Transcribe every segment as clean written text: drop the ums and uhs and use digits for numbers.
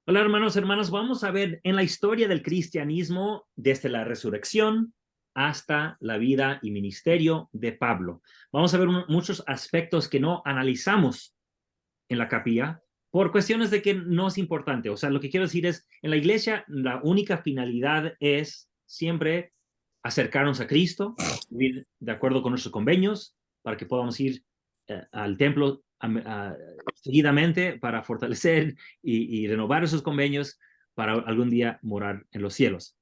Hola hermanos, hermanas, vamos a ver en la historia del cristianismo desde la resurrección hasta la vida y ministerio de Pablo. Vamos a ver muchos aspectos que no analizamos en la capilla por cuestiones de que no es importante. O sea, lo que quiero decir es, en la iglesia la única finalidad es siempre acercarnos a Cristo, vivir de acuerdo con nuestros convenios, para que podamos ir al templo seguidamente para fortalecer y renovar esos convenios para algún día morar en los cielos.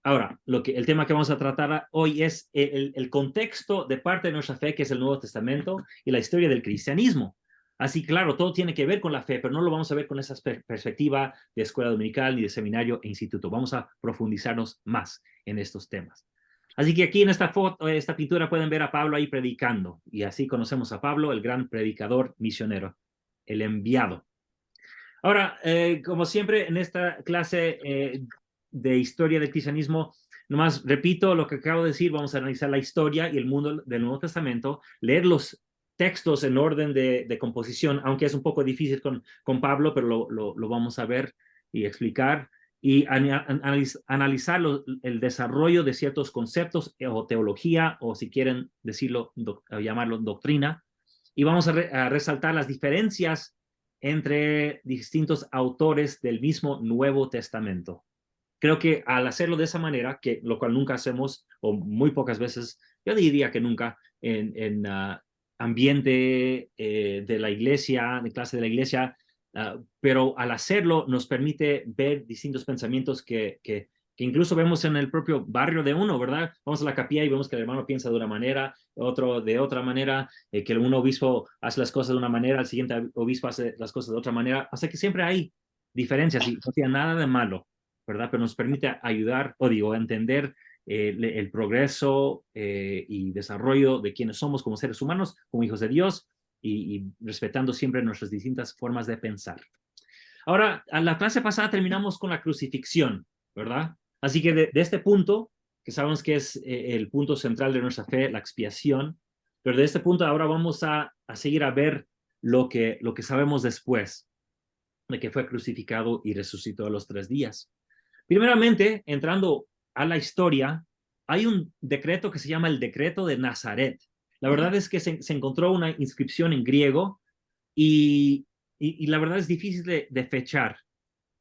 Ahora, el tema que vamos a tratar hoy es el contexto de parte de nuestra fe, que es el Nuevo Testamento, y la historia del cristianismo. Así, claro, todo tiene que ver con la fe, pero no lo vamos a ver con esa perspectiva de escuela dominical, ni de seminario e instituto. Vamos a profundizarnos más en estos temas. Así que aquí en esta pintura pueden ver a Pablo ahí predicando, y así conocemos a Pablo, el gran predicador misionero, el enviado. Ahora, como siempre en esta clase de historia del cristianismo, nomás repito lo que acabo de decir. Vamos a analizar la historia y el mundo del Nuevo Testamento, leer los textos en orden de composición, aunque es un poco difícil con Pablo, pero lo vamos a ver y explicar, y analizar el desarrollo de ciertos conceptos o teología, o si quieren decirlo, llamarlo doctrina, y vamos a resaltar las diferencias entre distintos autores del mismo Nuevo Testamento. Creo que al hacerlo de esa manera, que lo cual nunca hacemos, o muy pocas veces, yo diría que nunca, en ambiente de la iglesia, de clase de la iglesia, pero al hacerlo nos permite ver distintos pensamientos que incluso vemos en el propio barrio de uno, ¿verdad? Vamos a la capilla y vemos que el hermano piensa de una manera, otro de otra manera, que un obispo hace las cosas de una manera, el siguiente obispo hace las cosas de otra manera. O sea que siempre hay diferencias y no tiene nada de malo, ¿verdad? Pero nos permite ayudar, o digo, entender el progreso y desarrollo de quienes somos como seres humanos, como hijos de Dios, y respetando siempre nuestras distintas formas de pensar. Ahora, a la clase pasada terminamos con la crucifixión, ¿verdad? Así que de este punto, que sabemos que es el punto central de nuestra fe, la expiación, pero de este punto ahora vamos a seguir a ver lo que sabemos después de que fue crucificado y resucitó a los 3 días. Primeramente, entrando a la historia, hay un decreto que se llama el Decreto de Nazaret. La verdad es que se encontró una inscripción en griego y la verdad es difícil de fechar,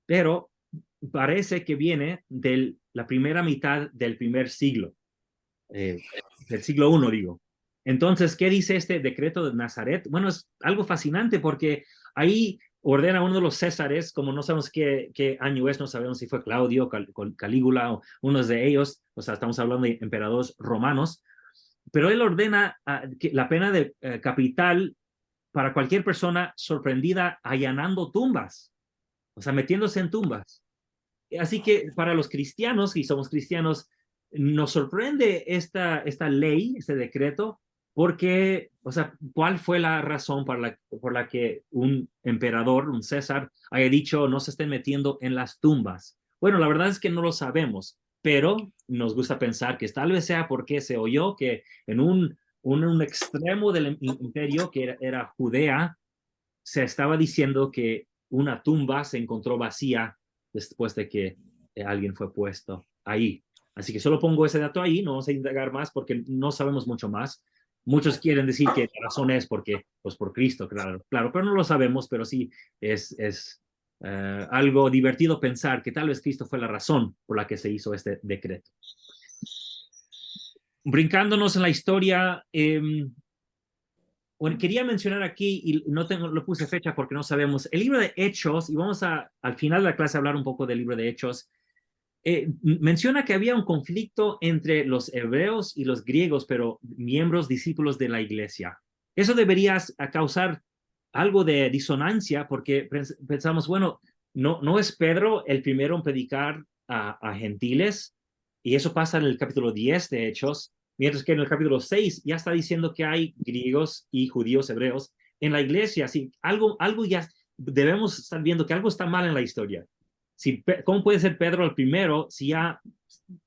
pero parece que viene de la primera mitad del primer siglo, del siglo I, digo. Entonces, ¿qué dice este decreto de Nazaret? Bueno, es algo fascinante porque ahí ordena uno de los Césares, como no sabemos qué año es, no sabemos si fue Claudio, Calígula o unos de ellos, o sea, estamos hablando de emperadores romanos, pero él ordena que la pena de capital para cualquier persona sorprendida allanando tumbas, o sea, metiéndose en tumbas. Así que para los cristianos, y somos cristianos, nos sorprende esta ley, este decreto, porque, o sea, ¿cuál fue la razón por la que un emperador, un César, haya dicho no se estén metiendo en las tumbas? Bueno, la verdad es que no lo sabemos, pero nos gusta pensar que tal vez sea porque se oyó que en un extremo del imperio, que era Judea, se estaba diciendo que una tumba se encontró vacía después de que alguien fue puesto ahí. Así que solo pongo ese dato ahí, no vamos a indagar más porque no sabemos mucho más. Muchos quieren decir que la razón es porque, pues por Cristo, claro, claro, pero no lo sabemos, pero sí es algo divertido pensar que tal vez Cristo fue la razón por la que se hizo este decreto. Brincándonos en la historia, bueno, quería mencionar aquí, y lo puse fecha porque no sabemos, el libro de Hechos, y vamos al final de la clase hablar un poco del libro de Hechos. Menciona que había un conflicto entre los hebreos y los griegos, pero miembros, discípulos de la iglesia. Eso debería causar algo de disonancia porque pensamos, bueno, no es Pedro el primero en predicar a gentiles, y eso pasa en el capítulo 10 de Hechos, mientras que en el capítulo 6 ya está diciendo que hay griegos y judíos hebreos en la iglesia. Así, algo ya debemos estar viendo que algo está mal en la historia. ¿Cómo puede ser Pedro el primero si ya,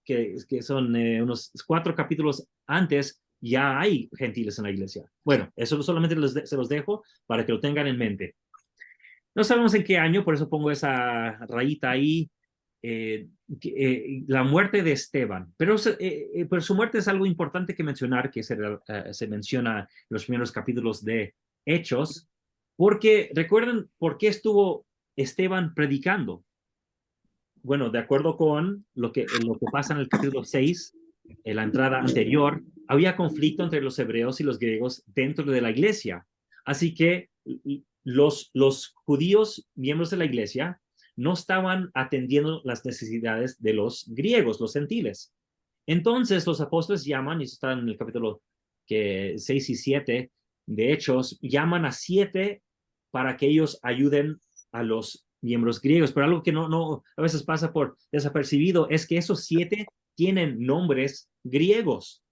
que son unos 4 capítulos antes, ya hay gentiles en la iglesia? Bueno, eso solamente se los dejo para que lo tengan en mente. No sabemos en qué año, por eso pongo esa rayita ahí, la muerte de Esteban. Pero su muerte es algo importante que mencionar, que se menciona en los primeros capítulos de Hechos, porque recuerden por qué estuvo Esteban predicando. Bueno, de acuerdo con lo que pasa en el capítulo 6, en la entrada anterior, había conflicto entre los hebreos y los griegos dentro de la iglesia. Así que los judíos, miembros de la iglesia, no estaban atendiendo las necesidades de los griegos, los gentiles. Entonces los apóstoles llaman, y eso está en el capítulo 6 y 7 de Hechos, llaman a 7 para que ellos ayuden a los miembros griegos. Pero algo que no a veces pasa por desapercibido es que esos 7 tienen nombres griegos.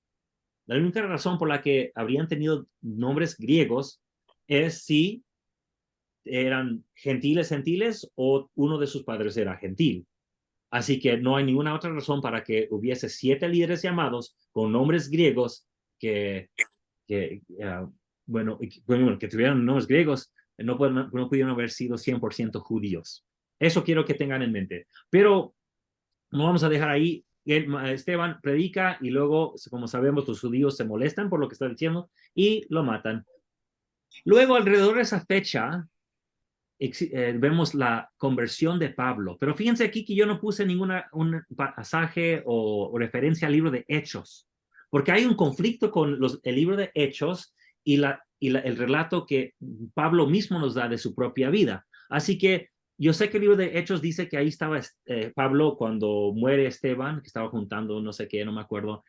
La única razón por la que habrían tenido nombres griegos es si eran gentiles o uno de sus padres era gentil. Así que no hay ninguna otra razón para que hubiese 7 líderes llamados con nombres griegos que bueno, que tuvieran nombres griegos, no pudieron haber sido 100% judíos. Eso quiero que tengan en mente. Pero no vamos a dejar ahí. Esteban predica y luego, como sabemos, los judíos se molestan por lo que está diciendo y lo matan. Luego, alrededor de esa fecha, vemos la conversión de Pablo. Pero fíjense aquí que yo no puse un pasaje o referencia al libro de Hechos, porque hay un conflicto con el libro de Hechos y el relato que Pablo mismo nos da de su propia vida. Así que yo sé que el libro de Hechos dice que ahí estaba Pablo cuando muere Esteban, que estaba juntando no sé qué, no me acuerdo.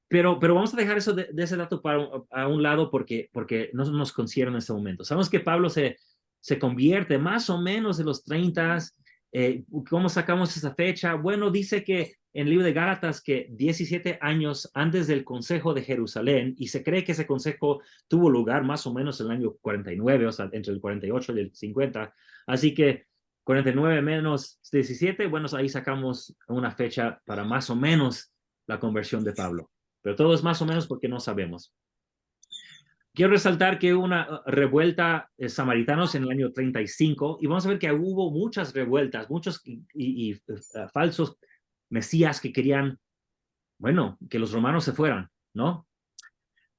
Pero vamos a dejar eso de ese dato a un lado porque no nos concierne en este momento. Sabemos que Pablo se convierte más o menos en los 30. ¿Cómo sacamos esa fecha? Bueno, dice que en el libro de Gálatas que 17 años antes del Consejo de Jerusalén, y se cree que ese consejo tuvo lugar más o menos en el año 49, o sea, entre el 48 y el 50. Así que 49 menos 17, bueno, ahí sacamos una fecha para más o menos la conversión de Pablo. Pero todo es más o menos porque no sabemos. Quiero resaltar que hubo una revuelta de samaritanos en el año 35 y vamos a ver que hubo muchas revueltas, muchos falsos mesías que querían, bueno, que los romanos se fueran, ¿no?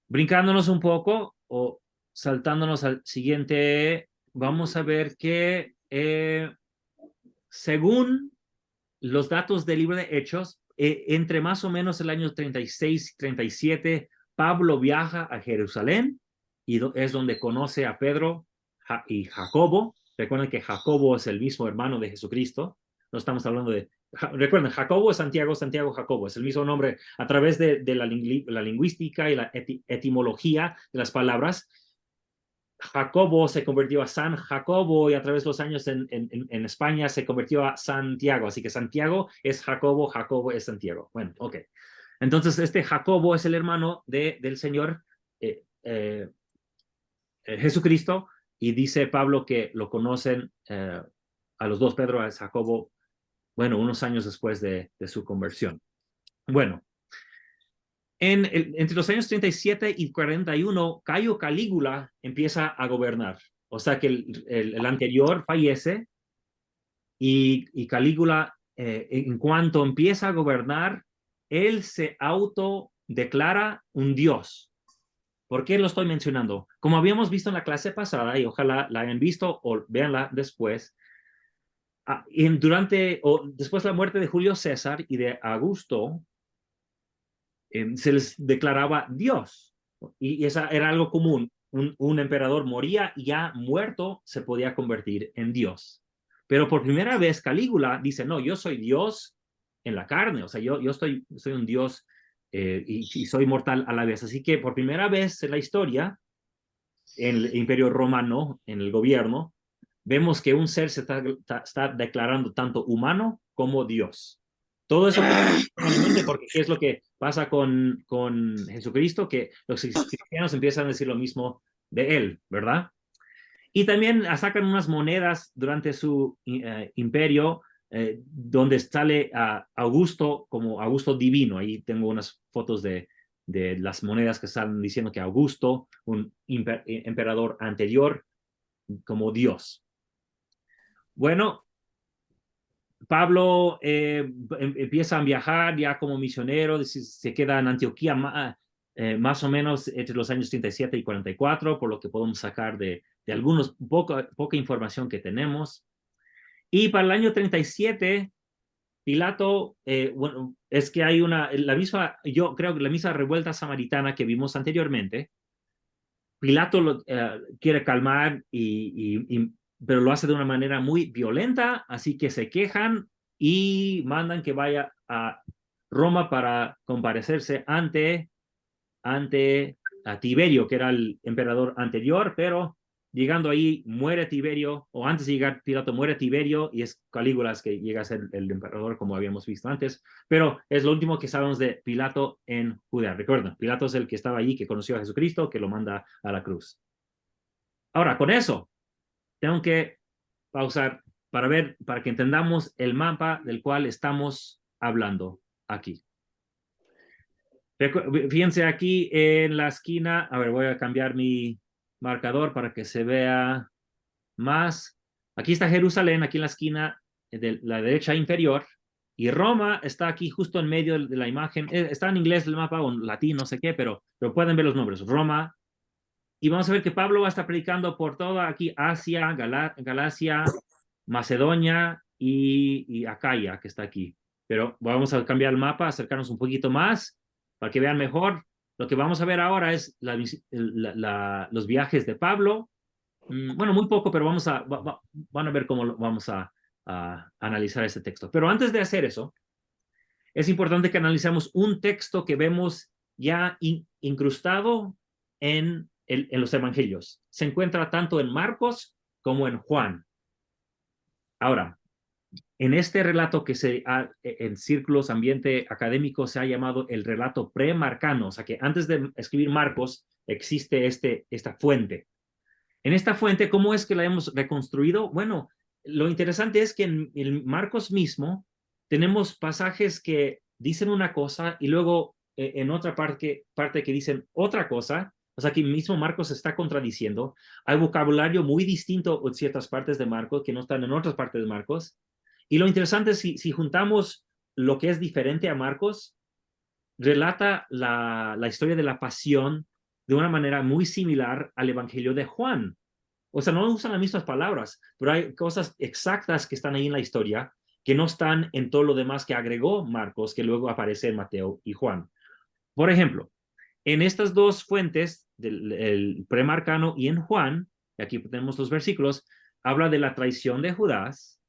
Brincándonos un poco o saltándonos al siguiente, vamos a ver que según los datos del libro de Hechos, entre más o menos el año 36 y 37, Pablo viaja a Jerusalén y es donde conoce a Pedro y Jacobo. Recuerden que Jacobo es el mismo hermano de Jesucristo. No estamos hablando de... Recuerden, Jacobo es Santiago, Santiago, Jacobo. Es el mismo nombre a través de la lingüística y la etimología de las palabras. Jacobo se convirtió a San Jacobo y a través de los años en España se convirtió a Santiago. Así que Santiago es Jacobo, Jacobo es Santiago. Bueno, ok. Entonces, este Jacobo es el hermano del Señor Jesucristo y dice Pablo que lo conocen a los dos, Pedro y Jacobo, bueno, unos años después de su conversión. Bueno, entre los años 37 y 41, Cayo Calígula empieza a gobernar. O sea que el anterior fallece y Calígula, en cuanto empieza a gobernar, él se autodeclara un dios. ¿Por qué lo estoy mencionando? Como habíamos visto en la clase pasada, y ojalá la hayan visto o véanla después, después de la muerte de Julio César y de Augusto, se les declaraba Dios. Y esa era algo común. Un emperador moría y ya muerto se podía convertir en Dios. Pero por primera vez Calígula dice, no, yo soy Dios en la carne, o sea, yo soy un Dios y soy mortal a la vez. Así que por primera vez en la historia, en el Imperio Romano, en el gobierno, vemos que un ser se está declarando tanto humano como Dios. Todo eso porque ¿qué es lo que pasa con Jesucristo? Que los cristianos empiezan a decir lo mismo de él, ¿verdad? Y también sacan unas monedas durante su imperio donde sale a Augusto como Augusto divino. Ahí tengo unas fotos de las monedas que salen diciendo que Augusto, un emperador anterior, como Dios. Bueno, Pablo empieza a viajar ya como misionero, se queda en Antioquía más o menos entre los años 37 y 44, por lo que podemos sacar de algunos, poca información que tenemos. Y para el año 37, Pilato, bueno, es que hay la misma, yo creo que la misma revuelta samaritana que vimos anteriormente. Pilato quiere calmar, pero lo hace de una manera muy violenta, así que se quejan y mandan que vaya a Roma para comparecerse ante a Tiberio, que era el emperador anterior, pero llegando ahí muere Tiberio, o antes de llegar Pilato muere Tiberio, y es Calígula que llega a ser el emperador, como habíamos visto antes, pero es lo último que sabemos de Pilato en Judea. Recuerden, Pilato es el que estaba allí, que conoció a Jesucristo, que lo manda a la cruz. Ahora, con eso, tengo que pausar para que entendamos el mapa del cual estamos hablando aquí. Fíjense aquí en la esquina, a ver, voy a cambiar mi marcador para que se vea más. Aquí está Jerusalén, aquí en la esquina de la derecha inferior, y Roma está aquí justo en medio de la imagen. Está en inglés el mapa o en latín, no sé qué, pero pueden ver los nombres. Roma. Y vamos a ver que Pablo va a estar predicando por toda aquí Asia, Galacia, Macedonia y Acaya, que está aquí. Pero vamos a cambiar el mapa, acercarnos un poquito más para que vean mejor. Lo que vamos a ver ahora es los viajes de Pablo. Bueno, muy poco, pero van a ver cómo vamos a analizar ese texto. Pero antes de hacer eso, es importante que analicemos un texto que vemos ya incrustado en los evangelios. Se encuentra tanto en Marcos como en Juan. Ahora, en este relato que en círculos ambiente académico se ha llamado el relato premarcano, o sea que antes de escribir Marcos existe esta fuente. En esta fuente, ¿cómo es que la hemos reconstruido? Bueno, lo interesante es que en Marcos mismo tenemos pasajes que dicen una cosa y luego en otra parte que dicen otra cosa. O sea, que mismo Marcos se está contradiciendo. Hay vocabulario muy distinto en ciertas partes de Marcos que no están en otras partes de Marcos. Y lo interesante es si juntamos lo que es diferente a Marcos, relata la historia de la pasión de una manera muy similar al Evangelio de Juan. O sea, no usan las mismas palabras, pero hay cosas exactas que están ahí en la historia que no están en todo lo demás que agregó Marcos, que luego aparece en Mateo y Juan. Por ejemplo, en estas dos fuentes, el premarcano y en Juan, y aquí tenemos los versículos, habla de la traición de Judas,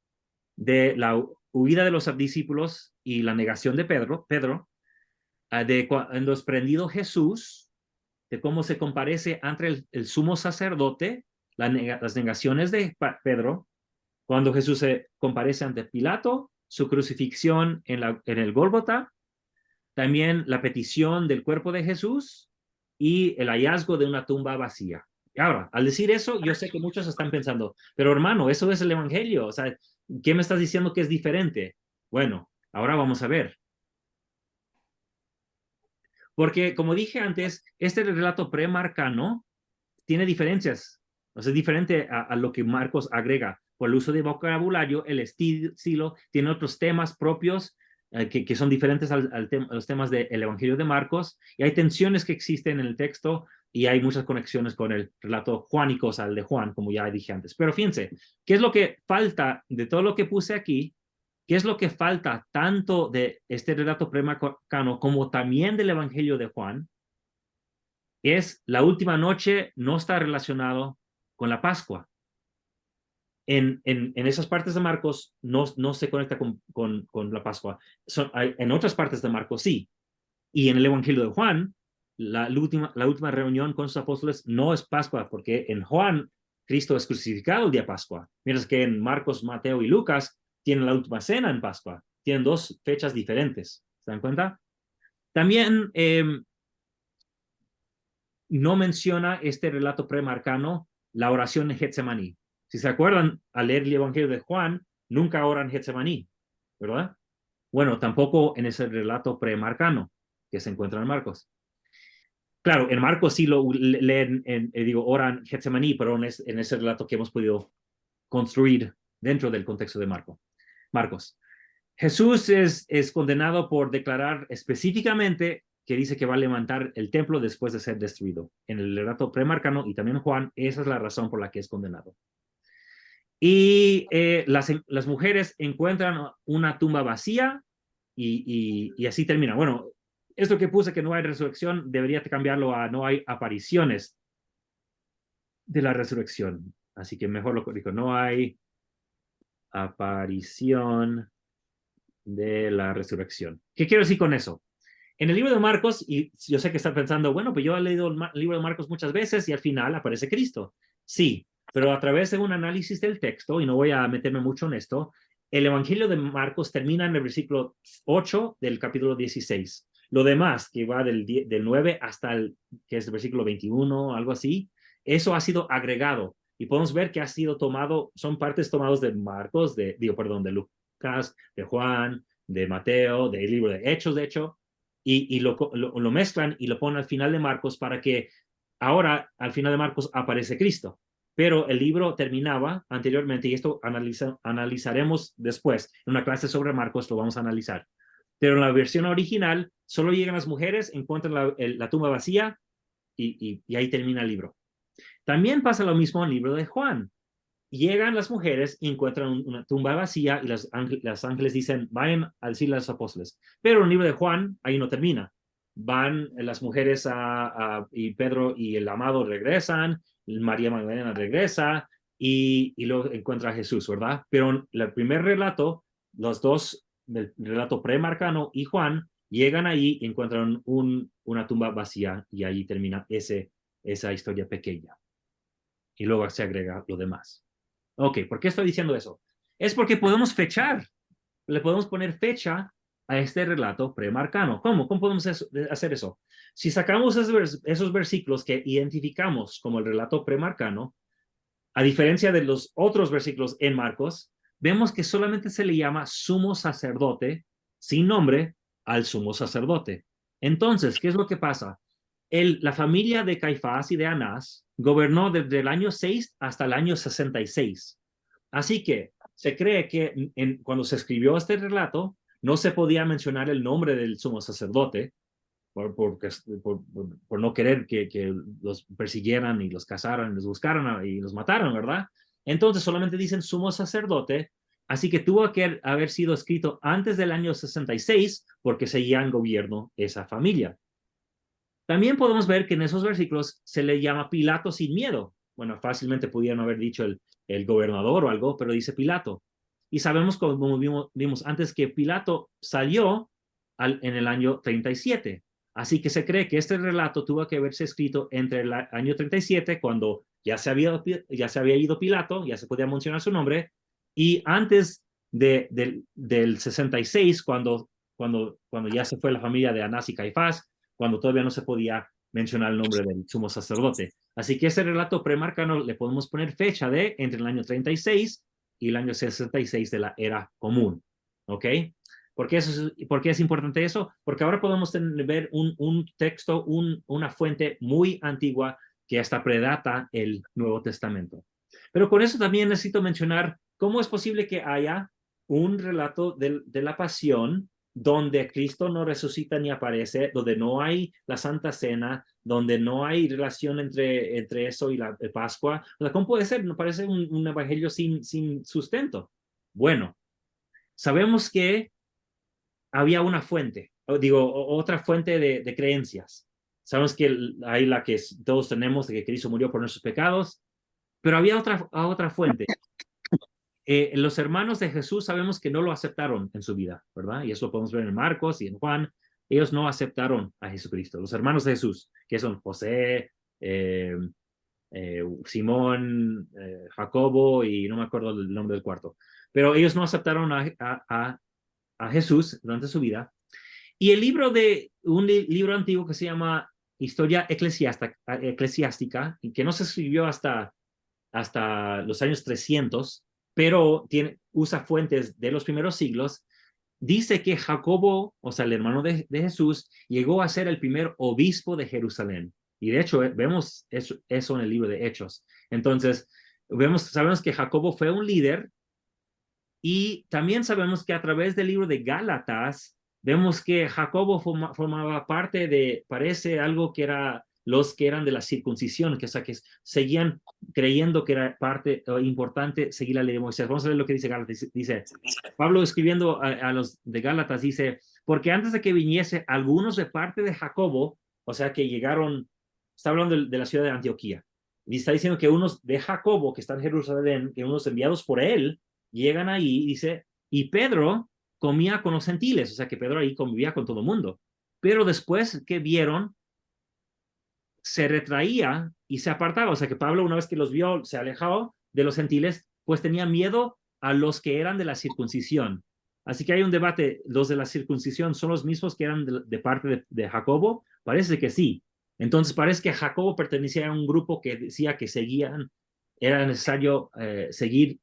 de la huida de los discípulos y la negación de Pedro, de cuando es prendido Jesús, de cómo se comparece ante el sumo sacerdote, las negaciones de Pedro, cuando Jesús se comparece ante Pilato, su crucifixión en el Gólgota, también la petición del cuerpo de Jesús y el hallazgo de una tumba vacía. Y ahora, al decir eso, yo sé que muchos están pensando, pero hermano, eso es el Evangelio, o sea, ¿qué me estás diciendo que es diferente? Bueno, ahora vamos a ver. Porque, como dije antes, este relato premarcano tiene diferencias. O sea, es diferente a lo que Marcos agrega. Por el uso de vocabulario, el estilo, tiene otros temas propios que son diferentes a los temas del Evangelio de Marcos. Y hay tensiones que existen en el texto y hay muchas conexiones con el relato juánico, o sea, el de Juan, como ya dije antes. Pero fíjense, ¿qué es lo que falta de todo lo que puse aquí? ¿Qué es lo que falta tanto de este relato premarcano como también del Evangelio de Juan? Es la última noche, no está relacionado con la Pascua. En esas partes de Marcos no se conecta con la Pascua. En otras partes de Marcos sí. Y en el Evangelio de Juan, la última reunión con sus apóstoles no es Pascua, porque en Juan Cristo es crucificado el día de Pascua, mientras que en Marcos, Mateo y Lucas tienen la última cena en Pascua. Tienen dos fechas diferentes. ¿Se dan cuenta? También no menciona este relato premarcano la oración en Getsemaní. Si se acuerdan, al leer el Evangelio de Juan, nunca oran Getsemaní, ¿verdad? Bueno, tampoco en ese relato premarcano que se encuentra en Marcos. Claro, en Marcos sí lo leen, oran Getsemaní, pero en ese relato que hemos podido construir dentro del contexto de Marcos. Jesús es condenado por declarar específicamente que dice que va a levantar el templo después de ser destruido. En el relato premarcano y también Juan, esa es la razón por la que es condenado. Y las mujeres encuentran una tumba vacía y así termina. Bueno, esto que puse que no hay resurrección, debería cambiarlo a no hay apariciones de la resurrección. Así que mejor lo digo, no hay aparición de la resurrección. ¿Qué quiero decir con eso? En el libro de Marcos, y yo sé que están pensando, bueno, pues yo he leído el libro de Marcos muchas veces y al final aparece Cristo. Sí, pero a través de un análisis del texto, y no voy a meterme mucho en esto, el Evangelio de Marcos termina en el versículo 8 del capítulo 16. Lo demás, que va del 9 hasta que es el versículo 21, algo así, eso ha sido agregado. Y podemos ver que ha sido tomado, son partes tomadas de Marcos, de Lucas, de Juan, de Mateo, del libro de Hechos, de hecho, y lo mezclan y lo ponen al final de Marcos para que ahora, al final de Marcos, aparece Cristo. Pero el libro terminaba anteriormente, y esto analizaremos después. En una clase sobre Marcos lo vamos a analizar. Pero en la versión original, solo llegan las mujeres, encuentran la tumba vacía y ahí termina el libro. También pasa lo mismo en el libro de Juan. Llegan las mujeres y encuentran una tumba vacía y los ángeles dicen, vayan a decirle a los apóstoles. Pero en el libro de Juan, ahí no termina. Van las mujeres y Pedro y el amado regresan, María Magdalena regresa y luego encuentra a Jesús, ¿verdad? Pero en el primer relato, los dos, el relato premarcano y Juan, llegan ahí y encuentran una tumba vacía y ahí termina esa historia pequeña. Y luego se agrega lo demás. Ok, ¿por qué estoy diciendo eso? Es porque podemos fechar, le podemos poner fecha a este relato premarcano. ¿Cómo? ¿Cómo podemos hacer eso? Si sacamos esos versículos que identificamos como el relato premarcano, a diferencia de los otros versículos en Marcos, vemos que solamente se le llama sumo sacerdote, sin nombre, al sumo sacerdote. Entonces, ¿qué es lo que pasa? La familia de Caifás y de Anás gobernó desde el año 6 hasta el año 66. Así que se cree que cuando se escribió este relato, no se podía mencionar el nombre del sumo sacerdote por no querer que los persiguieran y los cazaran, los buscaran y los mataran, ¿verdad? Entonces solamente dicen sumo sacerdote, así que tuvo que haber sido escrito antes del año 66 porque seguía en gobierno esa familia. También podemos ver que en esos versículos se le llama Pilato sin miedo. Bueno, fácilmente pudieron haber dicho el gobernador o algo, pero dice Pilato. Y sabemos, como vimos antes, que Pilato salió en el año 37. Así que se cree que este relato tuvo que haberse escrito entre el año 37, cuando ya se había ido Pilato, ya se podía mencionar su nombre, y antes del 66, cuando ya se fue la familia de Anás y Caifás, cuando todavía no se podía mencionar el nombre del sumo sacerdote. Así que ese relato premarcano le podemos poner fecha de entre el año 36 y el año 66 de la era común. ¿Ok? ¿Por qué es importante eso? Porque ahora podemos ver un texto, una fuente muy antigua que hasta predata el Nuevo Testamento. Pero con eso también necesito mencionar cómo es posible que haya un relato de la pasión donde Cristo no resucita ni aparece, donde no hay la Santa Cena, donde no hay relación entre eso y la Pascua. O sea, ¿cómo puede ser? ¿No parece un evangelio sin sustento? Bueno, sabemos que había una fuente, otra fuente de creencias. Sabemos que hay la que todos tenemos, de que Cristo murió por nuestros pecados, pero había otra fuente. Los hermanos de Jesús sabemos que no lo aceptaron en su vida, ¿verdad? Y eso lo podemos ver en Marcos y en Juan. Ellos no aceptaron a Jesucristo. Los hermanos de Jesús, que son José, Simón, Jacobo y no me acuerdo el nombre del cuarto. Pero ellos no aceptaron a Jesús durante su vida. Y el libro un libro antiguo que se llama Historia Eclesiástica, que no se escribió hasta los años 300, pero usa fuentes de los primeros siglos, dice que Jacobo, o sea, el hermano de Jesús, llegó a ser el primer obispo de Jerusalén. Y de hecho, vemos eso en el libro de Hechos. Entonces, sabemos que Jacobo fue un líder Y también sabemos que a través del libro de Gálatas, vemos que Jacobo formaba parte de, parece algo que era los que eran de la circuncisión, que, o sea, que seguían creyendo que era parte importante seguir la ley de Moisés. Vamos a ver lo que dice Gálatas. Dice, Pablo escribiendo a los de Gálatas, dice, porque antes de que viniese algunos de parte de Jacobo, o sea, que llegaron, está hablando de la ciudad de Antioquía, y está diciendo que unos de Jacobo, que están en Jerusalén, que unos enviados por él, llegan ahí, dice, y Pedro comía con los gentiles, o sea que Pedro ahí convivía con todo el mundo. Pero después que vieron, se retraía y se apartaba, o sea que Pablo una vez que los vio, se alejó de los gentiles, pues tenía miedo a los que eran de la circuncisión. Así que hay un debate, ¿los de la circuncisión son los mismos que eran de parte de Jacobo? Parece que sí. Entonces parece que Jacobo pertenecía a un grupo que decía que seguían, era necesario seguir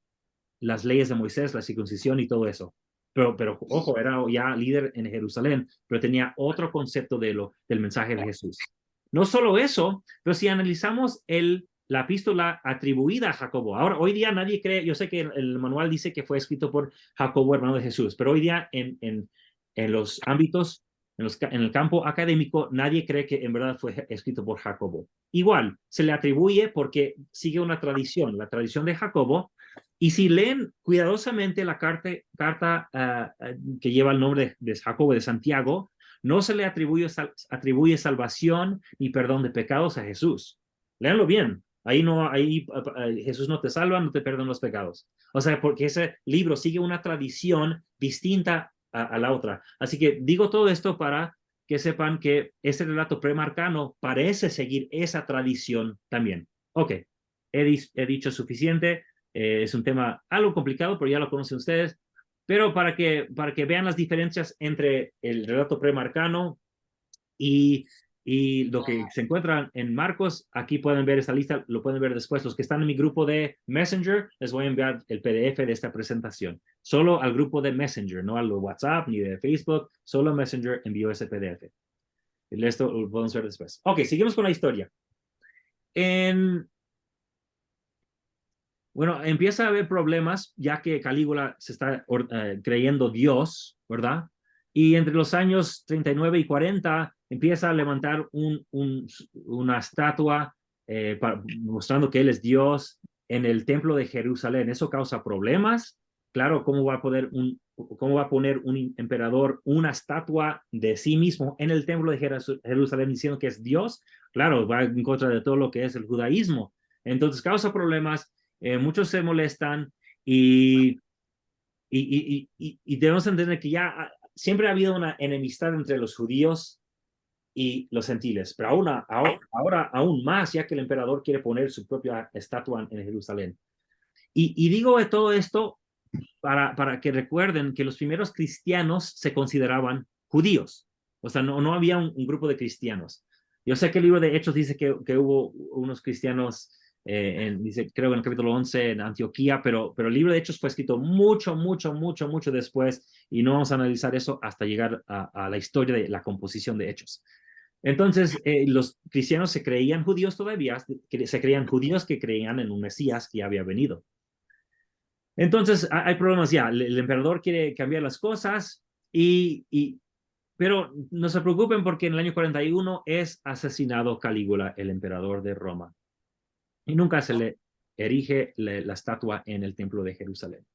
las leyes de Moisés, la circuncisión y todo eso. Pero ojo, era ya líder en Jerusalén, pero tenía otro concepto del mensaje de Jesús. No solo eso, pero si analizamos la epístola atribuida a Jacobo, ahora hoy día nadie cree, yo sé que el manual dice que fue escrito por Jacobo, hermano de Jesús, pero hoy día en los ámbitos, en el campo académico, nadie cree que en verdad fue escrito por Jacobo. Igual, se le atribuye porque sigue una tradición, la tradición de Jacobo, y si leen cuidadosamente la carta que lleva el nombre de Jacobo de Santiago, no se le atribuye salvación ni perdón de pecados a Jesús. Léanlo bien. Ahí Jesús no te salva, no te perdona los pecados. O sea, porque ese libro sigue una tradición distinta a la otra. Así que digo todo esto para que sepan que ese relato premarcano parece seguir esa tradición también. Ok, he dicho suficiente. Es un tema algo complicado, pero ya lo conocen ustedes. Pero para que vean las diferencias entre el relato premarcano y lo que se encuentra en Marcos, aquí pueden ver esta lista, lo pueden ver después. Los que están en mi grupo de Messenger, les voy a enviar el PDF de esta presentación. Solo al grupo de Messenger, no al WhatsApp ni de Facebook, solo Messenger envió ese PDF. Esto lo podemos ver después. Ok, seguimos con la historia. Bueno, empieza a haber problemas ya que Calígula se está creyendo Dios, ¿verdad? Y entre los años 39 y 40 empieza a levantar una estatua mostrando que él es Dios en el templo de Jerusalén. Eso causa problemas. Claro, ¿cómo va a poner un emperador una estatua de sí mismo en el templo de Jerusalén diciendo que es Dios? Claro, va en contra de todo lo que es el judaísmo. Entonces causa problemas. Muchos se molestan y debemos entender que ya siempre ha habido una enemistad entre los judíos y los gentiles, pero ahora aún más, ya que el emperador quiere poner su propia estatua en Jerusalén. Y digo de todo esto para que recuerden que los primeros cristianos se consideraban judíos, o sea, no había un grupo de cristianos. Yo sé que el libro de Hechos dice que hubo unos cristianos, dice, creo en el capítulo 11 en Antioquía, pero el libro de Hechos fue escrito mucho después y no vamos a analizar eso hasta llegar a la historia de la composición de Hechos. Entonces, los cristianos se creían judíos todavía, se creían judíos que creían en un Mesías que ya había venido. Entonces, hay problemas ya. El emperador quiere cambiar las cosas, pero no se preocupen porque en el año 41 es asesinado Calígula, el emperador de Roma. Y nunca se le erige la estatua en el templo de Jerusalén.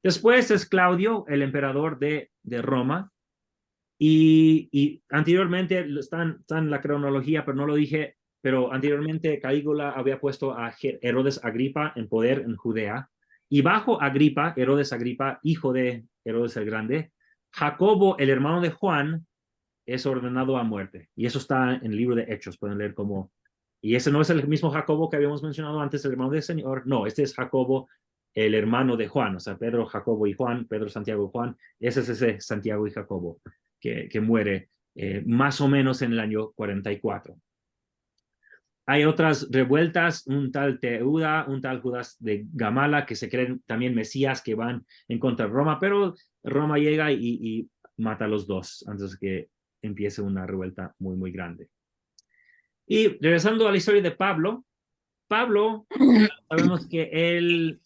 Después es Claudio, el emperador de Roma. Y anteriormente, está en la cronología, pero no lo dije, pero anteriormente Calígula había puesto a Herodes Agripa en poder en Judea. Y bajo Agripa, Herodes Agripa, hijo de Herodes el Grande, Jacobo, el hermano de Juan, es ordenado a muerte. Y eso está en el libro de Hechos, pueden leer cómo. Y ese no es el mismo Jacobo que habíamos mencionado antes, el hermano del Señor. No, este es Jacobo, el hermano de Juan, o sea, Pedro, Jacobo y Juan, Pedro, Santiago y Juan. Ese es ese Santiago y Jacobo que muere más o menos en el año 44. Hay otras revueltas, un tal Teuda, un tal Judas de Gamala, que se creen también mesías que van en contra de Roma, pero Roma llega y mata a los dos antes de que empiece una revuelta muy grande. Y regresando a la historia de Pablo, sabemos que él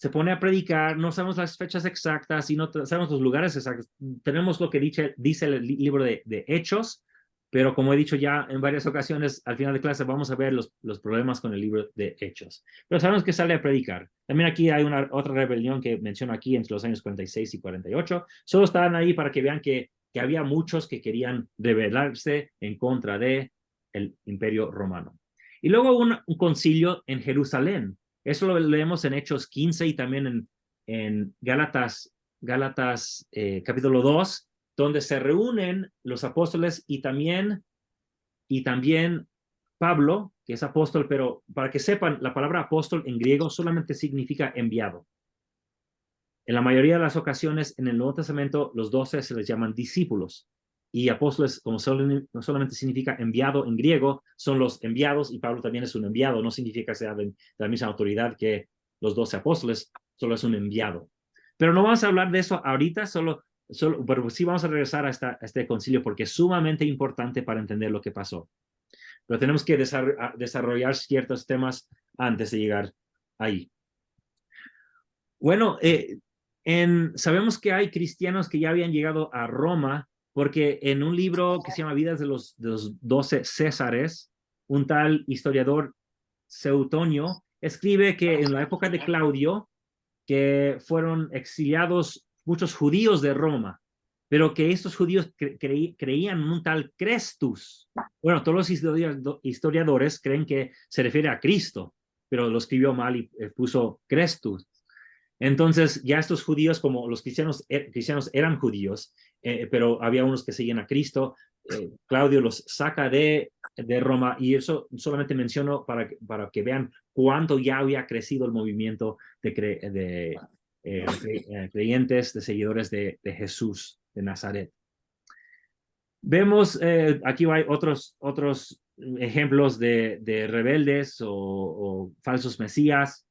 se pone a predicar, no sabemos las fechas exactas y no sabemos los lugares exactos. Tenemos lo que dice el libro de Hechos, pero como he dicho ya en varias ocasiones, al final de clase vamos a ver los problemas con el libro de Hechos. Pero sabemos que sale a predicar. También aquí hay otra rebelión que menciono aquí entre los años 46 y 48. Solo estaban ahí para que vean que había muchos que querían rebelarse en contra del Imperio Romano. Y luego un concilio en Jerusalén. Eso lo leemos en Hechos 15 y también en Gálatas capítulo 2, donde se reúnen los apóstoles y también Pablo, que es apóstol, pero para que sepan, la palabra apóstol en griego solamente significa enviado. En la mayoría de las ocasiones en el Nuevo Testamento, los 12 se les llaman discípulos. Y apóstoles, como no solamente significa enviado en griego, son los enviados, y Pablo también es un enviado. No significa que sea de la misma autoridad que los 12 apóstoles, solo es un enviado. Pero no vamos a hablar de eso ahorita, pero sí vamos a regresar a este concilio porque es sumamente importante para entender lo que pasó. Pero tenemos que desarrollar ciertos temas antes de llegar ahí. Bueno, sabemos que hay cristianos que ya habían llegado a Roma porque en un libro que se llama Vidas de los 12 Césares, un tal historiador Seutonio escribe que en la época de Claudio, que fueron exiliados muchos judíos de Roma, pero que estos judíos creían en un tal Crestus. Bueno, todos los historiadores creen que se refiere a Cristo, pero lo escribió mal y puso Crestus. Entonces, ya estos judíos, como los cristianos eran judíos, pero había unos que seguían a Cristo, Claudio los saca de Roma, y eso solamente menciono para que vean cuánto ya había crecido el movimiento de creyentes, de seguidores de Jesús de Nazaret. Vemos, aquí hay otros ejemplos de rebeldes o falsos mesías.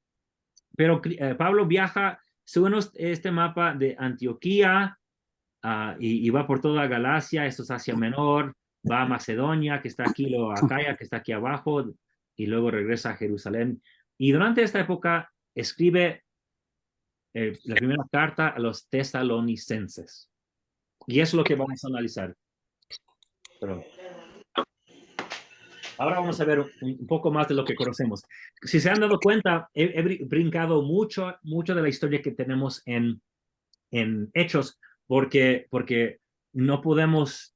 Pero Pablo viaja, según este mapa, de Antioquía y va por toda Galacia, esto es Asia Menor, va a Macedonia, que está aquí, luego a Acaya, que está aquí abajo, y luego regresa a Jerusalén. Y durante esta época escribe la primera carta a los tesalonicenses. Y eso es lo que vamos a analizar. Pero ahora vamos a ver un poco más de lo que conocemos. Si se han dado cuenta, he brincado mucho de la historia que tenemos en Hechos, porque no podemos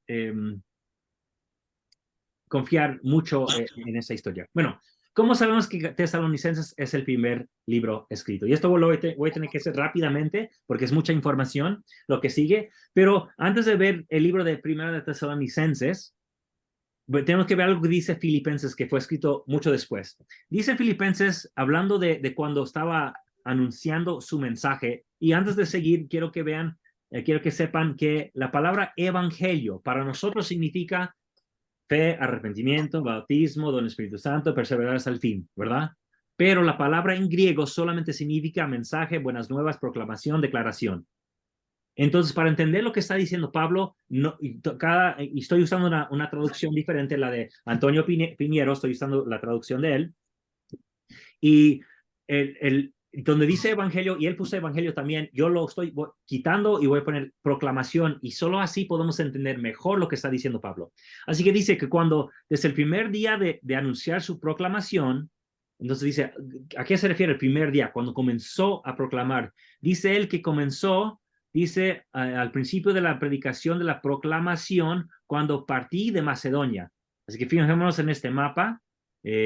confiar mucho en esa historia. Bueno, ¿cómo sabemos que Tesalonicenses es el primer libro escrito? Y esto voy a tener que hacer rápidamente porque es mucha información lo que sigue, pero antes de ver el libro de Primera de Tesalonicenses, tenemos que ver algo que dice Filipenses, que fue escrito mucho después. Dice Filipenses, hablando de cuando estaba anunciando su mensaje, y antes de seguir, quiero que sepan que la palabra evangelio para nosotros significa fe, arrepentimiento, bautismo, don Espíritu Santo, perseverar hasta el fin, ¿verdad? Pero la palabra en griego solamente significa mensaje, buenas nuevas, proclamación, declaración. Entonces, para entender lo que está diciendo Pablo, y estoy usando una traducción diferente, la de Antonio Piñero, estoy usando la traducción de él, y donde dice evangelio, y él puso evangelio también, yo lo estoy quitando y voy a poner proclamación, y solo así podemos entender mejor lo que está diciendo Pablo. Así que dice que desde el primer día de anunciar su proclamación, entonces dice, ¿a qué se refiere el primer día? Cuando comenzó a proclamar. Dice él que comenzó, dice al principio de la predicación de la proclamación, cuando partí de Macedonia. Así que fijémonos en este mapa.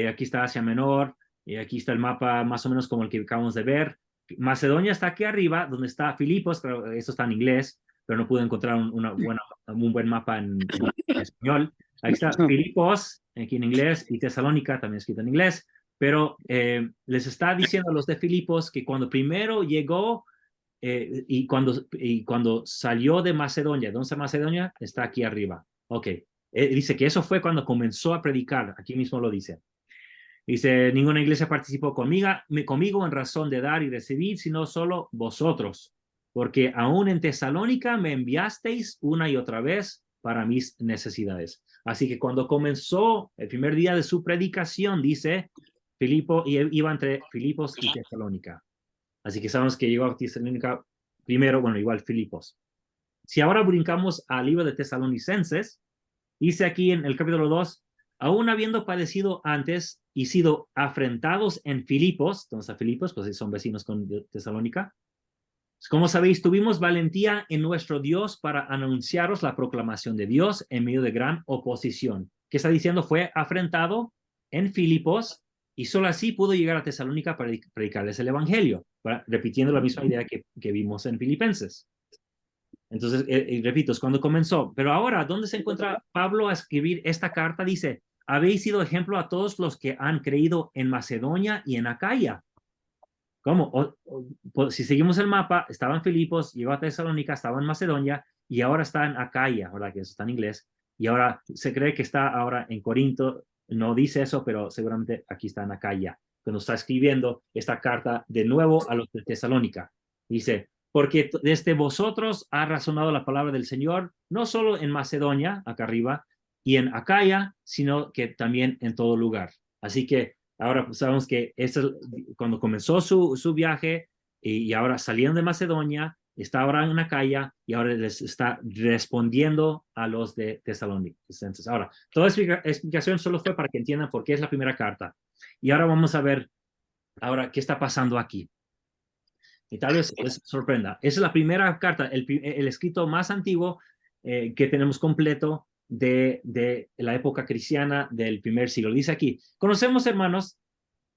Aquí está Asia Menor, y aquí está el mapa más o menos como el que acabamos de ver. Macedonia está aquí arriba, donde está Filipos, pero esto está en inglés, pero no pude encontrar un buen mapa en español. Ahí está Filipos, aquí en inglés, y Tesalónica, también escrito en inglés. Pero les está diciendo a los de Filipos que cuando primero llegó y cuando salió de Macedonia, ¿dónde está Macedonia? Está aquí arriba. Ok. Dice que eso fue cuando comenzó a predicar. Aquí mismo lo dice. Dice, ninguna iglesia participó conmigo en razón de dar y recibir, sino solo vosotros. Porque aún en Tesalónica me enviasteis una y otra vez para mis necesidades. Así que cuando comenzó el primer día de su predicación, dice, iba entre Filipos y Tesalónica. Así que sabemos que llegó a Tesalónica primero, bueno, igual Filipos. Si ahora brincamos al libro de Tesalonicenses, dice aquí en el capítulo 2, aún habiendo padecido antes y sido afrentados en Filipos, entonces a Filipos, pues son vecinos con Tesalónica, como sabéis, tuvimos valentía en nuestro Dios para anunciaros la proclamación de Dios en medio de gran oposición. ¿Qué está diciendo? Fue afrentado en Filipos y solo así pudo llegar a Tesalónica para predicarles el evangelio, repitiendo la misma idea que vimos en Filipenses. Entonces, repito, es cuando comenzó. Pero ahora, ¿dónde se encuentra Pablo a escribir esta carta? Dice, habéis sido ejemplo a todos los que han creído en Macedonia y en Acaya. ¿Cómo? Si seguimos el mapa, estaba en Filipos, llegó a Tesalónica, estaba en Macedonia y ahora está en Acaya, ahora que eso está en inglés. Y ahora se cree que está ahora en Corinto. No dice eso, pero seguramente aquí está en Acaya, cuando está escribiendo esta carta de nuevo a los de Tesalónica. Dice, porque desde vosotros ha razonado la palabra del Señor, no solo en Macedonia, acá arriba, y en Acaya, sino que también en todo lugar. Así que ahora pues, sabemos que cuando comenzó su viaje y ahora salieron de Macedonia, está ahora en Acaya y ahora les está respondiendo a los de Tesalónica. Ahora, toda explicación solo fue para que entiendan por qué es la primera carta. Y ahora vamos a ver ahora qué está pasando aquí. Y tal vez les sorprenda. Esa es la primera carta, el escrito más antiguo que tenemos completo de la época cristiana del primer siglo. Dice aquí, conocemos, hermanos,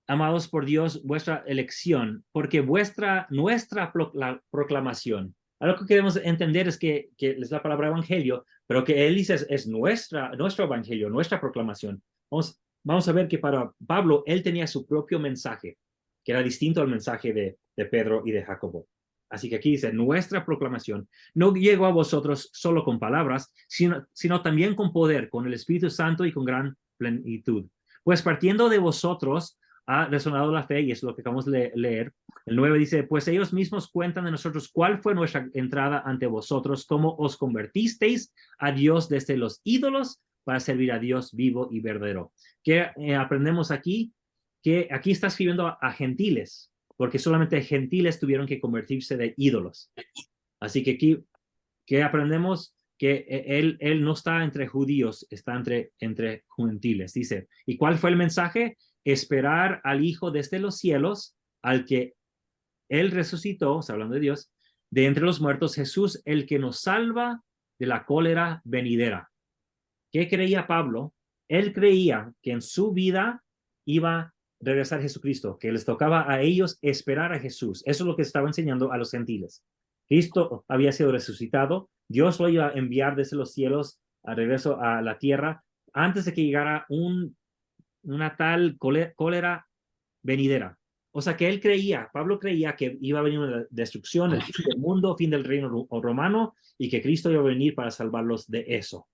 amados por Dios, vuestra elección, porque nuestra proclamación, algo que queremos entender es que es la palabra evangelio, pero que él dice es nuestro evangelio, nuestra proclamación. Vamos a ver que para Pablo, él tenía su propio mensaje, que era distinto al mensaje de Pedro y de Jacobo. Así que aquí dice, nuestra proclamación no llegó a vosotros solo con palabras, sino también con poder, con el Espíritu Santo y con gran plenitud. Pues partiendo de vosotros, ha resonado la fe, y es lo que acabamos de leer. El 9 dice, pues ellos mismos cuentan de nosotros cuál fue nuestra entrada ante vosotros, cómo os convertisteis a Dios desde los ídolos para servir a Dios vivo y verdadero. ¿Qué aprendemos aquí? Que aquí está escribiendo a gentiles, porque solamente gentiles tuvieron que convertirse de ídolos. Así que aquí, ¿qué aprendemos? Que él no está entre judíos, está entre gentiles. Dice, ¿y cuál fue el mensaje? Esperar al Hijo desde los cielos, al que él resucitó, está hablando de Dios, de entre los muertos, Jesús, el que nos salva de la cólera venidera. ¿Qué creía Pablo? Él creía que en su vida iba a regresar Jesucristo, que les tocaba a ellos esperar a Jesús. Eso es lo que estaba enseñando a los gentiles. Cristo había sido resucitado, Dios lo iba a enviar desde los cielos a regreso a la tierra antes de que llegara una tal cólera venidera. O sea que él creía, Pablo creía que iba a venir una destrucción, el fin del mundo, fin del reino romano, y que Cristo iba a venir para salvarlos de eso.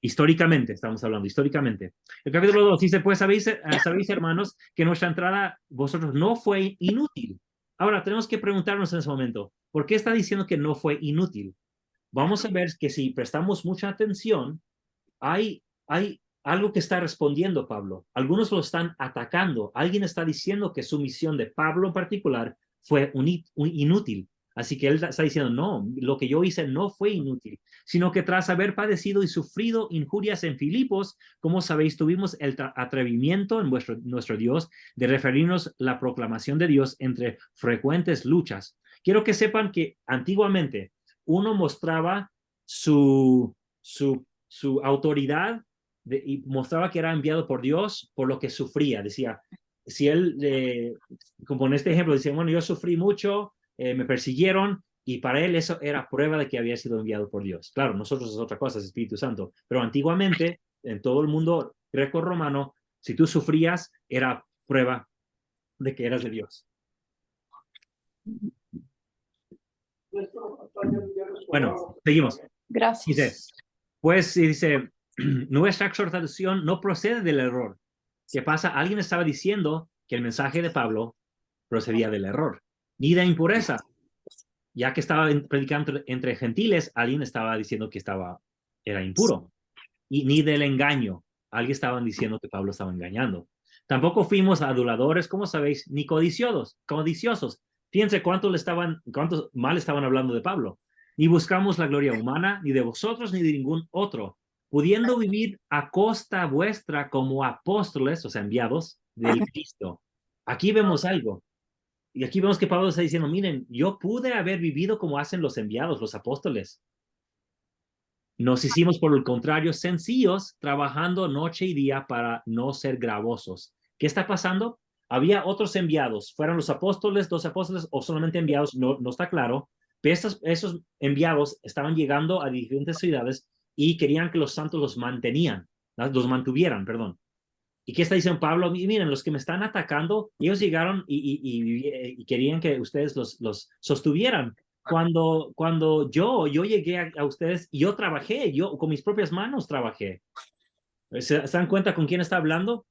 Históricamente, estamos hablando, históricamente. El capítulo 2 dice, pues sabéis, hermanos, que nuestra entrada vosotros no fue inútil. Ahora, tenemos que preguntarnos en ese momento, ¿por qué está diciendo que no fue inútil? Vamos a ver que si prestamos mucha atención, hay algo que está respondiendo Pablo. Algunos lo están atacando. Alguien está diciendo que su misión de Pablo en particular fue inútil. Así que él está diciendo, no, lo que yo hice no fue inútil, sino que tras haber padecido y sufrido injurias en Filipos, como sabéis, tuvimos el atrevimiento en nuestro Dios de referirnos la proclamación de Dios entre frecuentes luchas. Quiero que sepan que antiguamente uno mostraba su autoridad y mostraba que era enviado por Dios por lo que sufría. Decía, si él, como en este ejemplo, decía, bueno, yo sufrí mucho, me persiguieron, y para él eso era prueba de que había sido enviado por Dios. Claro, nosotros es otra cosa, es Espíritu Santo, pero antiguamente, en todo el mundo greco-romano, si tú sufrías, era prueba de que eras de Dios. Bueno, seguimos. Gracias. Dice, nuestra exhortación no procede del error. ¿Qué pasa? Alguien estaba diciendo que el mensaje de Pablo procedía del error, ni de impureza. Ya que estaba predicando entre gentiles, alguien estaba diciendo que era impuro. Y ni del engaño. Alguien estaba diciendo que Pablo estaba engañando. Tampoco fuimos aduladores, como sabéis, ni codiciosos. Fíjense cuántos mal estaban hablando de Pablo. Ni buscamos la gloria humana, ni de vosotros, ni de ningún otro, pudiendo vivir a costa vuestra como apóstoles, o sea, enviados del Cristo. Aquí vemos algo. Y aquí vemos que Pablo está diciendo, miren, yo pude haber vivido como hacen los enviados, los apóstoles. Nos hicimos, por el contrario, sencillos, trabajando noche y día para no ser gravosos. ¿Qué está pasando? Había otros enviados, fueran los apóstoles, 12 apóstoles o solamente enviados, no está claro, pero esos enviados estaban llegando a diferentes ciudades y querían que los santos los mantuvieran, perdón. ¿Y qué está diciendo Pablo? Miren, los que me están atacando, ellos llegaron y querían que ustedes los sostuvieran. Cuando yo llegué a ustedes, yo trabajé, yo con mis propias manos trabajé. ¿Se dan cuenta con quién está hablando?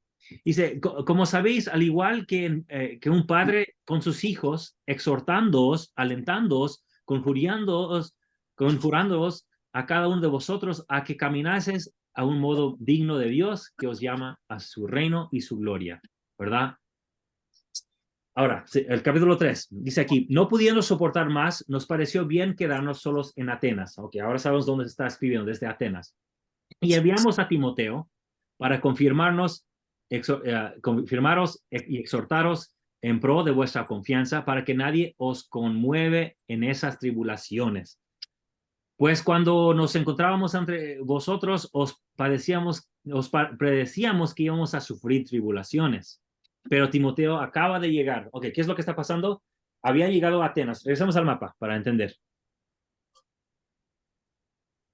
Dice, como sabéis, al igual que un padre con sus hijos, exhortándoos, alentándoos, conjurándoos a cada uno de vosotros a que caminaseis a un modo digno de Dios que os llama a su reino y su gloria, ¿verdad? Ahora, el capítulo 3 dice aquí, no pudiendo soportar más, nos pareció bien quedarnos solos en Atenas. Ok, ahora sabemos dónde se está escribiendo, desde Atenas. Y enviamos a Timoteo para confirmaros y exhortaros en pro de vuestra confianza para que nadie os conmueve en esas tribulaciones. Pues cuando nos encontrábamos entre vosotros, os predecíamos que íbamos a sufrir tribulaciones. Pero Timoteo acaba de llegar. Ok, ¿qué es lo que está pasando? Había llegado a Atenas. Regresamos al mapa para entender.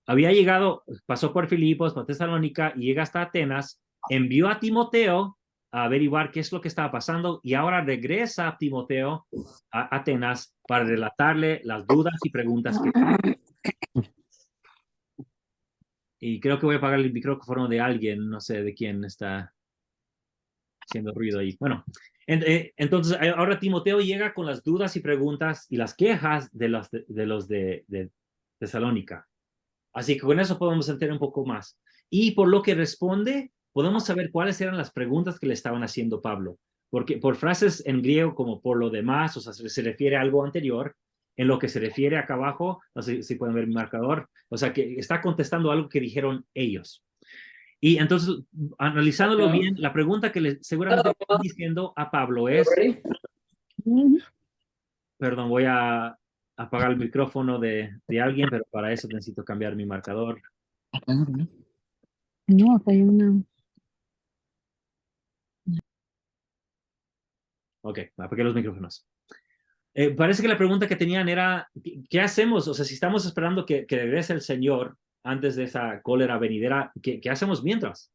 Había llegado, pasó por Filipos, por Tesalónica y llega hasta Atenas. Envió a Timoteo a averiguar qué es lo que estaba pasando y ahora regresa a Timoteo a Atenas para relatarle las dudas y preguntas que tiene. Y creo que voy a apagar el micrófono de alguien, no sé de quién está haciendo ruido ahí. Bueno, entonces ahora Timoteo llega con las dudas y preguntas y las quejas de los de Tesalónica. Así que con eso podemos entender un poco más. Y por lo que responde, podemos saber cuáles eran las preguntas que le estaban haciendo Pablo. Porque por frases en griego como por lo demás, o sea, se refiere a algo anterior, en lo que se refiere acá abajo, no sé si pueden ver mi marcador, o sea, que está contestando algo que dijeron ellos. Y entonces, analizándolo bien, la pregunta que seguramente le están diciendo a Pablo es, perdón, voy a apagar el micrófono de alguien, pero para eso necesito cambiar mi marcador. No, acá hay una. Ok, apagué los micrófonos. Parece que la pregunta que tenían era, ¿qué hacemos? O sea, si estamos esperando que regrese el Señor antes de esa cólera venidera, ¿qué hacemos mientras?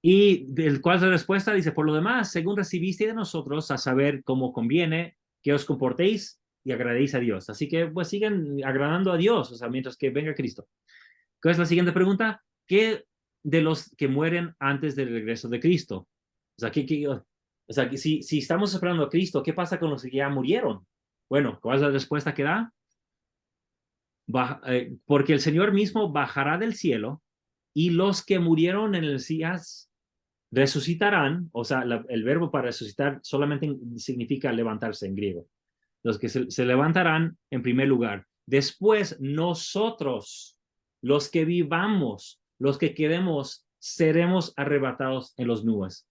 Y el cual la respuesta dice, por lo demás, según recibiste de nosotros, a saber cómo conviene que os comportéis y agradéis a Dios. Así que, pues, siguen agradando a Dios, o sea, mientras que venga Cristo. ¿Cuál es la siguiente pregunta? ¿Qué de los que mueren antes del regreso de Cristo? O sea, si estamos esperando a Cristo, ¿qué pasa con los que ya murieron? Bueno, ¿cuál es la respuesta que da? Porque el Señor mismo bajará del cielo y los que murieron en el Mesías resucitarán, o sea, el verbo para resucitar solamente significa levantarse en griego. Los que se levantarán en primer lugar. Después nosotros, los que vivamos, los que quedemos, seremos arrebatados en las nubes.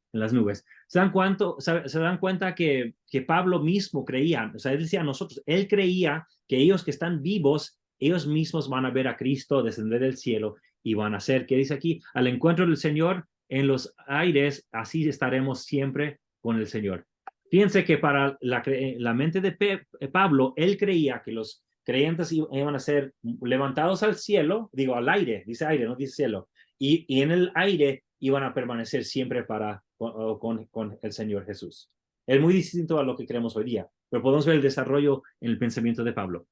¿Se dan cuenta que Pablo mismo creía? O sea, él decía a nosotros, él creía que ellos que están vivos, ellos mismos van a ver a Cristo descender del cielo y van a ser, ¿qué dice aquí? Al encuentro del Señor en los aires, así estaremos siempre con el Señor. Fíjense que para la mente de Pablo, él creía que los creyentes iban a ser levantados al cielo, digo al aire, dice aire, no dice cielo, y en el aire iban a permanecer siempre con el Señor Jesús. Es muy distinto a lo que creemos hoy día, pero podemos ver el desarrollo en el pensamiento de Pablo.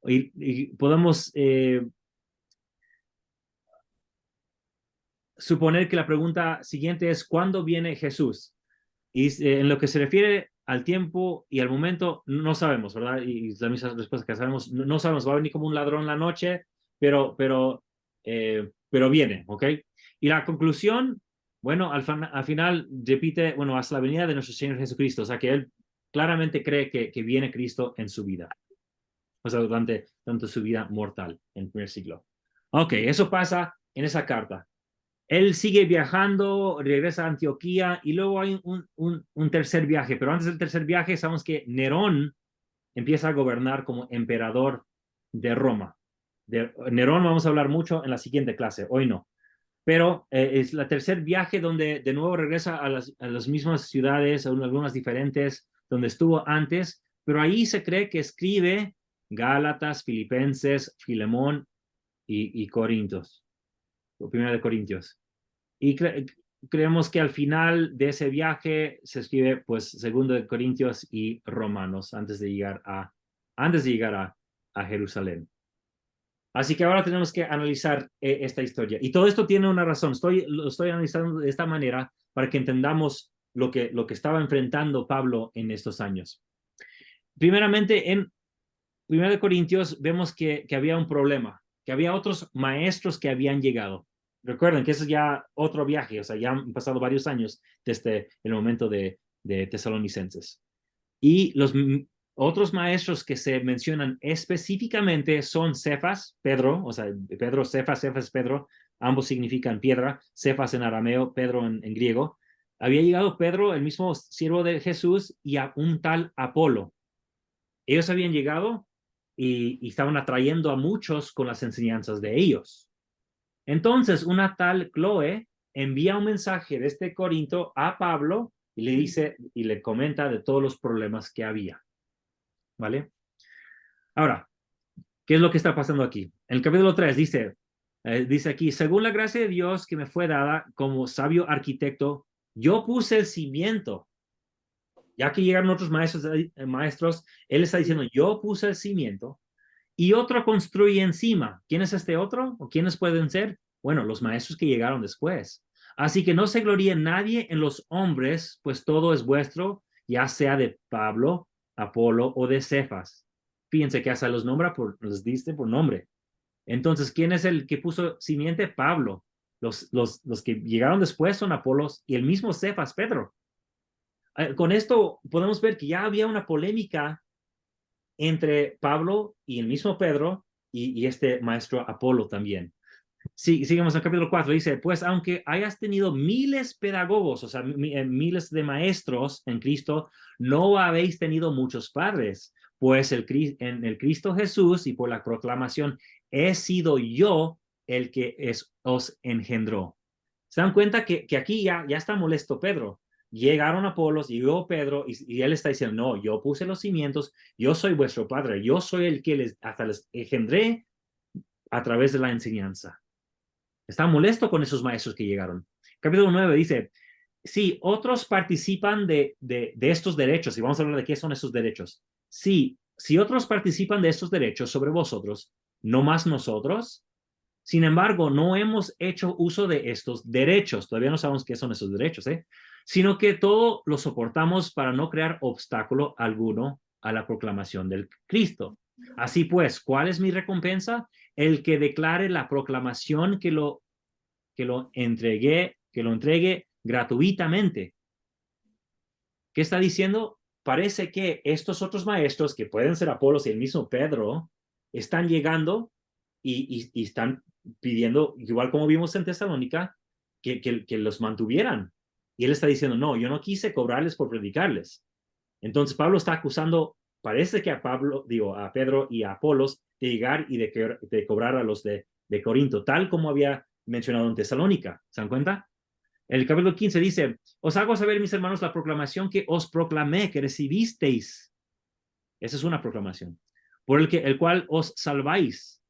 Y podemos suponer que la pregunta siguiente es, ¿cuándo viene Jesús? Y en lo que se refiere al tiempo y al momento, no sabemos, ¿verdad? Y la misma respuesta que sabemos, no sabemos, va a venir como un ladrón la noche, pero viene, ¿ok? Y la conclusión Bueno, al final repite, bueno, hasta la venida de nuestro Señor Jesucristo, o sea que él claramente cree que viene Cristo en su vida, o sea, durante tanto su vida mortal en el primer siglo. Ok, eso pasa en esa carta. Él sigue viajando, regresa a Antioquía y luego hay un tercer viaje, pero antes del tercer viaje sabemos que Nerón empieza a gobernar como emperador de Roma. De Nerón vamos a hablar mucho en la siguiente clase, hoy no. Pero es el tercer viaje donde de nuevo regresa a las mismas ciudades, a algunas diferentes, donde estuvo antes, pero ahí se cree que escribe Gálatas, Filipenses, Filemón y Corintios, o Primera de Corintios. Y creemos que al final de ese viaje se escribe pues Segundo de Corintios y Romanos antes de llegar a Jerusalén. Así que ahora tenemos que analizar esta historia. Y todo esto tiene una razón. Lo estoy analizando de esta manera para que entendamos lo que estaba enfrentando Pablo en estos años. Primeramente, en 1 Corintios vemos que había un problema, que había otros maestros que habían llegado. Recuerden que eso es ya otro viaje, o sea, ya han pasado varios años desde el momento de Tesalonicenses. Y los otros maestros que se mencionan específicamente son Cefas, Pedro, o sea, Pedro, Cefas, Pedro, ambos significan piedra, Cefas en arameo, Pedro en griego. Había llegado Pedro, el mismo siervo de Jesús, y a un tal Apolo. Ellos habían llegado y estaban atrayendo a muchos con las enseñanzas de ellos. Entonces, una tal Chloe envía un mensaje desde Corinto a Pablo y le dice y le comenta de todos los problemas que había. ¿Vale? Ahora, ¿qué es lo que está pasando aquí? En el capítulo 3 dice aquí, según la gracia de Dios que me fue dada como sabio arquitecto, yo puse el cimiento. Ya que llegaron otros maestros, él está diciendo, yo puse el cimiento y otro construye encima. ¿Quién es este otro? ¿O quiénes pueden ser? Bueno, los maestros que llegaron después. Así que no se gloríe nadie en los hombres, pues todo es vuestro, ya sea de Pablo, Apolo o de Cefas. Fíjense que hasta los diste por nombre. Entonces, ¿quién es el que puso simiente? Pablo. Los que llegaron después son Apolos y el mismo Cefas, Pedro. Con esto podemos ver que ya había una polémica entre Pablo y el mismo Pedro y este maestro Apolo también. Sí, sigamos en el capítulo 4, dice, pues aunque hayas tenido miles pedagogos, o sea, miles de maestros en Cristo, no habéis tenido muchos padres, pues en el Cristo Jesús y por la proclamación he sido yo el que os engendró. ¿Se dan cuenta que aquí ya está molesto Pedro? Llegaron Apolos, llegó Pedro y él está diciendo, no, yo puse los cimientos, yo soy vuestro padre, yo soy el que hasta les engendré a través de la enseñanza. Está molesto con esos maestros que llegaron. Capítulo 9 dice, sí, otros participan de estos derechos, y vamos a hablar de qué son esos derechos. Sí, si otros participan de estos derechos sobre vosotros, no más nosotros. Sin embargo, no hemos hecho uso de estos derechos, todavía no sabemos qué son esos derechos, sino que todo lo soportamos para no crear obstáculo alguno a la proclamación del Cristo. Así pues, ¿cuál es mi recompensa? El que declare la proclamación que lo entregue gratuitamente. ¿Qué está diciendo? Parece que estos otros maestros, que pueden ser Apolos y el mismo Pedro, están llegando y están pidiendo, igual como vimos en Tesalónica, que los mantuvieran. Y él está diciendo, no, yo no quise cobrarles por predicarles. Entonces Pablo está acusando, parece que a Pedro y a Apolos de llegar y de cobrar a los de Corinto, tal como había mencionado en Tesalónica. ¿Se dan cuenta? El capítulo 15 dice, os hago saber, mis hermanos, la proclamación que os proclamé, que recibisteis. Esa es una proclamación. Por el cual os salváis,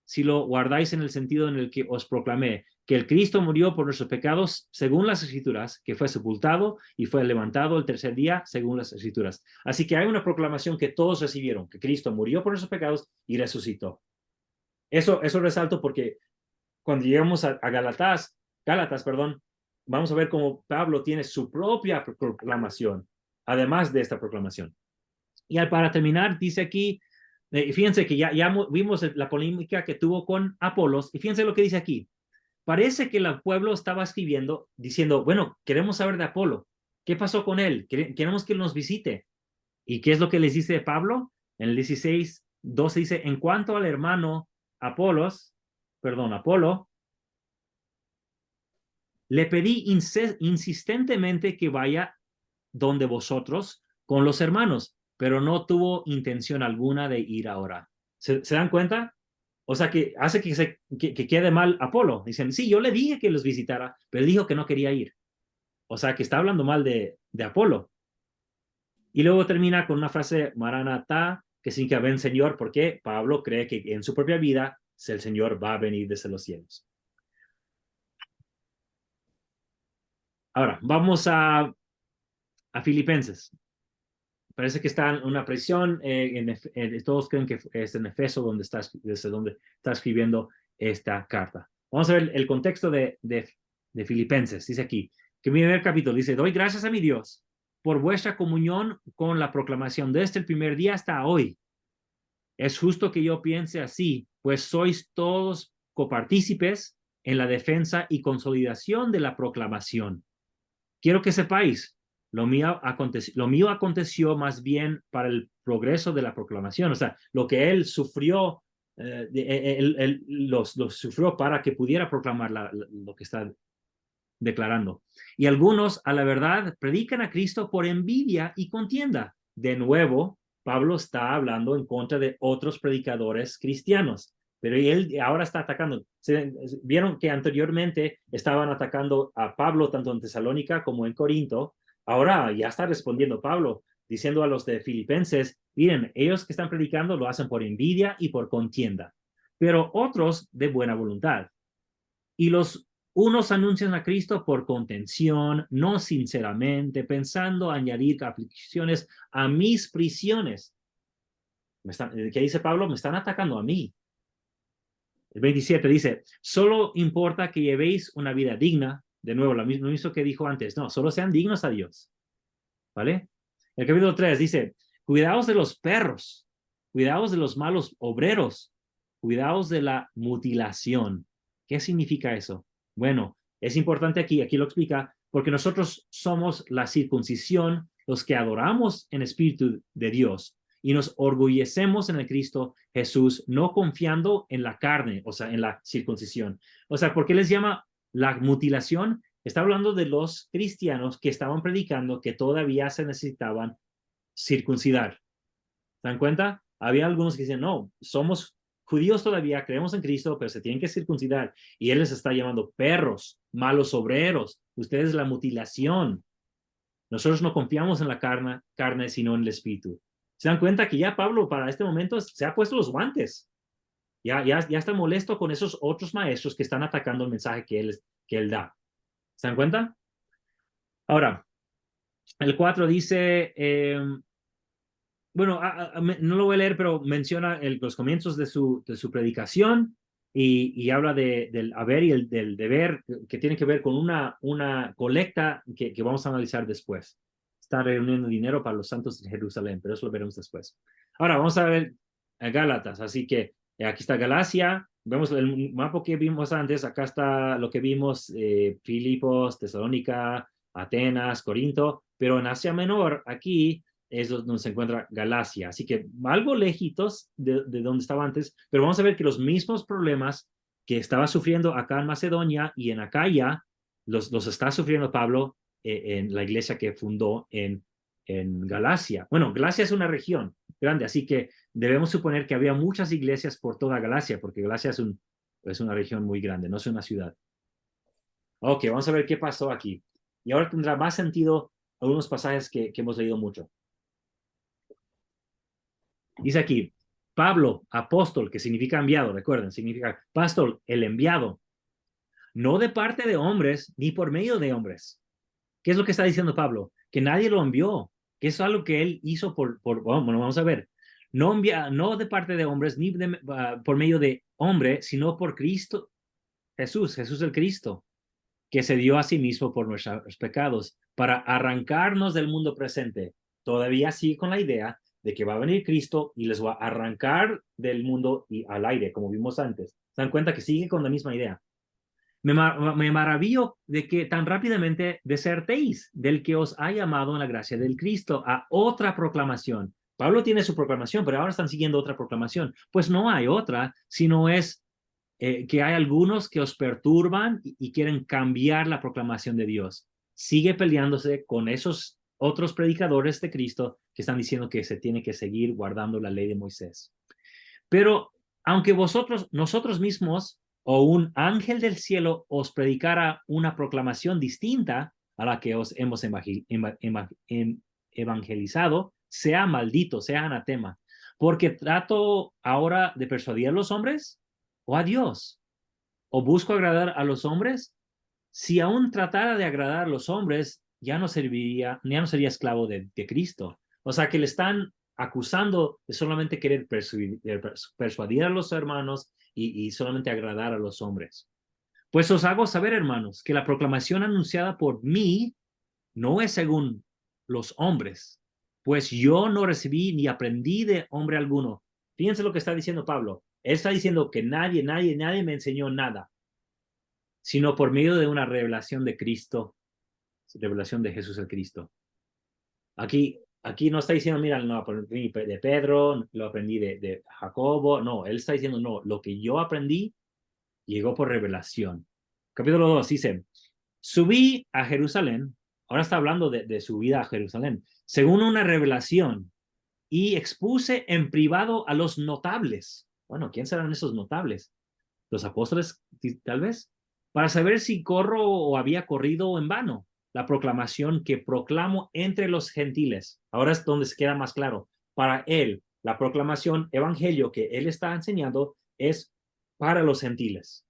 si lo guardáis en el sentido en el que os proclamé, que el Cristo murió por nuestros pecados, según las Escrituras, que fue sepultado y fue levantado el tercer día, según las Escrituras. Así que hay una proclamación que todos recibieron, que Cristo murió por nuestros pecados y resucitó. Eso resalto porque cuando llegamos a Gálatas, vamos a ver cómo Pablo tiene su propia proclamación, además de esta proclamación. Y para terminar, dice aquí, fíjense que ya vimos la polémica que tuvo con Apolos, y fíjense lo que dice aquí. parece que el pueblo estaba escribiendo, diciendo, bueno, queremos saber de Apolo. ¿Qué pasó con él? Queremos que nos visite. ¿Y qué es lo que les dice Pablo? En el 16:12 dice, en cuanto al hermano Apolo, le pedí insistentemente que vaya donde vosotros con los hermanos, pero no tuvo intención alguna de ir ahora. ¿Se dan cuenta? O sea, que hace que quede mal Apolo. Dicen, sí, yo le dije que los visitara, pero él dijo que no quería ir. O sea, que está hablando mal de Apolo. Y luego termina con una frase, Maranatá, que significa ven Señor, porque Pablo cree que en su propia vida el Señor va a venir desde los cielos. Ahora, vamos a Filipenses. Parece que está en una prisión, todos creen que es en Efeso desde donde está escribiendo esta carta. Vamos a ver el contexto de Filipenses. Dice aquí, que mi primer capítulo dice, doy gracias a mi Dios por vuestra comunión con la proclamación desde el primer día hasta hoy. Es justo que yo piense así, pues sois todos copartícipes en la defensa y consolidación de la proclamación. Quiero que sepáis, lo mío aconteció más bien para el progreso de la proclamación, o sea, lo que él sufrió, él lo sufrió para que pudiera proclamar lo que está declarando. Y algunos, a la verdad, predican a Cristo por envidia y contienda. De nuevo, Pablo está hablando en contra de otros predicadores cristianos, pero él ahora está atacando. Vieron que anteriormente estaban atacando a Pablo tanto en Tesalónica como en Corinto. Ahora ya está respondiendo Pablo, diciendo a los de Filipenses, miren, ellos que están predicando lo hacen por envidia y por contienda, pero otros de buena voluntad. Y los unos anuncian a Cristo por contención, no sinceramente, pensando añadir aflicciones a mis prisiones. ¿Qué dice Pablo? Me están atacando a mí. El 27 dice, solo importa que llevéis una vida digna. De nuevo, lo mismo que dijo antes. No, solo sean dignos a Dios. ¿Vale? El capítulo 3 dice, cuidaos de los perros, cuidaos de los malos obreros, cuidaos de la mutilación. ¿Qué significa eso? Bueno, es importante aquí lo explica, porque nosotros somos la circuncisión, los que adoramos en espíritu de Dios y nos orgullecemos en el Cristo Jesús, no confiando en la carne, o sea, en la circuncisión. O sea, ¿por qué les llama la mutilación? Está hablando de los cristianos que estaban predicando que todavía se necesitaban circuncidar. ¿Se dan cuenta? Había algunos que decían, no, somos judíos todavía, creemos en Cristo, pero se tienen que circuncidar. Y él les está llamando perros, malos obreros. Ustedes la mutilación. Nosotros no confiamos en la carne, sino en el espíritu. Se dan cuenta que ya Pablo para este momento se ha puesto los guantes. Ya está molesto con esos otros maestros que están atacando el mensaje que él da. ¿Se dan cuenta? Ahora, el 4 dice, bueno, no lo voy a leer, pero menciona los comienzos de su predicación y habla del haber y del deber que tiene que ver con una colecta que vamos a analizar después. Está reuniendo dinero para los santos de Jerusalén, pero eso lo veremos después. Ahora vamos a ver Gálatas, así que aquí está Galacia, vemos el mapa que vimos antes, acá está lo que vimos, Filipos, Tesalónica, Atenas, Corinto, pero en Asia Menor, aquí es donde se encuentra Galacia. Así que algo lejitos de donde estaba antes, pero vamos a ver que los mismos problemas que estaba sufriendo acá en Macedonia y en Acaya, los está sufriendo Pablo en la iglesia que fundó en Galacia. Bueno, Galacia es una región grande, así que debemos suponer que había muchas iglesias por toda Galacia, porque Galacia es una región muy grande, no es una ciudad. Ok, vamos a ver qué pasó aquí. Y ahora tendrá más sentido algunos pasajes que hemos leído mucho. Dice aquí, Pablo, apóstol, que significa enviado, recuerden, significa pastor, el enviado, no de parte de hombres ni por medio de hombres. ¿Qué es lo que está diciendo Pablo? Que nadie lo envió, que es algo que él hizo bueno, vamos a ver, no de parte de hombres ni por medio de hombre, sino por Cristo, Jesús el Cristo, que se dio a sí mismo por nuestros pecados, para arrancarnos del mundo presente. Todavía sigue con la idea de que va a venir Cristo y les va a arrancar del mundo y al aire, como vimos antes. ¿Se dan cuenta que sigue con la misma idea? Me maravillo de que tan rápidamente desertéis del que os ha llamado en la gracia del Cristo a otra proclamación. Pablo tiene su proclamación, pero ahora están siguiendo otra proclamación. Pues no hay otra, sino es que hay algunos que os perturban y quieren cambiar la proclamación de Dios. Sigue peleándose con esos otros predicadores de Cristo que están diciendo que se tiene que seguir guardando la ley de Moisés. Pero aunque nosotros mismos o un ángel del cielo os predicara una proclamación distinta a la que os hemos evangelizado, sea maldito, sea anatema, porque trato ahora de persuadir a los hombres o a Dios, o busco agradar a los hombres. Si aún tratara de agradar a los hombres, ya no sería esclavo de Cristo. O sea, que le están acusando de solamente querer persuadir a los hermanos y solamente agradar a los hombres. Pues os hago saber, hermanos, que la proclamación anunciada por mí no es según los hombres, pues yo no recibí ni aprendí de hombre alguno. Fíjense lo que está diciendo Pablo. Él está diciendo que nadie me enseñó nada, sino por medio de una revelación de Cristo, revelación de Jesús el Cristo. Aquí no está diciendo, mira, no aprendí de Pedro, lo aprendí de Jacobo. No, él está diciendo, no, lo que yo aprendí llegó por revelación. Capítulo 2 dice, subí a Jerusalén, ahora está hablando de su vida a Jerusalén, según una revelación, y expuse en privado a los notables. Bueno, ¿quién serán esos notables? Los apóstoles, tal vez, para saber si corro o había corrido en vano la proclamación que proclamo entre los gentiles. Ahora es donde se queda más claro. Para él, la proclamación evangelio que él está enseñando es para los gentiles.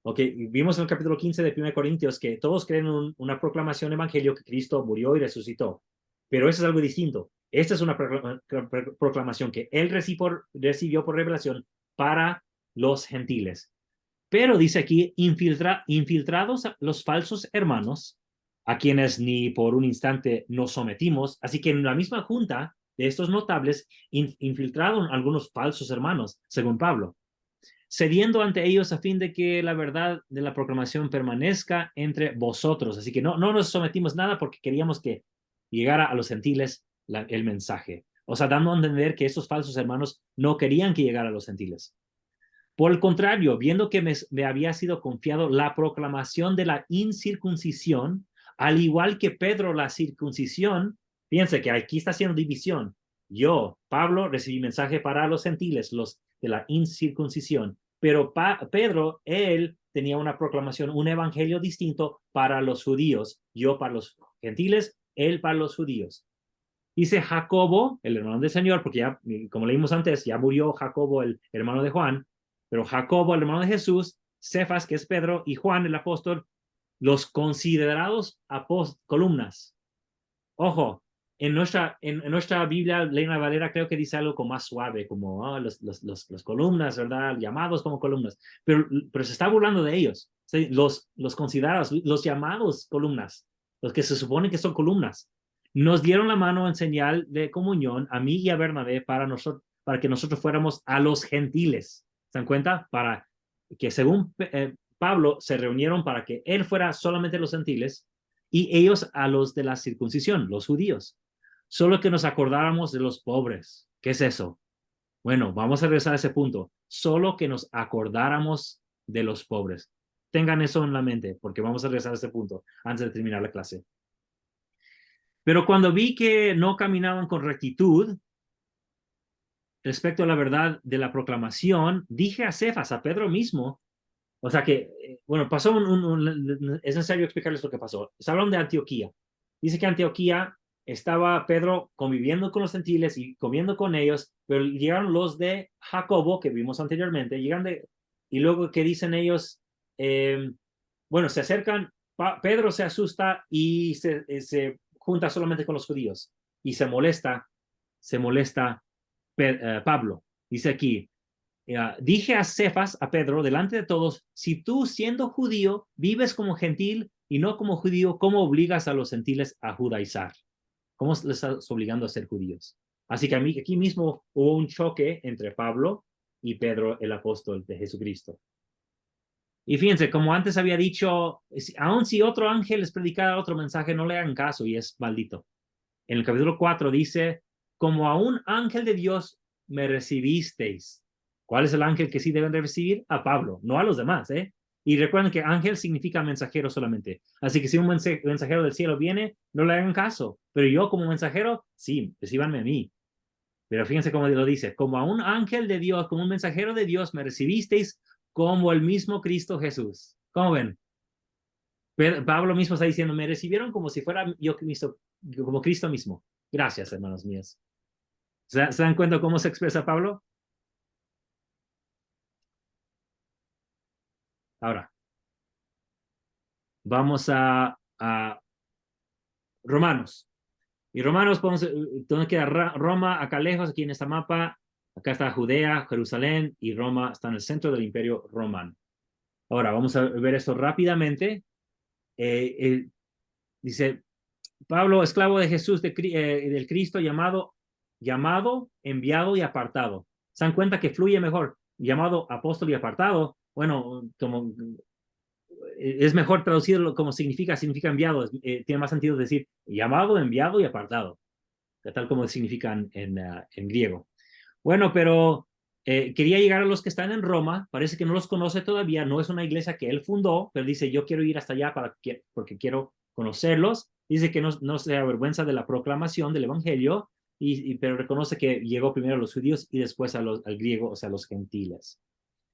Ok, vimos en el capítulo 15 de 1 Corintios que todos creen en una proclamación evangelio que Cristo murió y resucitó. Pero eso es algo distinto. Esta es una proclamación que él recibió por revelación para los gentiles. Pero dice aquí, infiltrados los falsos hermanos, a quienes ni por un instante nos sometimos. Así que en la misma junta de estos notables infiltraron algunos falsos hermanos, según Pablo, cediendo ante ellos a fin de que la verdad de la proclamación permanezca entre vosotros. Así que no nos sometimos nada porque queríamos que llegara a los gentiles el mensaje. O sea, dando a entender que esos falsos hermanos no querían que llegara a los gentiles. Por el contrario, viendo que me había sido confiado la proclamación de la incircuncisión, al igual que Pedro la circuncisión, fíjense que aquí está haciendo división. Yo, Pablo, recibí mensaje para los gentiles, los de la incircuncisión, pero Pedro, él tenía una proclamación, un evangelio distinto para los judíos, yo para los gentiles, él para los judíos. Dice Jacobo, el hermano del Señor, porque ya, como leímos antes, ya murió Jacobo, el hermano de Juan, pero Jacobo, el hermano de Jesús, Cefas, que es Pedro, y Juan, el apóstol, los considerados columnas. Ojo, en nuestra Biblia, Reina Valera, creo que dice algo como más suave, como los columnas, ¿verdad? Llamados como columnas. Pero se está burlando de ellos. ¿Sí? Los considerados, los llamados columnas, los que se supone que son columnas, nos dieron la mano en señal de comunión a mí y a Bernabé para que nosotros fuéramos a los gentiles. ¿Se dan cuenta? Para que según Pablo se reunieron para que él fuera solamente a los gentiles y ellos a los de la circuncisión, los judíos. Solo que nos acordáramos de los pobres. ¿Qué es eso? Bueno, vamos a regresar a ese punto. Solo que nos acordáramos de los pobres. Tengan eso en la mente, porque vamos a regresar a ese punto antes de terminar la clase. Pero cuando vi que no caminaban con rectitud respecto a la verdad de la proclamación, dije a Cefas, a Pedro mismo, o sea que, bueno, pasó es necesario explicarles lo que pasó. Se hablan de Antioquía. Dice que Antioquía estaba Pedro conviviendo con los gentiles y comiendo con ellos, pero llegaron los de Jacobo, que vimos anteriormente, y luego que dicen ellos, bueno, se acercan, Pedro se asusta y se junta solamente con los judíos y se molesta Pablo. Dice aquí, dije a Cefas, a Pedro, delante de todos, si tú siendo judío vives como gentil y no como judío, ¿cómo obligas a los gentiles a judaizar? ¿Cómo les estás obligando a ser judíos? Así que aquí mismo hubo un choque entre Pablo y Pedro, el apóstol de Jesucristo. Y fíjense, como antes había dicho, aun si otro ángel les predicara otro mensaje, no le hagan caso y es maldito. En el capítulo 4 dice, como a un ángel de Dios me recibisteis. ¿Cuál es el ángel que sí deben de recibir? A Pablo, no a los demás, ¿eh? Y recuerden que ángel significa mensajero solamente. Así que si un mensajero del cielo viene, no le hagan caso. Pero yo como mensajero, sí, recíbanme a mí. Pero fíjense cómo lo dice, como a un ángel de Dios, como un mensajero de Dios, me recibisteis como el mismo Cristo Jesús. ¿Cómo ven? Pablo mismo está diciendo, me recibieron como si fuera yo Cristo, como Cristo mismo. Gracias, hermanos míos. ¿Se dan cuenta cómo se expresa Pablo? Ahora, vamos a Romanos. Y Romanos, ¿dónde queda Roma? Acá lejos, aquí en esta mapa. Acá está Judea, Jerusalén y Roma está en el centro del imperio romano. Ahora, vamos a ver esto rápidamente. Dice, Pablo, esclavo de Jesús, del Cristo, llamado, enviado y apartado. ¿Se dan cuenta que fluye mejor? Llamado, apóstol y apartado. Bueno, como es mejor traducirlo como significa enviado. Tiene más sentido decir llamado, enviado y apartado, tal como significan en griego. Bueno, pero quería llegar a los que están en Roma. Parece que no los conoce todavía. No es una iglesia que él fundó, pero dice, yo quiero ir hasta allá porque quiero conocerlos. Dice que no se avergüenza de la proclamación del evangelio, pero reconoce que llegó primero a los judíos y después al griego, o sea, a los gentiles.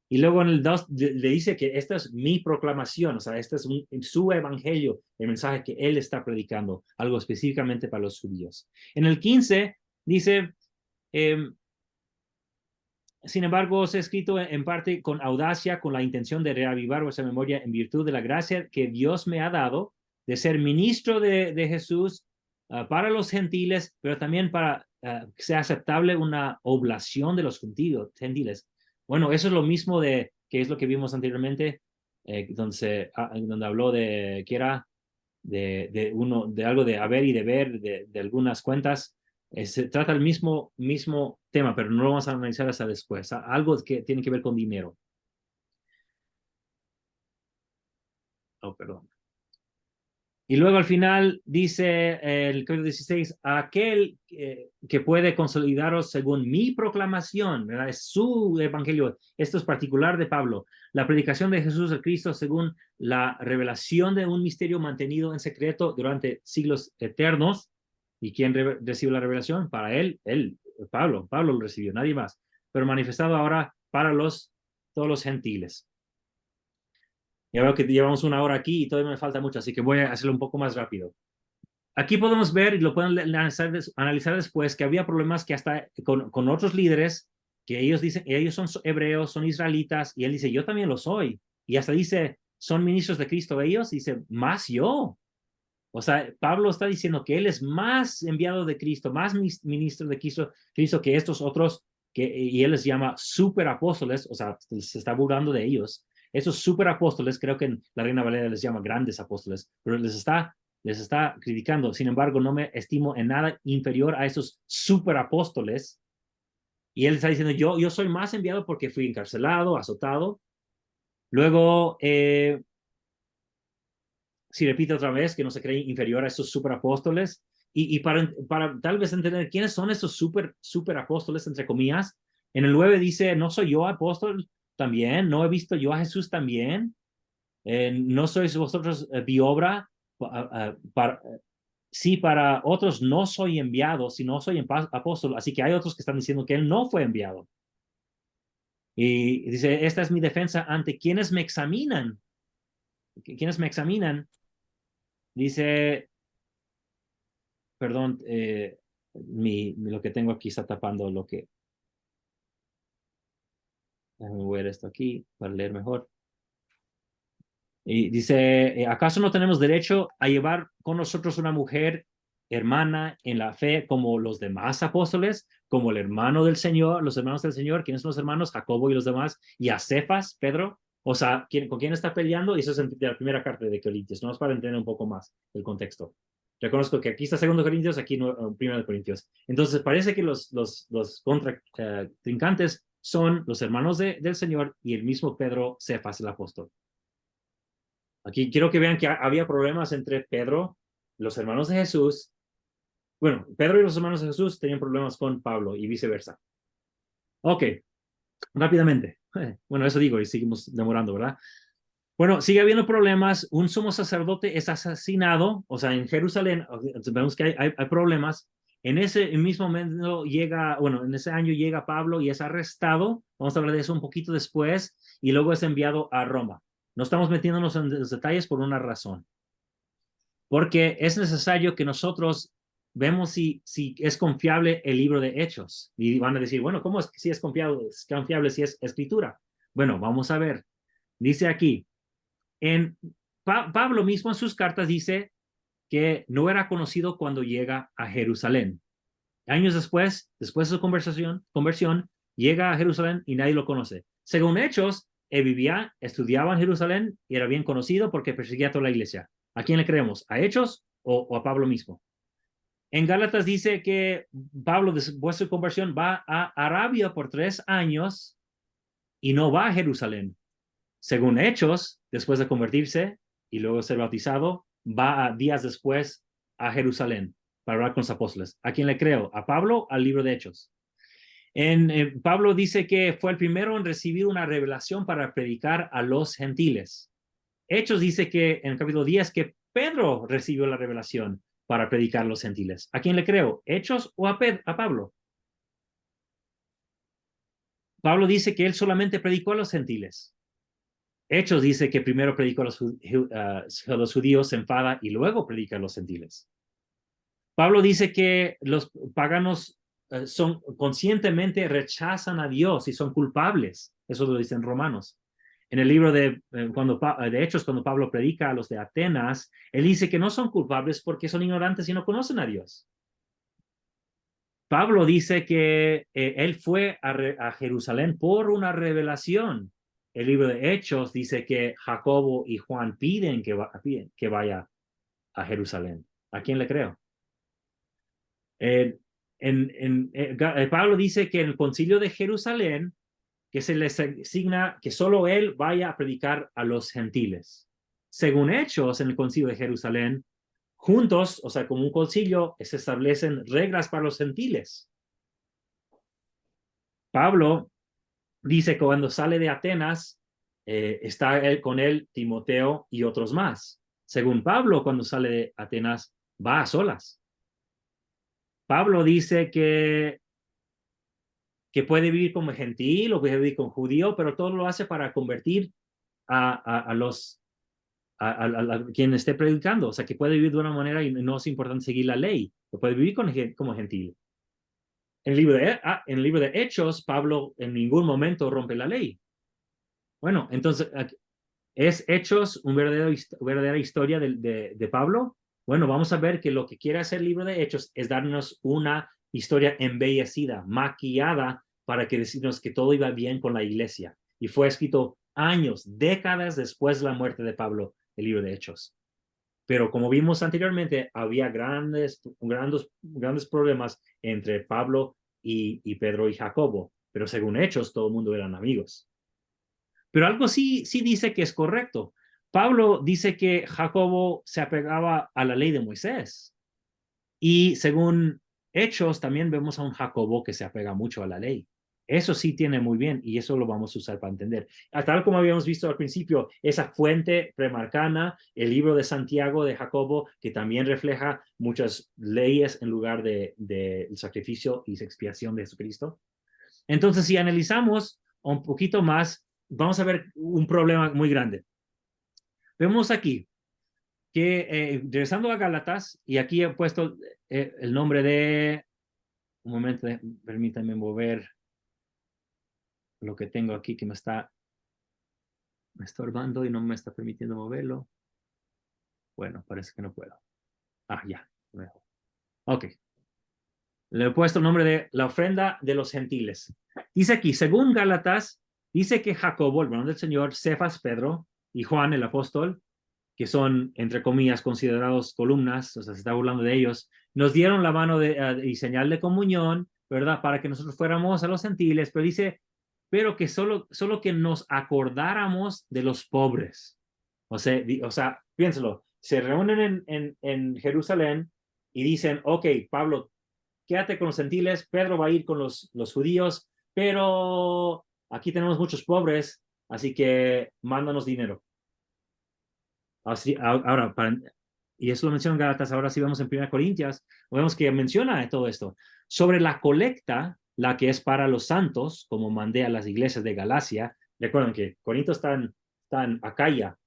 Y luego en el 2 le dice que esta es mi proclamación, o sea, este es su evangelio, el mensaje que él está predicando, algo específicamente para los judíos. En el 15 dice, eh, sin embargo, os he escrito en parte con audacia, con la intención de reavivar vuestra memoria en virtud de la gracia que Dios me ha dado de ser ministro de Jesús para los gentiles, pero también para que sea aceptable una oblación de los gentiles. Bueno, eso es lo mismo que es lo que vimos anteriormente, donde habló de que era de algo de haber y deber, de algunas cuentas. Se trata el mismo tema, pero no lo vamos a analizar hasta después. Algo que tiene que ver con dinero. Oh, perdón. Y luego al final dice el capítulo 16, aquel que puede consolidaros según mi proclamación, ¿verdad? Es su evangelio. Esto es particular de Pablo. La predicación de Jesús el Cristo según la revelación de un misterio mantenido en secreto durante siglos eternos. ¿Y quién recibe la revelación? Para él, Pablo lo recibió, nadie más. Pero manifestado ahora para todos los gentiles. Ya veo que llevamos una hora aquí y todavía me falta mucho, así que voy a hacerlo un poco más rápido. Aquí podemos ver, y lo pueden analizar después, que había problemas que hasta con otros líderes, que ellos dicen, ellos son hebreos, son israelitas, y él dice, yo también lo soy. Y hasta dice, son ministros de Cristo ellos, y dice, más yo. O sea, Pablo está diciendo que él es más enviado de Cristo, más ministro de Cristo que estos otros, y él les llama superapóstoles, o sea, se está burlando de ellos. Esos superapóstoles, creo que en la Reina Valera les llama grandes apóstoles, pero les está criticando. Sin embargo, no me estimo en nada inferior a esos superapóstoles. Y él está diciendo, yo soy más enviado porque fui encarcelado, azotado. Luego, si repite otra vez que no se cree inferior a esos superapóstoles, y para tal vez entender quiénes son esos superapóstoles, entre comillas, en el 9 dice, no soy yo apóstol también, no he visto yo a Jesús también, no sois vosotros mi obra, sí, para otros no soy enviado, sino soy apóstol, así que hay otros que están diciendo que él no fue enviado. Y dice, esta es mi defensa ante quienes me examinan. Quienes me examinan, dice, perdón, lo que tengo aquí está tapando lo que... Déjame ver esto aquí para leer mejor. Y dice, ¿acaso no tenemos derecho a llevar con nosotros una mujer hermana en la fe como los demás apóstoles, como el hermano del Señor, los hermanos del Señor? ¿Quiénes son los hermanos? Jacobo y los demás. Y a Cefas, Pedro. O sea, ¿con quién está peleando? Y eso es de la primera carta de Corintios, no es para entender un poco más el contexto. Reconozco que aquí está segundo Corintios, aquí no, primero de Corintios. Entonces parece que los trincantes son los hermanos del Señor y el mismo Pedro, Cefas, el apóstol. Aquí quiero que vean que había problemas entre Pedro, los hermanos de Jesús. Bueno, Pedro y los hermanos de Jesús tenían problemas con Pablo y viceversa. Ok, rápidamente. Bueno, eso digo y seguimos demorando, ¿verdad? Bueno, sigue habiendo problemas. Un sumo sacerdote es asesinado, o sea, en Jerusalén vemos que hay problemas. En ese mismo momento llega, bueno, en ese año llega Pablo y es arrestado. Vamos a hablar de eso un poquito después y luego es enviado a Roma. No estamos metiéndonos en los detalles por una razón. Porque es necesario que nosotros vemos si es confiable el libro de Hechos. Y van a decir, bueno, ¿cómo es que si es confiable si es escritura? Bueno, vamos a ver. Dice aquí, Pablo mismo en sus cartas dice que no era conocido cuando llega a Jerusalén. Años después de su conversión, llega a Jerusalén y nadie lo conoce. Según Hechos, él vivía, estudiaba en Jerusalén y era bien conocido porque perseguía a toda la iglesia. ¿A quién le creemos? ¿A Hechos o a Pablo mismo? En Gálatas dice que Pablo, después de su conversión, va a Arabia por 3 años y no va a Jerusalén. Según Hechos, después de convertirse y luego ser bautizado, va días después a Jerusalén para hablar con los apóstoles. ¿A quién le creo? ¿A Pablo? Al libro de Hechos. Pablo dice que fue el primero en recibir una revelación para predicar a los gentiles. Hechos dice que en el capítulo 10 que Pedro recibió la revelación para predicar a los gentiles. ¿A quién le creo? ¿Hechos o a Pablo? Pablo dice que él solamente predicó a los gentiles. Hechos dice que primero predicó a los judíos, se enfada y luego predica a los gentiles. Pablo dice que los paganos son conscientemente rechazan a Dios y son culpables. Eso lo dicen Romanos. En el libro de Hechos, cuando Pablo predica a los de Atenas, él dice que no son culpables porque son ignorantes y no conocen a Dios. Pablo dice que él fue a Jerusalén por una revelación. El libro de Hechos dice que Jacobo y Juan piden que vaya a Jerusalén. ¿A quién le creo? Pablo dice que en el concilio de Jerusalén, que se les asigna que solo él vaya a predicar a los gentiles. Según Hechos, en el concilio de Jerusalén, juntos, o sea, como un concilio, se establecen reglas para los gentiles. Pablo dice que cuando sale de Atenas, está con él Timoteo y otros más. Según Pablo, cuando sale de Atenas, va a solas. Pablo dice que puede vivir como gentil o puede vivir como judío, pero todo lo hace para convertir a quien esté predicando. O sea, que puede vivir de una manera y no es importante seguir la ley, que puede vivir como gentil. En el libro de Hechos, Pablo en ningún momento rompe la ley. Bueno, entonces, ¿es Hechos una verdadera historia de Pablo? Bueno, vamos a ver que lo que quiere hacer el libro de Hechos es darnos una historia embellecida, maquillada, para que decirnos que todo iba bien con la iglesia. Y fue escrito años, décadas después de la muerte de Pablo, el libro de Hechos. Pero como vimos anteriormente, había grandes problemas entre Pablo y Pedro y Jacobo. Pero según Hechos, todo el mundo eran amigos. Pero algo sí dice que es correcto. Pablo dice que Jacobo se apegaba a la ley de Moisés. Y según Hechos, también vemos a un Jacobo que se apega mucho a la ley. Eso sí tiene muy bien y eso lo vamos a usar para entender. Tal como habíamos visto al principio, esa fuente premarcana, el libro de Santiago de Jacobo, que también refleja muchas leyes en lugar de sacrificio y expiación de Jesucristo. Entonces, si analizamos un poquito más, vamos a ver un problema muy grande. Vemos aquí que, regresando a Gálatas, y aquí he puesto el nombre de, un momento, permítanme mover lo que tengo aquí que me está estorbando y no me está permitiendo moverlo. Bueno, parece que no puedo. Ya. Ok. Le he puesto el nombre de la ofrenda de los gentiles. Dice aquí, según Gálatas, dice que Jacobo, el varón del Señor, Cefas, Pedro y Juan, el apóstol, que son, entre comillas, considerados columnas, o sea, se está burlando de ellos, nos dieron la mano y señal de comunión, ¿verdad? Para que nosotros fuéramos a los gentiles, pero dice, pero que solo que nos acordáramos de los pobres. O sea, piénsalo, se reúnen en Jerusalén y dicen, ok, Pablo, quédate con los gentiles, Pedro va a ir con los judíos, pero aquí tenemos muchos pobres, así que mándanos dinero. Así, ahora, y eso lo menciona en Gálatas, ahora sí vemos en 1 Corintios, vemos que menciona todo esto. Sobre la colecta, la que es para los santos, como mandé a las iglesias de Galacia, recuerden que Corinto está en Acaya,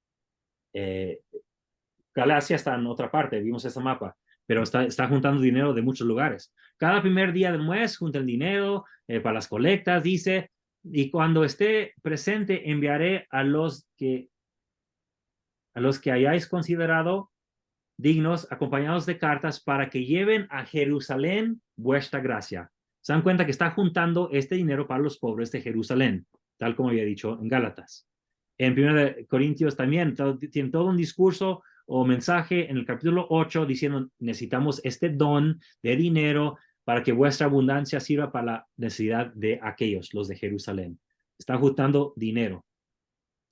eh, Galacia está en otra parte, vimos ese mapa, pero está juntando dinero de muchos lugares. Cada primer día del mes junta el dinero para las colectas, dice, y cuando esté presente enviaré a los que hayáis considerado dignos, acompañados de cartas, para que lleven a Jerusalén vuestra gracia. Se dan cuenta que está juntando este dinero para los pobres de Jerusalén, tal como había dicho en Gálatas. En 1 Corintios también tiene todo un discurso o mensaje en el capítulo 8 diciendo necesitamos este don de dinero para que vuestra abundancia sirva para la necesidad de aquellos, los de Jerusalén. Está juntando dinero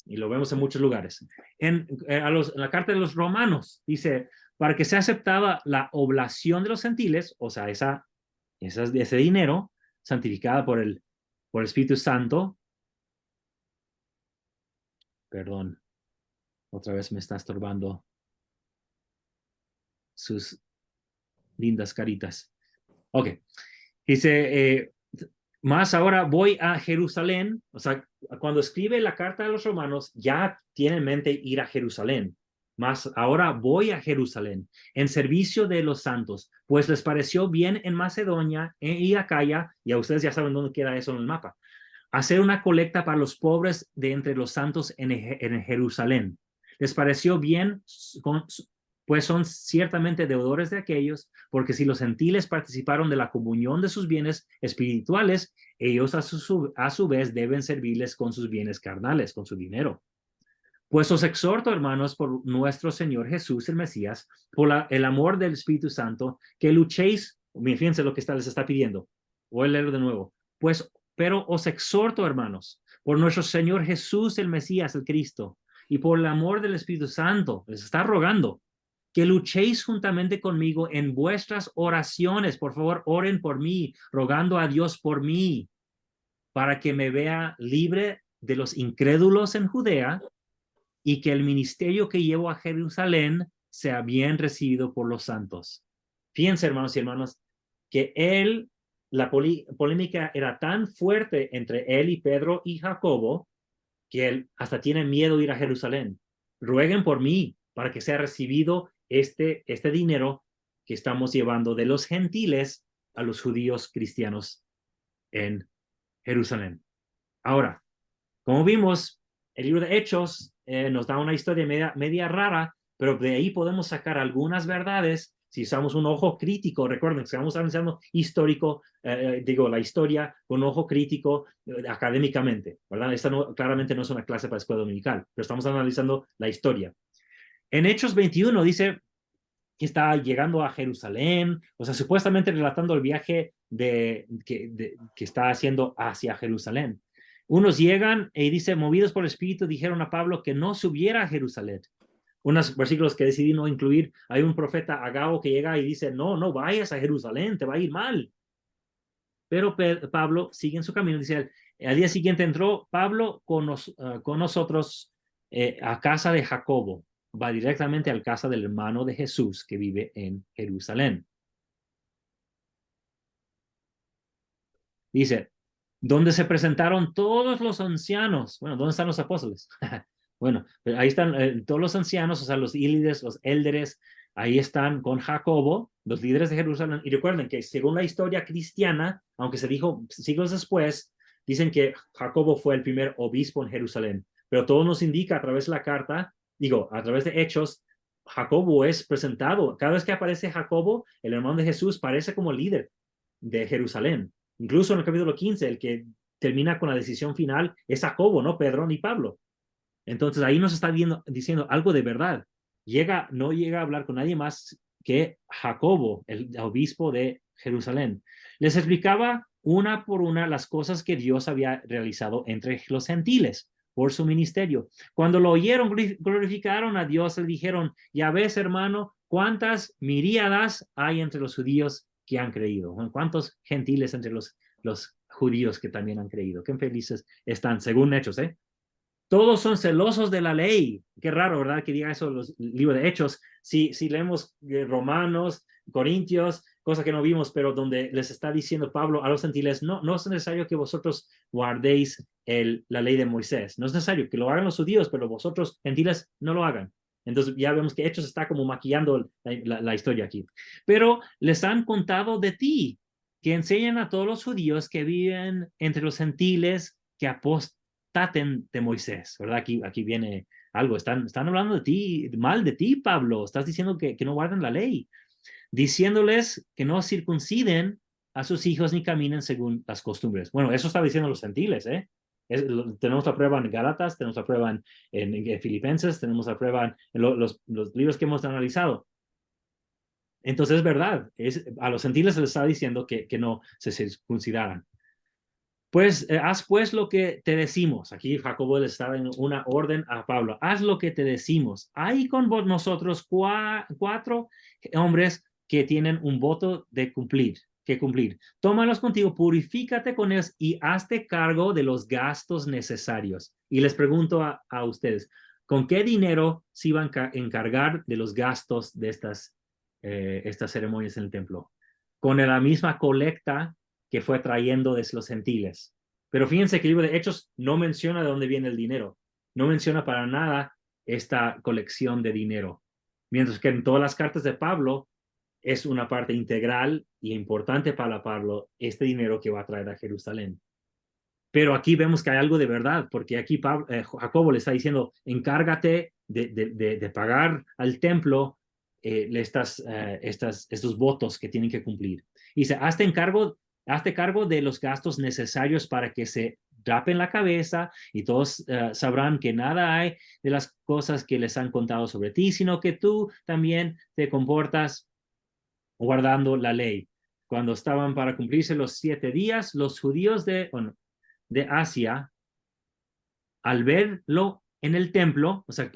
y lo vemos en muchos lugares. En la carta de los romanos dice, para que sea aceptada la oblación de los gentiles, o sea, ese dinero, santificada por el Espíritu Santo, perdón, otra vez me está estorbando sus lindas caritas. Ok, dice, más ahora voy a Jerusalén, o sea, cuando escribe la carta de los romanos, ya tiene en mente ir a Jerusalén. Más ahora voy a Jerusalén en servicio de los santos, pues les pareció bien en Macedonia y Acaya, y a ustedes ya saben dónde queda eso en el mapa, hacer una colecta para los pobres de entre los santos en Jerusalén. Les pareció bien, pues son ciertamente deudores de aquellos, porque si los gentiles participaron de la comunión de sus bienes espirituales, ellos a su vez deben servirles con sus bienes carnales, con su dinero. Pues os exhorto, hermanos, por nuestro Señor Jesús, el Mesías, por el amor del Espíritu Santo, que luchéis, fíjense lo que les está pidiendo. Voy a leerlo de nuevo. Pero os exhorto, hermanos, por nuestro Señor Jesús, el Mesías, el Cristo, y por el amor del Espíritu Santo, les está rogando que luchéis juntamente conmigo en vuestras oraciones. Por favor, oren por mí, rogando a Dios por mí, para que me vea libre de los incrédulos en Judea y que el ministerio que llevo a Jerusalén sea bien recibido por los santos. Fíjense, hermanos y hermanas, que la polémica era tan fuerte entre él y Pedro y Jacobo, que él hasta tiene miedo de ir a Jerusalén. Rueguen por mí para que sea recibido este dinero que estamos llevando de los gentiles a los judíos cristianos en Jerusalén. Ahora, como vimos, el libro de Hechos nos da una historia media rara, pero de ahí podemos sacar algunas verdades si usamos un ojo crítico. Recuerden que estamos analizando la historia con un ojo crítico académicamente, ¿verdad? Esta claramente no es una clase para escuela dominical, pero estamos analizando la historia. En Hechos 21 dice que está llegando a Jerusalén, o sea, supuestamente relatando el viaje que está haciendo hacia Jerusalén. Unos llegan y dice, movidos por el Espíritu, dijeron a Pablo que no subiera a Jerusalén. Unos versículos que decidí no incluir, hay un profeta Agabo que llega y dice, no vayas a Jerusalén, te va a ir mal. Pero Pablo sigue en su camino, dice, al día siguiente entró Pablo con nosotros a casa de Jacobo, va directamente a la casa del hermano de Jesús que vive en Jerusalén. Dice, donde se presentaron todos los ancianos. Bueno, ¿dónde están los apóstoles? Bueno, ahí están todos los ancianos, o sea, los líderes, los élderes, ahí están con Jacobo, los líderes de Jerusalén. Y recuerden que según la historia cristiana, aunque se dijo siglos después, dicen que Jacobo fue el primer obispo en Jerusalén. Pero todo nos indica a través de la carta, a través de Hechos, Jacobo es presentado. Cada vez que aparece Jacobo, el hermano de Jesús, parece como líder de Jerusalén. Incluso en el capítulo 15, el que termina con la decisión final es Jacobo, no Pedro ni Pablo. Entonces ahí nos está diciendo algo de verdad. No llega a hablar con nadie más que Jacobo, el obispo de Jerusalén. Les explicaba una por una las cosas que Dios había realizado entre los gentiles. por su ministerio. Cuando lo oyeron, glorificaron a Dios, le dijeron, ya ves, hermano, cuántas miríadas hay entre los judíos que han creído, cuántos gentiles entre los judíos que también han creído. Qué felices están, según Hechos, ¿eh? Todos son celosos de la ley. Qué raro, ¿verdad? Que diga eso los libros de Hechos. Si leemos Romanos, Corintios, cosa que no vimos, pero donde les está diciendo Pablo a los gentiles, no es necesario que vosotros guardéis la ley de Moisés. No es necesario que lo hagan los judíos, pero vosotros, gentiles, no lo hagan. Entonces ya vemos que Hechos está como maquillando la historia aquí. Pero les han contado de ti, que enseñan a todos los judíos que viven entre los gentiles, que apostaten de Moisés, ¿verdad? Aquí viene algo, están hablando de ti, mal de ti, Pablo, estás diciendo que no guardan la ley, diciéndoles que no circunciden a sus hijos ni caminen según las costumbres. Bueno, eso está diciendo los gentiles, ¿eh? Tenemos la prueba en Gálatas, tenemos la prueba en Filipenses, tenemos la prueba en los libros que hemos analizado. Entonces es verdad, a los gentiles se les está diciendo que no se circuncidaran. Pues haz pues lo que te decimos. Aquí Jacobo le está dando una orden a Pablo. Haz lo que te decimos. Hay con nosotros cuatro hombres que tienen un voto de cumplir. Tómalos contigo, purifícate con ellos y hazte cargo de los gastos necesarios. Y les pregunto a ustedes, ¿con qué dinero se iban a encargar de los gastos de estas ceremonias en el templo? Con la misma colecta que fue trayendo desde los gentiles. Pero fíjense que el libro de Hechos no menciona de dónde viene el dinero. No menciona para nada esta colección de dinero. Mientras que en todas las cartas de Pablo es una parte integral y importante para Pablo este dinero que va a traer a Jerusalén. Pero aquí vemos que hay algo de verdad, porque aquí Jacobo le está diciendo, encárgate de pagar al templo estos votos que tienen que cumplir. Y dice, hazte cargo de los gastos necesarios para que se rapen la cabeza y todos sabrán que nada hay de las cosas que les han contado sobre ti, sino que tú también te comportas guardando la ley. Cuando estaban para cumplirse los 7 días, los judíos de Asia, al verlo en el templo, o sea,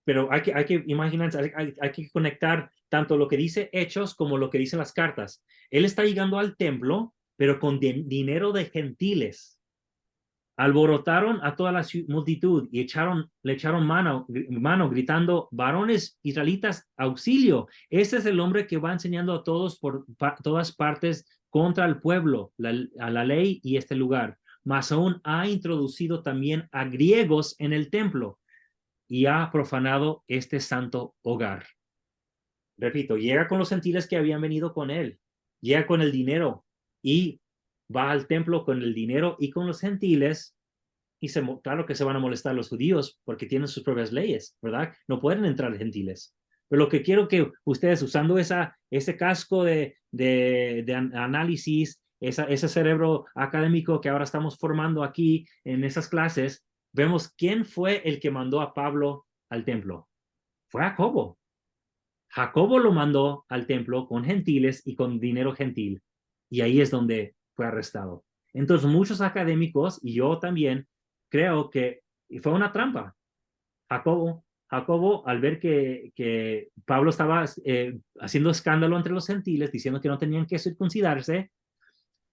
pero hay que imaginarse, hay que conectar tanto lo que dice Hechos como lo que dicen las cartas. Él está llegando al templo, pero con dinero de gentiles. Alborotaron a toda la multitud y le echaron mano gritando, varones israelitas, auxilio. Este es el hombre que va enseñando a todos por todas partes contra el pueblo, a la ley y este lugar. Mas aún ha introducido también a griegos en el templo y ha profanado este santo hogar. Repito, llega con los gentiles que habían venido con él, llega con el dinero y va al templo con el dinero y con los gentiles. Y claro que se van a molestar los judíos porque tienen sus propias leyes, ¿verdad? No pueden entrar gentiles. Pero lo que quiero que ustedes, usando ese casco de análisis, ese cerebro académico que ahora estamos formando aquí en esas clases, vemos quién fue el que mandó a Pablo al templo. Fue Jacobo. Jacobo lo mandó al templo con gentiles y con dinero gentil. Y ahí es donde fue arrestado. Entonces, muchos académicos, y yo también, creo que fue una trampa. Jacobo, al ver que Pablo estaba haciendo escándalo entre los gentiles, diciendo que no tenían que circuncidarse,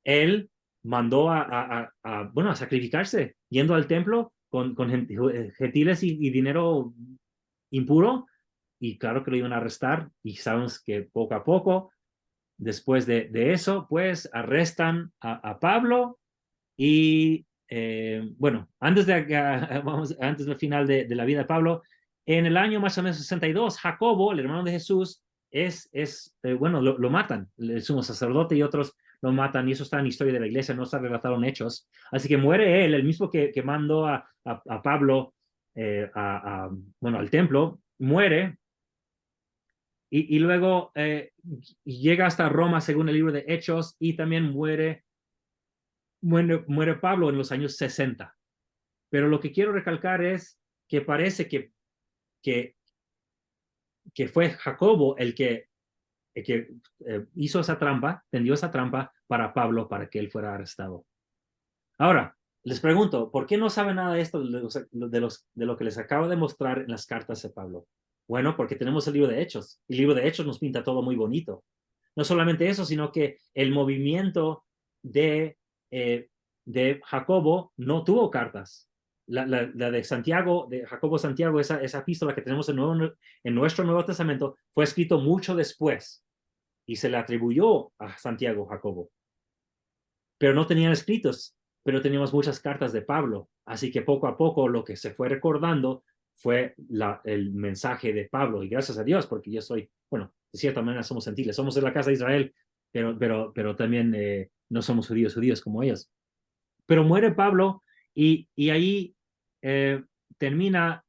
él mandó a sacrificarse, yendo al templo con gentiles y dinero impuro, y claro que lo iban a arrestar, y sabemos que poco a poco, después de eso, pues arrestan a Pablo y antes del final de la vida de Pablo, en el año más o menos 62, Jacobo, el hermano de Jesús, lo matan, el sumo sacerdote y otros lo matan, y eso está en la historia de la iglesia, no está relatado en Hechos. Así que muere él, el mismo que mandó a Pablo al templo, muere, y luego llega hasta Roma según el libro de Hechos, y también muere Pablo en los años 60. Pero lo que quiero recalcar es que parece que fue Jacobo el que hizo esa trampa, tendió esa trampa para Pablo para que él fuera arrestado. Ahora, Les pregunto, ¿por qué no saben nada de esto, de lo que les acabo de mostrar en las cartas de Pablo? Bueno, porque tenemos el libro de Hechos. El libro de Hechos nos pinta todo muy bonito. No solamente eso, sino que el movimiento eh, de Jacobo no tuvo cartas. La de Santiago, de Jacobo Santiago, esa epístola que tenemos en nuestro Nuevo Testamento, fue escrito mucho después y se le atribuyó a Santiago Jacobo. Pero no tenían escritos, pero teníamos muchas cartas de Pablo. Así que poco a poco lo que se fue recordando fue el mensaje de Pablo. Y gracias a Dios, porque yo soy, bueno, de cierta manera somos gentiles, somos de la casa de Israel, pero también no somos judíos como ellos. Pero muere Pablo y ahí termina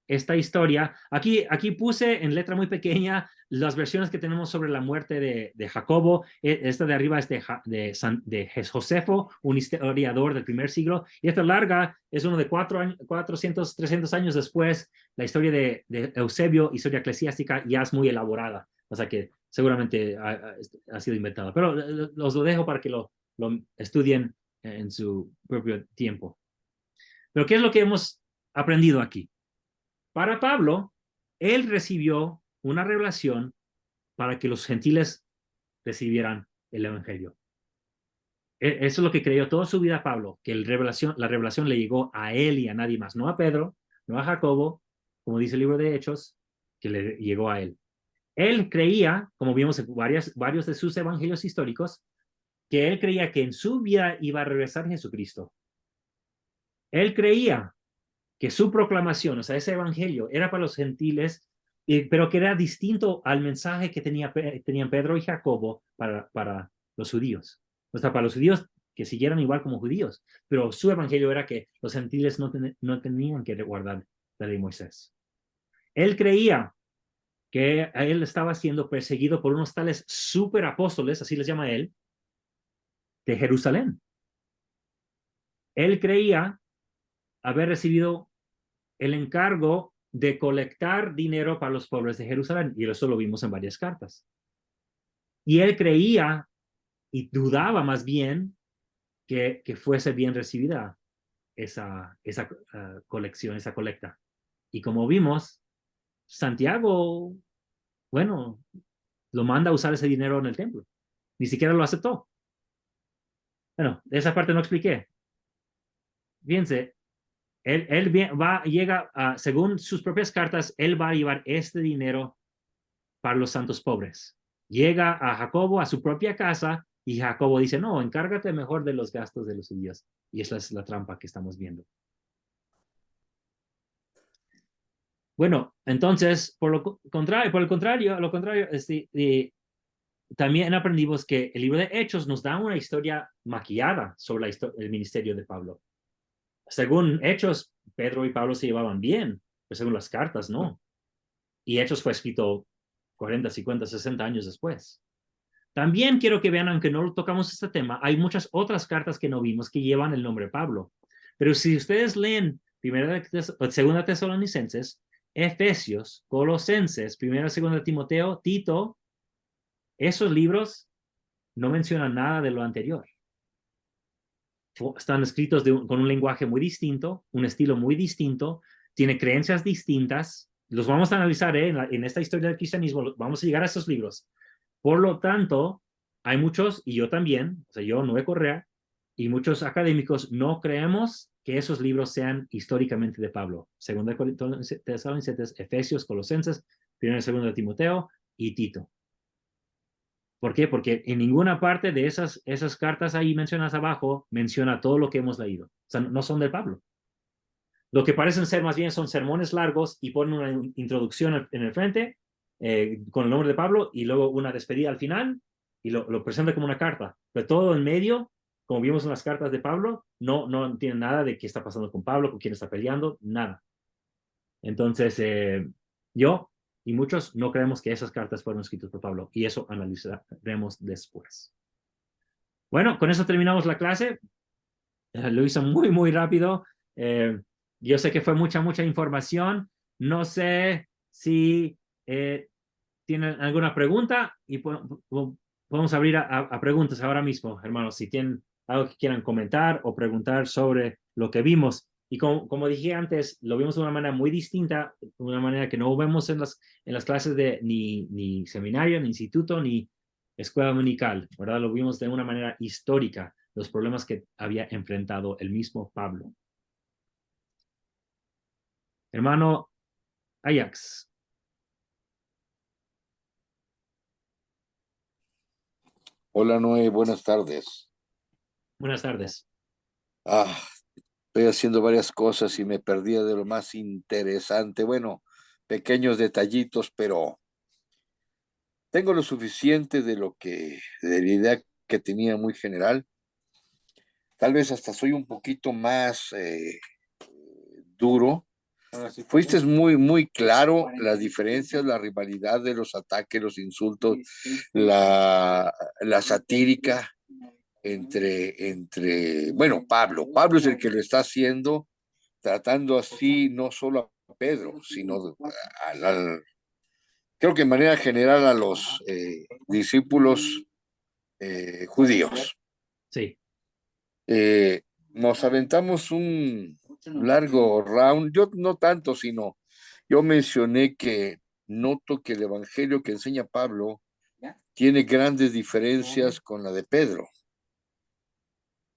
esta historia. Aquí puse en letra muy pequeña las versiones que tenemos sobre la muerte de Jacobo. Esta de arriba es de Josefo, un historiador del primer siglo. Y esta larga es uno de 400, 300 años después. La historia de Eusebio, historia eclesiástica, ya es muy elaborada. O sea que seguramente ha sido inventada. Pero los lo dejo para que lo estudien en su propio tiempo. Pero ¿qué es lo que hemos aprendido aquí? Para Pablo, él recibió una revelación para que los gentiles recibieran el evangelio. Eso es lo que creyó toda su vida Pablo, que la revelación le llegó a él y a nadie más, no a Pedro, no a Jacobo, como dice el libro de Hechos, que le llegó a él. Él creía, como vimos en varios de sus evangelios históricos, que él creía que en su vida iba a regresar Jesucristo. Él creía que su proclamación, o sea, ese evangelio, era para los gentiles, pero que era distinto al mensaje que tenían Pedro y Jacobo para los judíos. O sea, para los judíos que siguieran igual como judíos, pero su evangelio era que los gentiles no tenían que guardar la ley de Moisés. Él creía que él estaba siendo perseguido por unos tales superapóstoles, así les llama él, de Jerusalén. Él creía haber recibido el encargo de colectar dinero para los pobres de Jerusalén, y eso lo vimos en varias cartas. Y él creía y dudaba más bien que fuese bien recibida esa colección, esa colecta. Y como vimos, Santiago, bueno, lo manda a usar ese dinero en el templo. Ni siquiera lo aceptó. Bueno, esa parte no expliqué. Fíjense, él llega, según sus propias cartas, él va a llevar este dinero para los santos pobres. Llega a Jacobo a su propia casa y Jacobo dice, no, encárgate mejor de los gastos de los judíos. Y esa es la trampa que estamos viendo. Bueno, entonces, por el contrario, también aprendimos que el libro de Hechos nos da una historia maquillada sobre el ministerio de Pablo. Según Hechos, Pedro y Pablo se llevaban bien, pero según las cartas, no. Y Hechos fue escrito 40, 50, 60 años después. También quiero que vean, aunque no tocamos este tema, hay muchas otras cartas que no vimos que llevan el nombre Pablo. Pero si ustedes leen Segunda Tesalonicenses, Efesios, Colosenses, Primera, Segunda Timoteo, Tito, esos libros no mencionan nada de lo anterior. Están escritos con un lenguaje muy distinto, un estilo muy distinto, tiene creencias distintas. Los vamos a analizar en esta historia del cristianismo, vamos a llegar a esos libros. Por lo tanto, hay muchos, y yo también, o sea, yo, Noé Correa, y muchos académicos no creemos que esos libros sean históricamente de Pablo. Segunda Tesalonicenses, Efesios, Colosenses, Primera y Segunda de Timoteo y Tito. ¿Por qué? Porque en ninguna parte de esas cartas ahí mencionadas abajo menciona todo lo que hemos leído. O sea, no son de Pablo. Lo que parecen ser más bien son sermones largos y ponen una introducción en el frente con el nombre de Pablo y luego una despedida al final y lo presenta como una carta. Pero todo en medio, como vimos en las cartas de Pablo, no tiene nada de qué está pasando con Pablo, con quién está peleando, nada. Entonces, yo y muchos no creemos que esas cartas fueron escritas por Pablo y eso analizaremos después. Bueno, con eso terminamos la clase. Lo hizo muy, muy rápido. Yo sé que fue mucha información. No sé si tienen alguna pregunta y podemos abrir a preguntas ahora mismo, hermanos. Si tienen algo que quieran comentar o preguntar sobre lo que vimos. Y como dije antes, lo vimos de una manera muy distinta, de una manera que no vemos en las clases de ni seminario, ni instituto, ni escuela dominical, ¿verdad? Lo vimos de una manera histórica, los problemas que había enfrentado el mismo Pablo. Hermano Ajax. Hola Noé, buenas tardes. Buenas tardes. Ah, estoy haciendo varias cosas y me perdía de lo más interesante. Bueno, pequeños detallitos, pero tengo lo suficiente de la idea que tenía muy general. Tal vez hasta soy un poquito más duro. Fuiste muy claro las diferencias, la rivalidad de los ataques, los insultos, la satírica bueno, Pablo es el que lo está haciendo, tratando así no solo a Pedro, sino creo que de manera general a los discípulos judíos. Sí. Nos aventamos un largo round, yo no tanto, sino yo mencioné que noto que el evangelio que enseña Pablo tiene grandes diferencias con la de Pedro,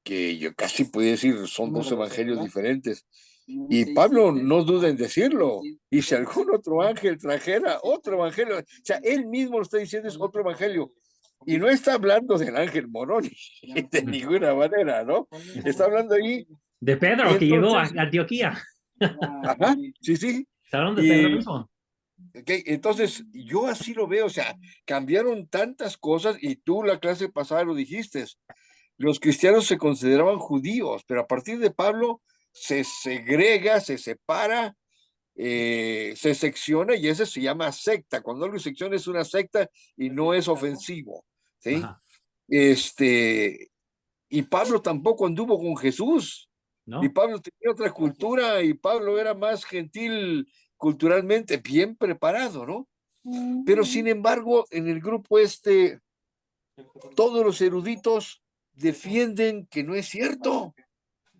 que yo casi podría decir son dos evangelios diferentes. Y Pablo no duda en decirlo. Y si algún otro ángel trajera otro evangelio, o sea, él mismo lo está diciendo, es otro evangelio. Y no está hablando del ángel Moroni, de ninguna manera, ¿no? Está hablando ahí. De Y Pedro, que llegó a entonces, Antioquía. ajá, sí, sí. ¿Está hablando de Pedro Y mismo? okay, entonces yo así lo veo, o sea, cambiaron tantas cosas y tú la clase pasada lo dijiste. Los cristianos se consideraban judíos, pero a partir de Pablo se segrega, se separa, se secciona y ese se llama secta. Cuando algo se secciona es una secta y no es ofensivo, ¿sí? Ajá. Y Pablo tampoco anduvo con Jesús. Y ¿No? Pablo tenía otra cultura y Pablo era más gentil culturalmente, bien preparado, ¿no? Pero sin embargo, en el grupo todos los eruditos defienden que no es cierto,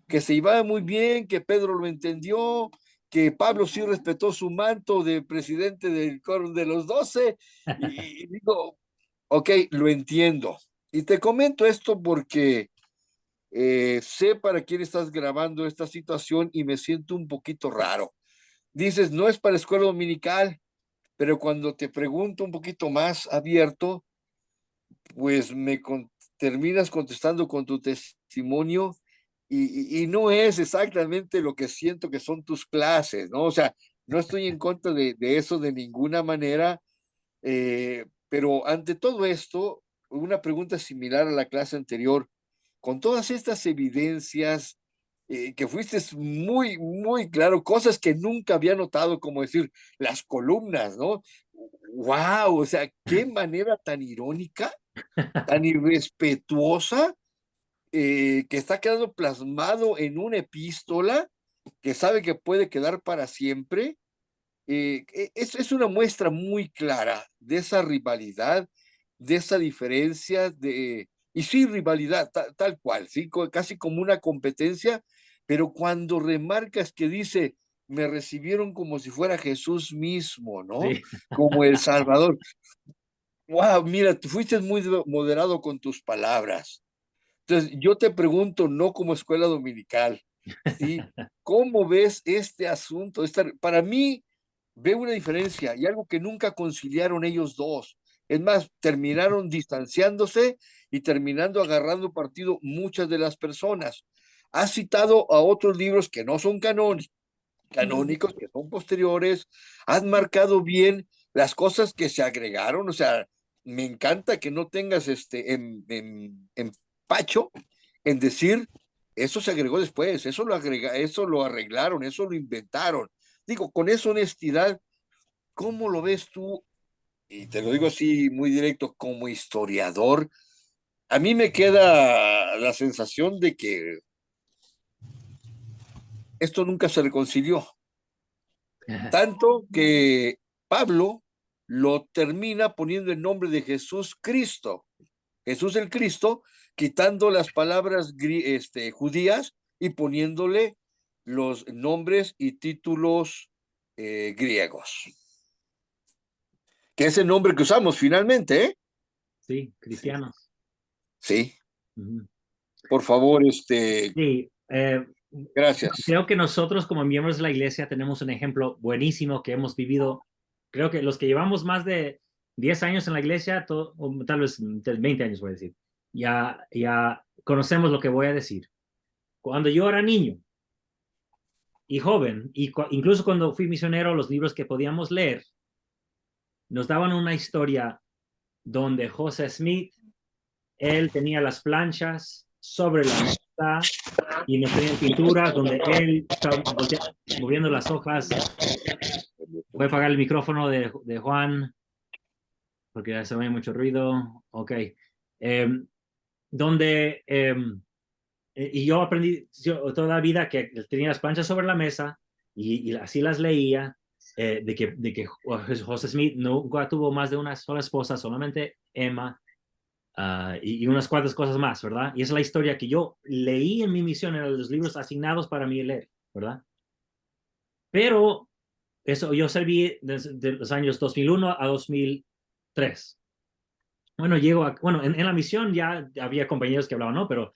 que se iba muy bien, que Pedro lo entendió, que Pablo sí respetó su manto de presidente del coro de los 12, y digo, ok, lo entiendo. Y te comento esto porque sé para quién estás grabando esta situación y me siento un poquito raro. Dices, no es para escuela dominical, pero cuando te pregunto un poquito más abierto, pues terminas contestando con tu testimonio y no es exactamente lo que siento que son tus clases, ¿no? O sea, no estoy en contra de eso de ninguna manera, pero ante todo esto, una pregunta similar a la clase anterior, con todas estas evidencias que fuiste muy claro, cosas que nunca había notado, como decir, las columnas, ¿no? ¡Wow! O sea, qué manera tan irónica, tan irrespetuosa, que está quedando plasmado en una epístola que sabe que puede quedar para siempre. Es una muestra muy clara de esa rivalidad, de esa diferencia, y sí, rivalidad, tal cual, ¿sí? Casi como una competencia, pero cuando remarcas que dice, me recibieron como si fuera Jesús mismo, ¿no? Sí. Como el Salvador. Wow, mira, tú fuiste muy moderado con tus palabras. Entonces, yo te pregunto, no como escuela dominical, ¿sí? ¿Cómo ves este asunto? Para mí, veo una diferencia y algo que nunca conciliaron ellos dos. Es más, terminaron distanciándose y terminando agarrando partido muchas de las personas. Has citado a otros libros que no son canónicos, que son posteriores. Has marcado bien las cosas que se agregaron. O sea, me encanta que no tengas en pacho en decir, eso se agregó después, eso lo arreglaron, eso lo inventaron. Digo, con esa honestidad, ¿cómo lo ves tú? Y te lo digo así muy directo, como historiador, a mí me queda la sensación de que esto nunca se reconcilió, tanto que Pablo lo termina poniendo el nombre de Jesús Cristo, Jesús el Cristo, quitando las palabras judías y poniéndole los nombres y títulos griegos, que es el nombre que usamos finalmente, ¿eh? Sí, cristianos. Sí, Ujú. por favor, Sí, gracias. creo que nosotros como miembros de la iglesia tenemos un ejemplo buenísimo que hemos vivido. Creo que los que llevamos más de 10 años en la iglesia, o tal vez 20 años voy a decir, ya conocemos lo que voy a decir. Cuando yo era niño y joven, incluso cuando fui misionero, los libros que podíamos leer nos daban una historia donde José Smith, él tenía las planchas sobre la mesa y nos tenían pinturas donde él estaba moviendo las hojas. Voy a apagar el micrófono de Juan porque ya se oye mucho ruido. Ok. Donde, y yo aprendí toda la vida que tenía las planchas sobre la mesa y así las leía, de que José Smith nunca tuvo más de una sola esposa, solamente Emma, y unas cuantas cosas más, ¿verdad? Y esa es la historia que yo leí en mi misión, en los libros asignados para mí leer, ¿verdad? Pero eso yo serví de los años 2001 a 2003. Bueno, bueno, en la misión ya había compañeros que hablaban, ¿no? Pero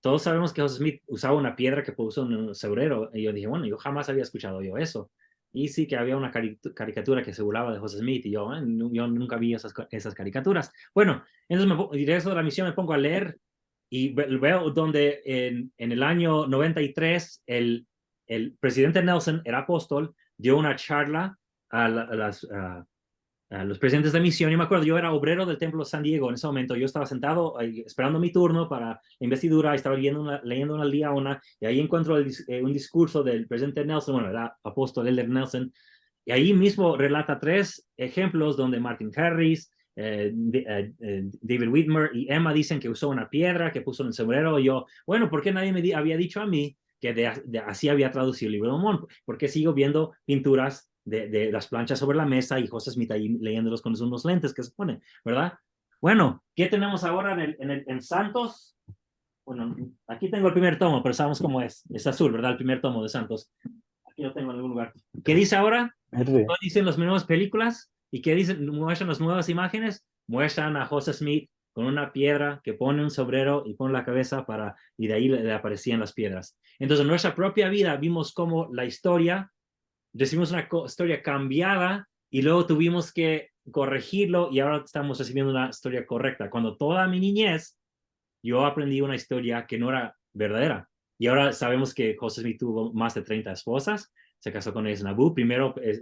todos sabemos que José Smith usaba una piedra que puso en un seurero. Y yo dije, bueno, yo jamás había escuchado yo eso. Y sí que había una caricatura que se burlaba de José Smith y yo nunca vi esas caricaturas. Bueno, entonces regreso de la misión, me pongo a leer y veo donde en el año 93 el presidente Nelson, era apóstol, dio una charla a los presidentes de misión. Yo me acuerdo, yo era obrero del Templo de San Diego en ese momento. Yo estaba sentado ahí, esperando mi turno para la investidura, estaba leyendo una día una, y ahí encuentro un discurso del presidente Nelson, bueno, era apóstol Elder Nelson, y ahí mismo relata tres ejemplos donde Martin Harris, David Whitmer y Emma dicen que usó una piedra que puso en el sombrero. Y yo, bueno, ¿por qué nadie me había dicho a mí que así había traducido el libro de Mormón? ¿Por qué sigo viendo pinturas de las planchas sobre la mesa y José Smith ahí leyéndolos con unos lentes que se ponen, ¿verdad? Bueno, ¿qué tenemos ahora en Santos? Bueno, aquí tengo el primer tomo, pero sabemos cómo es. Es azul, ¿verdad? El primer tomo de Santos. Aquí lo tengo en algún lugar. ¿Qué dice ahora? ¿Qué dicen las nuevas películas? ¿Y qué dicen? Muestran las nuevas imágenes. Muestran a José Smith con una piedra que pone un sombrero y pone la cabeza y de ahí le aparecían las piedras. Entonces, en nuestra propia vida vimos cómo la historia, recibimos una historia cambiada y luego tuvimos que corregirlo y ahora estamos recibiendo una historia correcta. Cuando toda mi niñez yo aprendí una historia que no era verdadera. Y ahora sabemos que José Smith tuvo más de 30 esposas, se casó con ellas en Abu.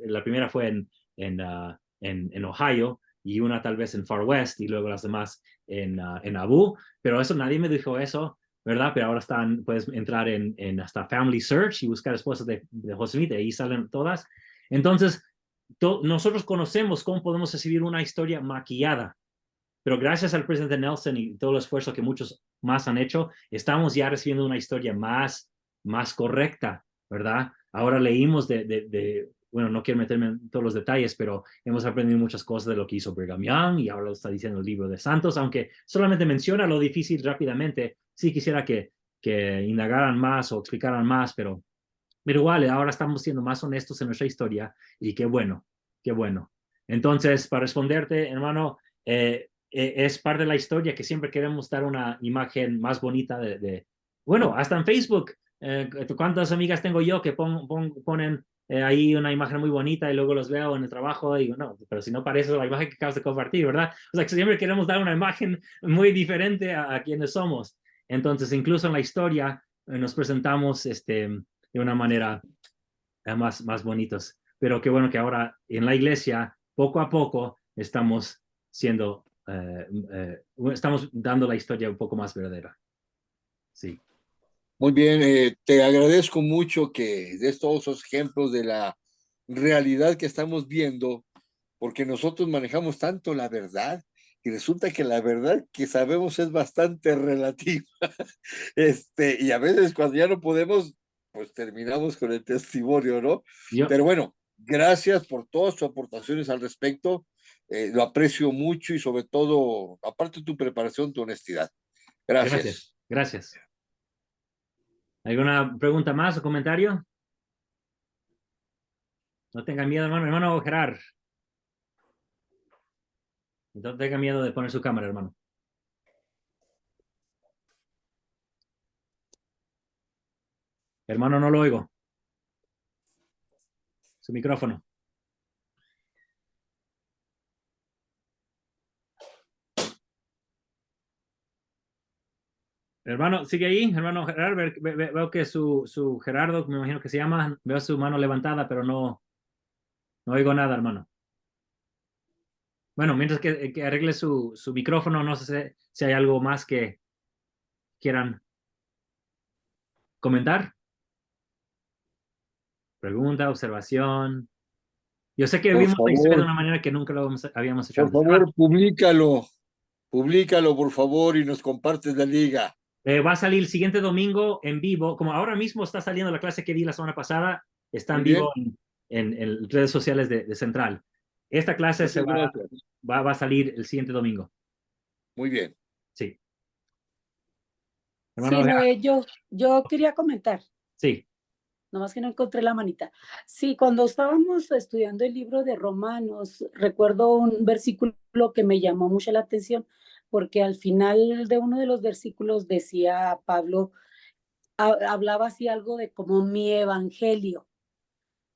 La primera fue en Ohio y una tal vez en Far West y luego las demás en Abu. Pero eso nadie me dijo eso, ¿verdad? Pero ahora puedes entrar en hasta Family Search y buscar esposas de José Smith y ahí salen todas. Entonces, nosotros conocemos cómo podemos recibir una historia maquillada, pero gracias al presidente Nelson y todo el esfuerzo que muchos más han hecho, estamos ya recibiendo una historia más correcta, ¿verdad? Ahora leímos bueno, no quiero meterme en todos los detalles, pero hemos aprendido muchas cosas de lo que hizo Brigham Young y ahora lo está diciendo el libro de Santos, aunque solamente menciona lo difícil rápidamente. Sí quisiera que indagaran más o explicaran más, pero igual, ahora estamos siendo más honestos en nuestra historia y qué bueno, qué bueno. Entonces, para responderte, hermano, es parte de la historia que siempre queremos dar una imagen más bonita bueno, hasta en Facebook. ¿Cuántas amigas tengo yo que ponen ahí una imagen muy bonita y luego los veo en el trabajo y digo, no, pero si no parece la imagen que acabas de compartir, ¿verdad? O sea, que siempre queremos dar una imagen muy diferente a quienes somos. Entonces, incluso en la historia nos presentamos de una manera más bonitos. Pero qué bueno que ahora en la iglesia, poco a poco, estamos dando la historia un poco más verdadera. Sí. Muy bien, te agradezco mucho que des todos esos ejemplos de la realidad que estamos viendo, porque nosotros manejamos tanto la verdad y resulta que la verdad que sabemos es bastante relativa. Y a veces cuando ya no podemos, pues terminamos con el testimonio, ¿no? Yo, Pero bueno, gracias por todas tus aportaciones al respecto. Lo aprecio mucho y sobre todo, aparte de tu preparación, tu honestidad. Gracias. Gracias. ¿Alguna pregunta más o comentario? No tengan miedo, hermano. Hermano Gerard. No tenga miedo de poner su cámara, hermano. Hermano, no lo oigo. Su micrófono. Hermano, sigue ahí, hermano Gerardo. Veo que su Gerardo, me imagino que se llama, veo su mano levantada, pero no oigo nada, hermano. Bueno, mientras que arregle su micrófono, no sé si hay algo más que quieran comentar. Pregunta, observación. Yo sé que Por vimos la historia de favor, una manera que nunca lo habíamos hecho por antes. favor, públicalo, por favor, y nos compartes la liga. Va a salir el siguiente domingo en vivo, como ahora mismo está saliendo la clase que di la semana pasada, está en Muy vivo bien, en redes sociales de Central. Esta clase muchas gracias. va a salir el siguiente domingo. Muy bien. Sí. Hermano Sí, Gerardo, Noé, yo quería comentar, sí, nomás que no encontré la manita. Sí, cuando estábamos estudiando el libro de Romanos, recuerdo un versículo que me llamó mucho la atención, porque al final de uno de los versículos decía Pablo, hablaba así algo de como mi evangelio.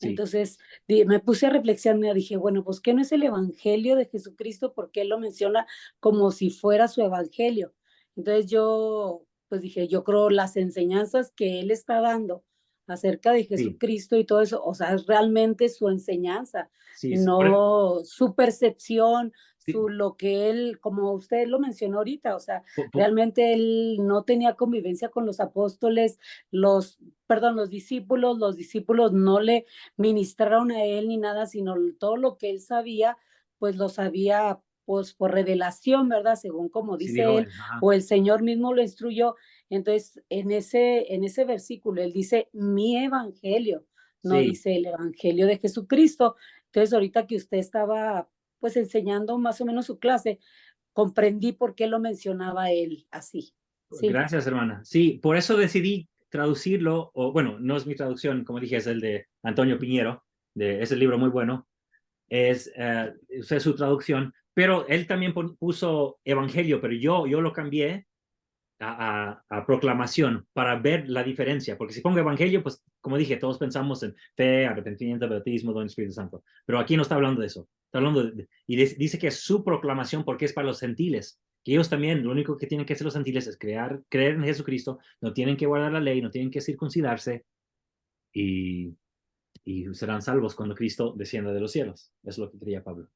sí, Entonces me puse a reflexionar, dije, bueno, pues ¿qué no es el evangelio de Jesucristo? Porque él lo menciona como si fuera su evangelio. Entonces yo, pues dije, yo creo las enseñanzas que él está dando acerca de sí, Jesucristo y todo eso, o sea, es realmente su enseñanza, sí, sí, no su percepción, sí, lo que él, como usted lo mencionó ahorita, o sea, po- po- realmente él no tenía convivencia con los apóstoles, los discípulos no le ministraron a él ni nada, sino todo lo que él sabía, pues lo sabía pues por revelación, ¿verdad? Según como sí dice dijo él, él. Ajá. o el Señor mismo lo instruyó. Entonces, en ese versículo, él dice, mi evangelio, no Sí, dice el evangelio de Jesucristo. Entonces, ahorita que usted estaba pues enseñando más o menos su clase, comprendí por qué lo mencionaba él así. Sí. gracias, hermana. Sí, por eso decidí traducirlo, o bueno, no es mi traducción, como dije, es el de Antonio Piñero, es el libro muy bueno, es su traducción, pero él también puso evangelio, pero yo lo cambié a proclamación para ver la diferencia, porque si pongo evangelio, pues como dije, todos pensamos en fe, arrepentimiento, bautismo, don Espíritu Santo, pero aquí no está hablando de eso, está hablando y dice que es su proclamación porque es para los gentiles, que ellos también, lo único que tienen que hacer los gentiles es creer en Jesucristo, no tienen que guardar la ley, no tienen que circuncidarse y, y serán salvos cuando Cristo descienda de los cielos. Eso es lo que quería Pablo.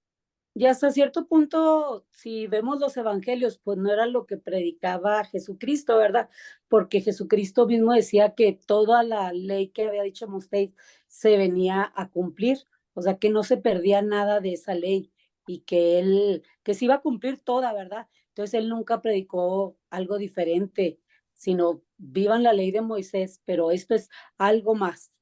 Y hasta cierto punto, si vemos los evangelios, pues no era lo que predicaba Jesucristo, ¿verdad? Porque Jesucristo mismo decía que toda la ley que había dicho Moisés se venía a cumplir, o sea, que no se perdía nada de esa ley y que se iba a cumplir toda, ¿verdad? Entonces él nunca predicó algo diferente, sino vivan la ley de Moisés, pero esto es algo más,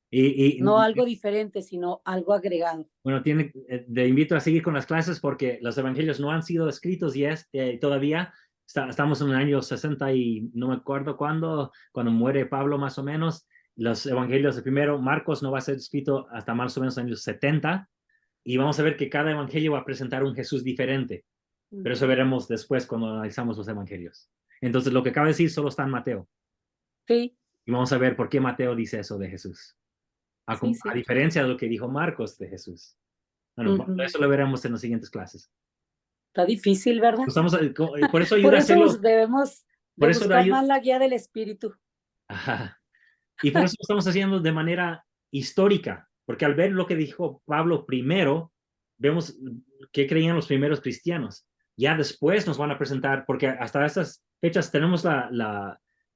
no Y algo diferente, sino algo agregado. bueno, te invito a seguir con las clases porque los evangelios no han sido escritos y todavía. Estamos en el año 60 y no me acuerdo cuando muere Pablo más o menos. Los evangelios, el primero, Marcos, no va a ser escrito hasta más o menos en los 70 y vamos a ver que cada evangelio va a presentar un Jesús diferente, pero eso veremos después cuando analizamos los evangelios. Entonces, lo que acaba de decir solo está en Mateo Sí, y vamos a ver por qué Mateo dice eso de Jesús, sí, a sí. diferencia de lo que dijo Marcos de Jesús. Bueno, Ujú. eso lo veremos en las siguientes clases. Está difícil, ¿verdad? Por eso Por ayuda a eso hacerlo, debemos por de eso buscar más la guía del espíritu. ajá, y por eso lo estamos haciendo de manera histórica, porque al ver lo que dijo Pablo primero, vemos qué creían los primeros cristianos. Ya después nos van a presentar, porque hasta estas fechas tenemos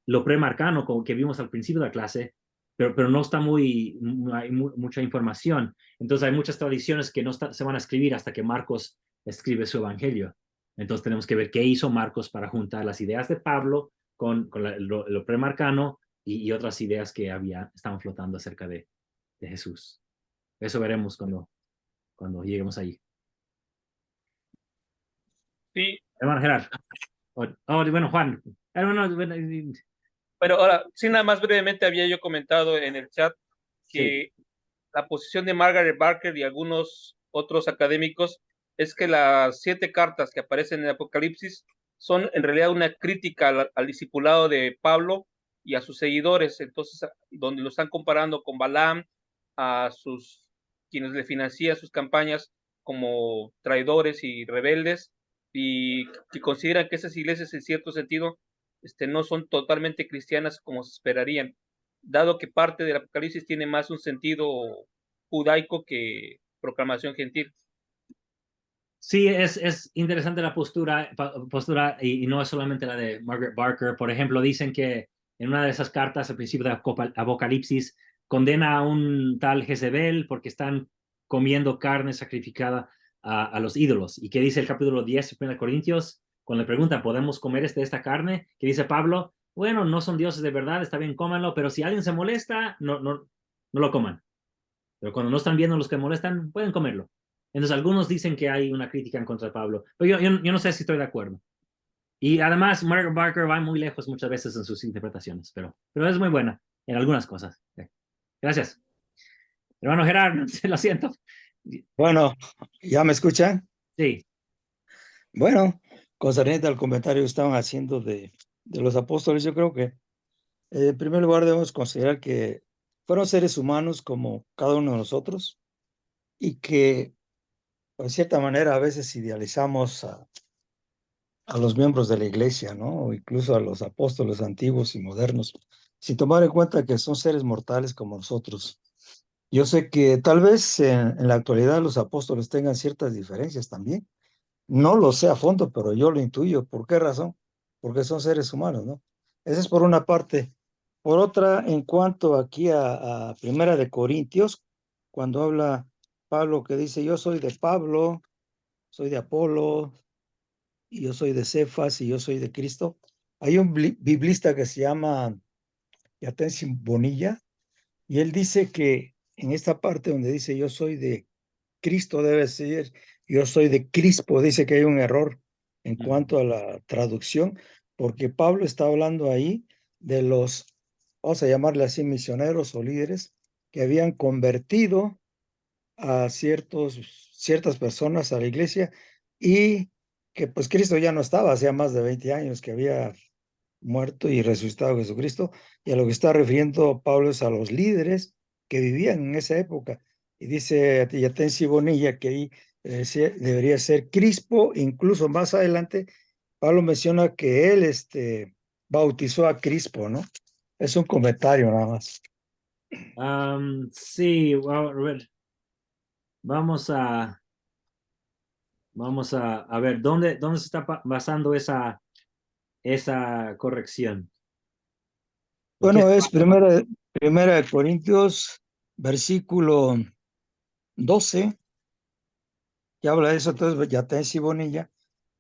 lo premarcano como que vimos al principio de la clase, pero no está no hay mucha información. Entonces hay muchas tradiciones que no se van a escribir hasta que Marcos escribe su evangelio. Entonces tenemos que ver qué hizo Marcos para juntar las ideas de Pablo con lo premarcano y otras ideas que estaban flotando acerca de Jesús. Eso veremos cuando lleguemos ahí. Sí, Hermano Gerard, bueno, Juan. Bueno, Pero ahora, sí, nada más brevemente había yo comentado en el chat sí. que la posición de Margaret Barker y algunos otros académicos es que las 7 cartas que aparecen en el Apocalipsis son en realidad una crítica al discipulado de Pablo y a sus seguidores, entonces, donde lo están comparando con Balaam, a quienes le financian sus campañas como traidores y rebeldes, y que consideran que esas iglesias en cierto sentido no son totalmente cristianas como se esperarían, dado que parte del Apocalipsis tiene más un sentido judaico que proclamación gentil. Sí, es interesante la postura y no es solamente la de Margaret Barker. Por ejemplo, dicen que en una de esas cartas al principio de Apocalipsis condena a un tal Jezebel porque están comiendo carne sacrificada a los ídolos. ¿Y qué dice el capítulo 10 de 1 Corintios? Cuando le preguntan, ¿podemos comer esta carne? Que dice Pablo, bueno, no son dioses de verdad, está bien, cómanlo, pero si alguien se molesta, no lo coman. Pero cuando no están viendo los que molestan, pueden comerlo. Entonces, algunos dicen que hay una crítica en contra de Pablo, pero yo no sé si estoy de acuerdo. Y además, Margaret Barker va muy lejos muchas veces en sus interpretaciones, pero es muy buena en algunas cosas. Gracias. Hermano Gerardo, lo siento. Bueno, ¿ya me escuchan? Sí. Bueno, concerniente al comentario que estaban haciendo de los apóstoles, yo creo que en primer lugar debemos considerar que fueron seres humanos como cada uno de nosotros y que, de cierta manera, a veces idealizamos a los miembros de la iglesia, ¿no? O incluso a los apóstoles antiguos y modernos, sin tomar en cuenta que son seres mortales como nosotros. Yo sé que tal vez en la actualidad los apóstoles tengan ciertas diferencias también. No lo sé a fondo, pero yo lo intuyo. ¿Por qué razón? Porque son seres humanos, ¿no? Esa es por una parte. Por otra, en cuanto aquí a Primera de Corintios, cuando habla Pablo que dice, yo soy de Pablo, soy de Apolo, y yo soy de Cefas, y yo soy de Cristo. Hay un biblista que se llama Yatensi Bonilla, y él dice que en esta parte donde dice yo soy de Cristo debe ser, yo soy de Crispo, dice que hay un error en cuanto a la traducción, porque Pablo está hablando ahí de los, vamos a llamarle así, misioneros o líderes que habían convertido a ciertas personas a la iglesia y que pues Cristo ya no estaba, hacía más de 20 años que había muerto y resucitado Jesucristo, y a lo que está refiriendo Pablo es a los líderes que vivían en esa época. Y dice Yatensi Bonilla que ahí debería ser Crispo, incluso más adelante Pablo menciona que él bautizó a Crispo, ¿no? Es un comentario nada más. Sí, a ver, vamos a ver, ¿dónde se está basando esa corrección? Bueno, es primera de Corintios, versículo 12, que habla de eso. Entonces, Yatensi Bonilla,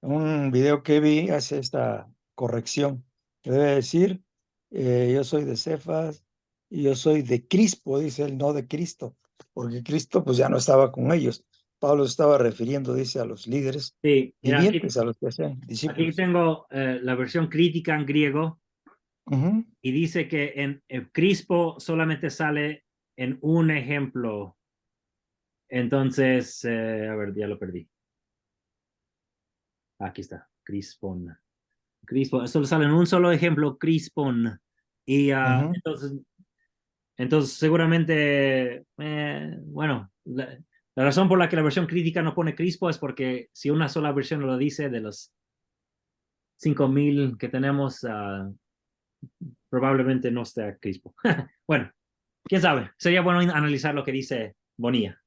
en un video que vi, hace esta corrección, que debe decir, yo soy de Cefas y yo soy de Crispo, dice él, no de Cristo, porque Cristo pues ya no estaba con ellos. Pablo estaba refiriendo, dice, a los líderes Sí, mira, vivientes, a los que sean aquí discípulos. tengo la versión crítica en griego Ujú. y dice que en Crispo solamente sale en un ejemplo. Entonces, a ver, ya lo perdí. Aquí está, Crispon. Crispon, solo sale en un solo ejemplo, Crispon. Y Ujú. entonces seguramente, bueno, la razón por la que la versión crítica no pone Crispo es porque si una sola versión lo dice de los 5,000 que tenemos, probablemente no esté Crispo. Bueno, quién sabe. Sería bueno analizar lo que dice Bonilla.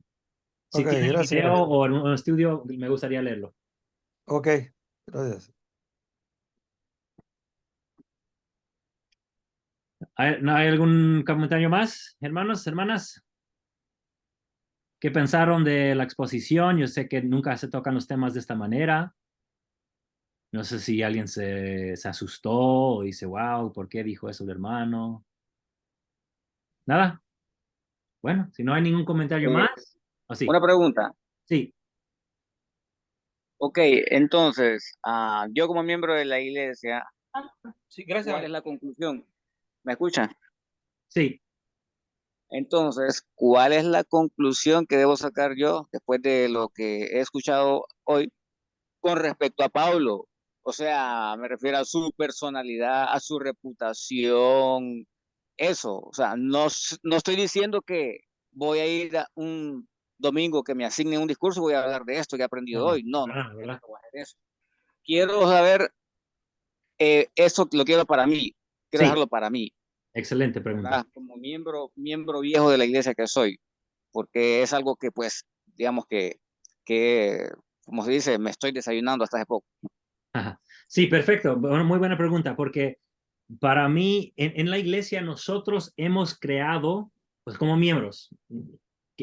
Si Ok, tiene el video gracias. o en un estudio, me gustaría leerlo. Ok, gracias. ¿No hay algún comentario más, hermanos, hermanas? ¿Qué pensaron de la exposición? Yo sé que nunca se tocan los temas de esta manera. No sé si alguien se asustó o dice, wow, ¿por qué dijo eso el hermano? Nada. Bueno, si no hay ningún comentario Eh, más, ¿o sí? una pregunta. Sí. Ok, entonces, yo como miembro de la iglesia, Sí, gracias. ¿cuál es la conclusión? ¿Me escuchan? Sí, Entonces, ¿cuál es la conclusión que debo sacar yo después de lo que he escuchado hoy con respecto a Pablo? O sea, me refiero a su personalidad, a su reputación, eso. O sea, no estoy diciendo que voy a ir a un domingo que me asignen un discurso, voy a hablar de esto que he aprendido no, hoy. No, no, ¿verdad? no voy a hacer eso. Quiero saber, eso lo quiero para mí, quiero Sí, dejarlo para mí, excelente pregunta. ¿verdad? Como miembro viejo de la iglesia que soy, porque es algo que, pues, digamos que, como se dice, me estoy desayunando hasta hace poco. Ajá. Sí, perfecto. Bueno, muy buena pregunta, porque para mí, en la iglesia nosotros hemos creado, pues como miembros,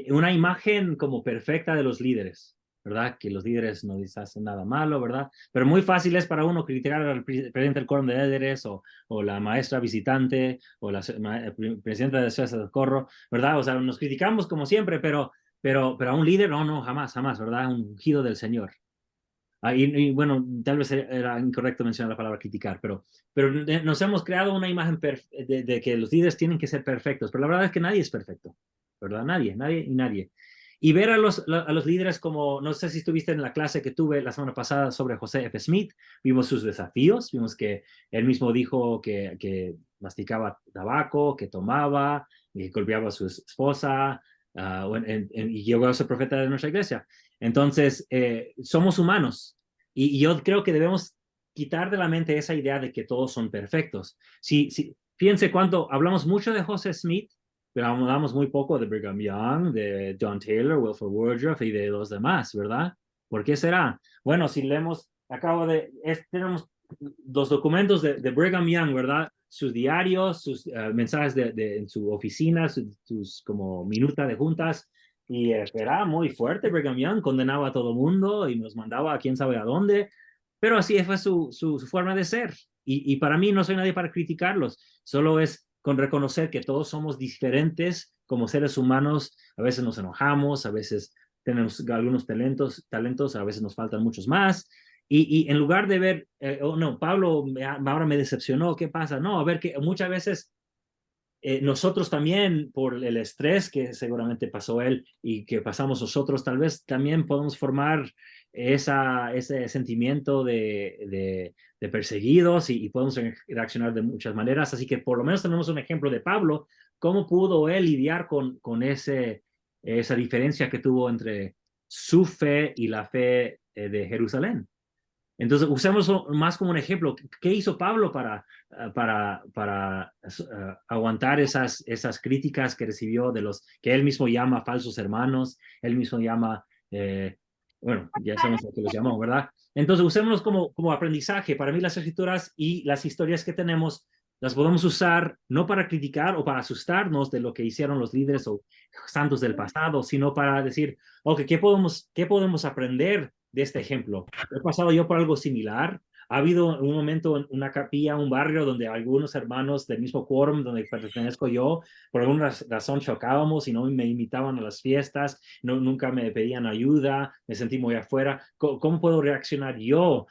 una imagen como perfecta de los líderes, ¿verdad? Que los líderes no hacen nada malo, ¿verdad? Pero muy fácil es para uno criticar al presidente del coro de líderes o la maestra visitante o la presidenta de César del Corro, ¿verdad? O sea, nos criticamos como siempre, pero a un líder, no, no, jamás, jamás, ¿verdad? Un ungido del Señor. Y bueno, tal vez era incorrecto mencionar la palabra criticar, pero nos hemos creado una imagen de que los líderes tienen que ser perfectos, pero la verdad es que nadie es perfecto, ¿verdad? Nadie, nadie y nadie. Y ver a los líderes como, no sé si estuviste en la clase que tuve la semana pasada sobre José F. Smith, vimos sus desafíos, vimos que él mismo dijo que masticaba tabaco, que tomaba, y golpeaba a su esposa, y llegó a ser profeta de nuestra iglesia. Entonces, somos humanos y yo creo que debemos quitar de la mente esa idea de que todos son perfectos. Fíjense cuánto hablamos mucho de José Smith, pero hablamos muy poco de Brigham Young, de John Taylor, Wilford Woodruff y de los demás, ¿verdad? ¿Por qué será? Bueno, si leemos, tenemos los documentos de Brigham Young, ¿verdad? Sus diarios, sus mensajes en su oficina, sus como minuta de juntas, y era muy fuerte. Brigham Young condenaba a todo mundo y nos mandaba a quién sabe a dónde, pero así fue su forma de ser. Y para mí no soy nadie para criticarlos, solo es con reconocer que todos somos diferentes como seres humanos. A veces nos enojamos, a veces tenemos algunos talentos, a veces nos faltan muchos más. Y en lugar de ver, oh no, Pablo ahora me decepcionó, ¿qué pasa? No, a ver que muchas veces nosotros también, por el estrés que seguramente pasó él y que pasamos nosotros, tal vez también podemos formar ese sentimiento de perseguidos y podemos reaccionar de muchas maneras. Así que por lo menos tenemos un ejemplo de Pablo, cómo pudo él lidiar con esa diferencia que tuvo entre su fe y la fe de Jerusalén. Entonces, usémoslo más como un ejemplo. ¿Qué hizo Pablo para aguantar esas críticas que recibió de los que él mismo llama falsos hermanos? Él mismo llama, bueno, ya sabemos lo que los llamó, ¿verdad? Entonces, usémoslos como aprendizaje. Para mí, las escrituras y las historias que tenemos las podemos usar no para criticar o para asustarnos de lo que hicieron los líderes o santos del pasado, sino para decir, ok, ¿qué podemos aprender de este ejemplo? He pasado yo por algo similar. Ha habido un momento en una capilla, un barrio, donde algunos hermanos del mismo quórum donde pertenezco yo, por alguna razón chocábamos y no me invitaban a las fiestas, nunca me pedían ayuda, me sentí muy afuera. ¿Cómo puedo reaccionar yo?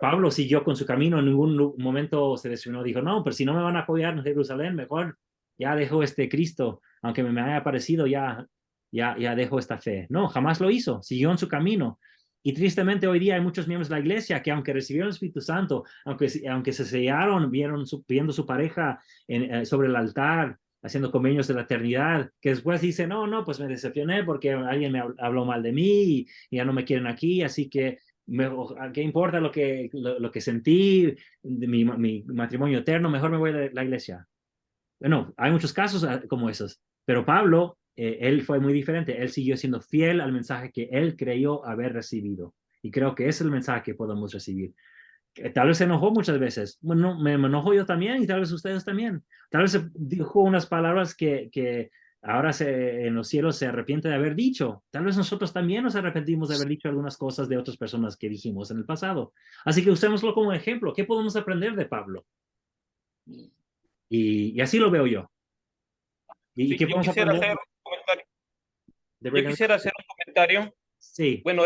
Pablo siguió con su camino, en ningún momento se lesionó, dijo, no, pero si no me van a apoyar en Jerusalén, mejor ya dejo este Cristo, aunque me haya parecido, ya dejo esta fe. No, jamás lo hizo, siguió en su camino. Y tristemente hoy día hay muchos miembros de la iglesia que aunque recibieron el Espíritu Santo, aunque se sellaron, viendo su pareja sobre el altar, haciendo convenios de la eternidad, que después dicen, no, no, pues me decepcioné porque alguien me habló mal de mí y ya no me quieren aquí, así que ¿qué importa lo que sentí, mi matrimonio eterno? Mejor me voy de la iglesia. Bueno, hay muchos casos como esos, pero Pablo, él fue muy diferente. Él siguió siendo fiel al mensaje que él creyó haber recibido. Y creo que ese es el mensaje que podemos recibir. Tal vez se enojó muchas veces. Bueno, me enojo yo también y tal vez ustedes también. Tal vez dijo unas palabras que ahora en los cielos se arrepiente de haber dicho. Tal vez nosotros también nos arrepentimos de haber dicho algunas cosas de otras personas que dijimos en el pasado. Así que usémoslo como ejemplo. ¿Qué podemos aprender de Pablo? Y así lo veo yo. ¿Y Sí, qué yo podemos quisiera aprender hacer un comentario. de Yo Brigham? quisiera hacer un comentario. Sí, Bueno,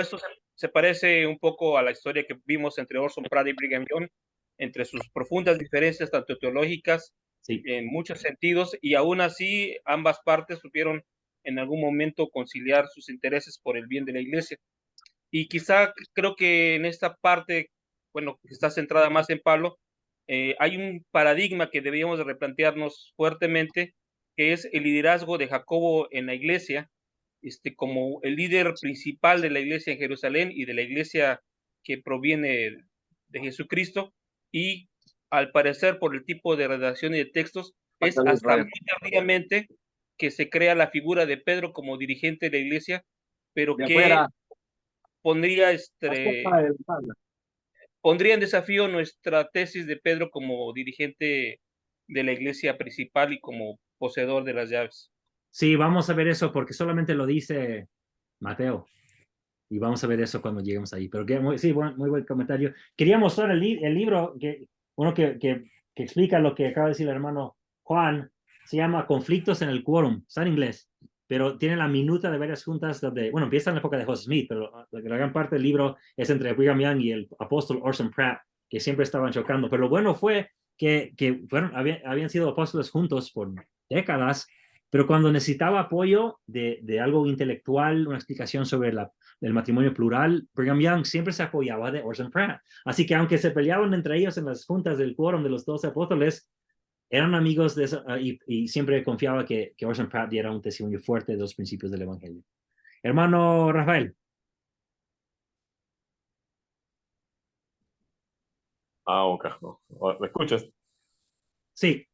se parece un poco a la historia que vimos entre Orson Pratt y Brigham Young, entre sus profundas diferencias, tanto teológicas, Sí. en muchos sentidos, y aún así ambas partes supieron en algún momento conciliar sus intereses por el bien de la iglesia. Y quizá creo que en esta parte, bueno, que está centrada más en Pablo, hay un paradigma que deberíamos de replantearnos fuertemente, que es el liderazgo de Jacobo en la iglesia, como el líder principal de la iglesia en Jerusalén y de la iglesia que proviene de Jesucristo, y al parecer por el tipo de redacción y de textos, es hasta muy tardíamente que se crea la figura de Pedro como dirigente de la iglesia, pero que pondría, pondría en desafío nuestra tesis de Pedro como dirigente de la iglesia principal y como poseedor de las llaves. Sí, vamos a ver eso porque solamente lo dice Mateo. Y vamos a ver eso cuando lleguemos ahí. Pero sí, muy buen comentario. Quería mostrar el libro bueno, que explica lo que acaba de decir el hermano Juan. Se llama Conflictos en el Quórum. Está en inglés, pero tiene la minuta de varias juntas donde, bueno, empieza en la época de Joseph Smith, pero la gran parte del libro es entre Brigham Young y el apóstol Orson Pratt, que siempre estaban chocando. Pero lo bueno fue que habían sido apóstoles juntos por décadas, pero cuando necesitaba apoyo de algo intelectual, una explicación sobre el matrimonio plural, Brigham Young siempre se apoyaba de Orson Pratt. Así que aunque se peleaban entre ellos en las juntas del quórum de los 12 apóstoles, eran amigos de eso, y siempre confiaba que Orson Pratt diera un testimonio fuerte de los principios del Evangelio. Hermano Rafael. Ok. ¿Me escuchas? Sí.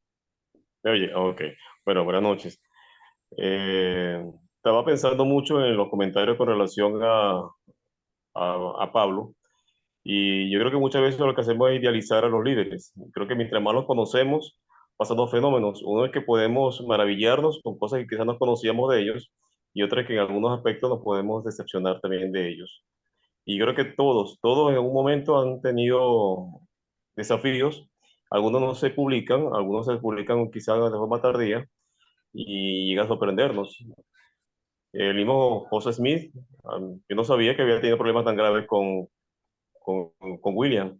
¿Me oye? Ok. Bueno, buenas noches. Estaba pensando mucho en los comentarios con relación a Pablo, y yo creo que muchas veces lo que hacemos es idealizar a los líderes. Creo que mientras más los conocemos, pasan dos fenómenos. Uno es que podemos maravillarnos con cosas que quizás no conocíamos de ellos, y otra es que en algunos aspectos nos podemos decepcionar también de ellos. Y yo creo que todos en algún momento han tenido desafíos. Algunos no se publican, algunos se publican quizás de forma tardía y llega a sorprendernos. El mismo José Smith, yo no sabía que había tenido problemas tan graves con, con William,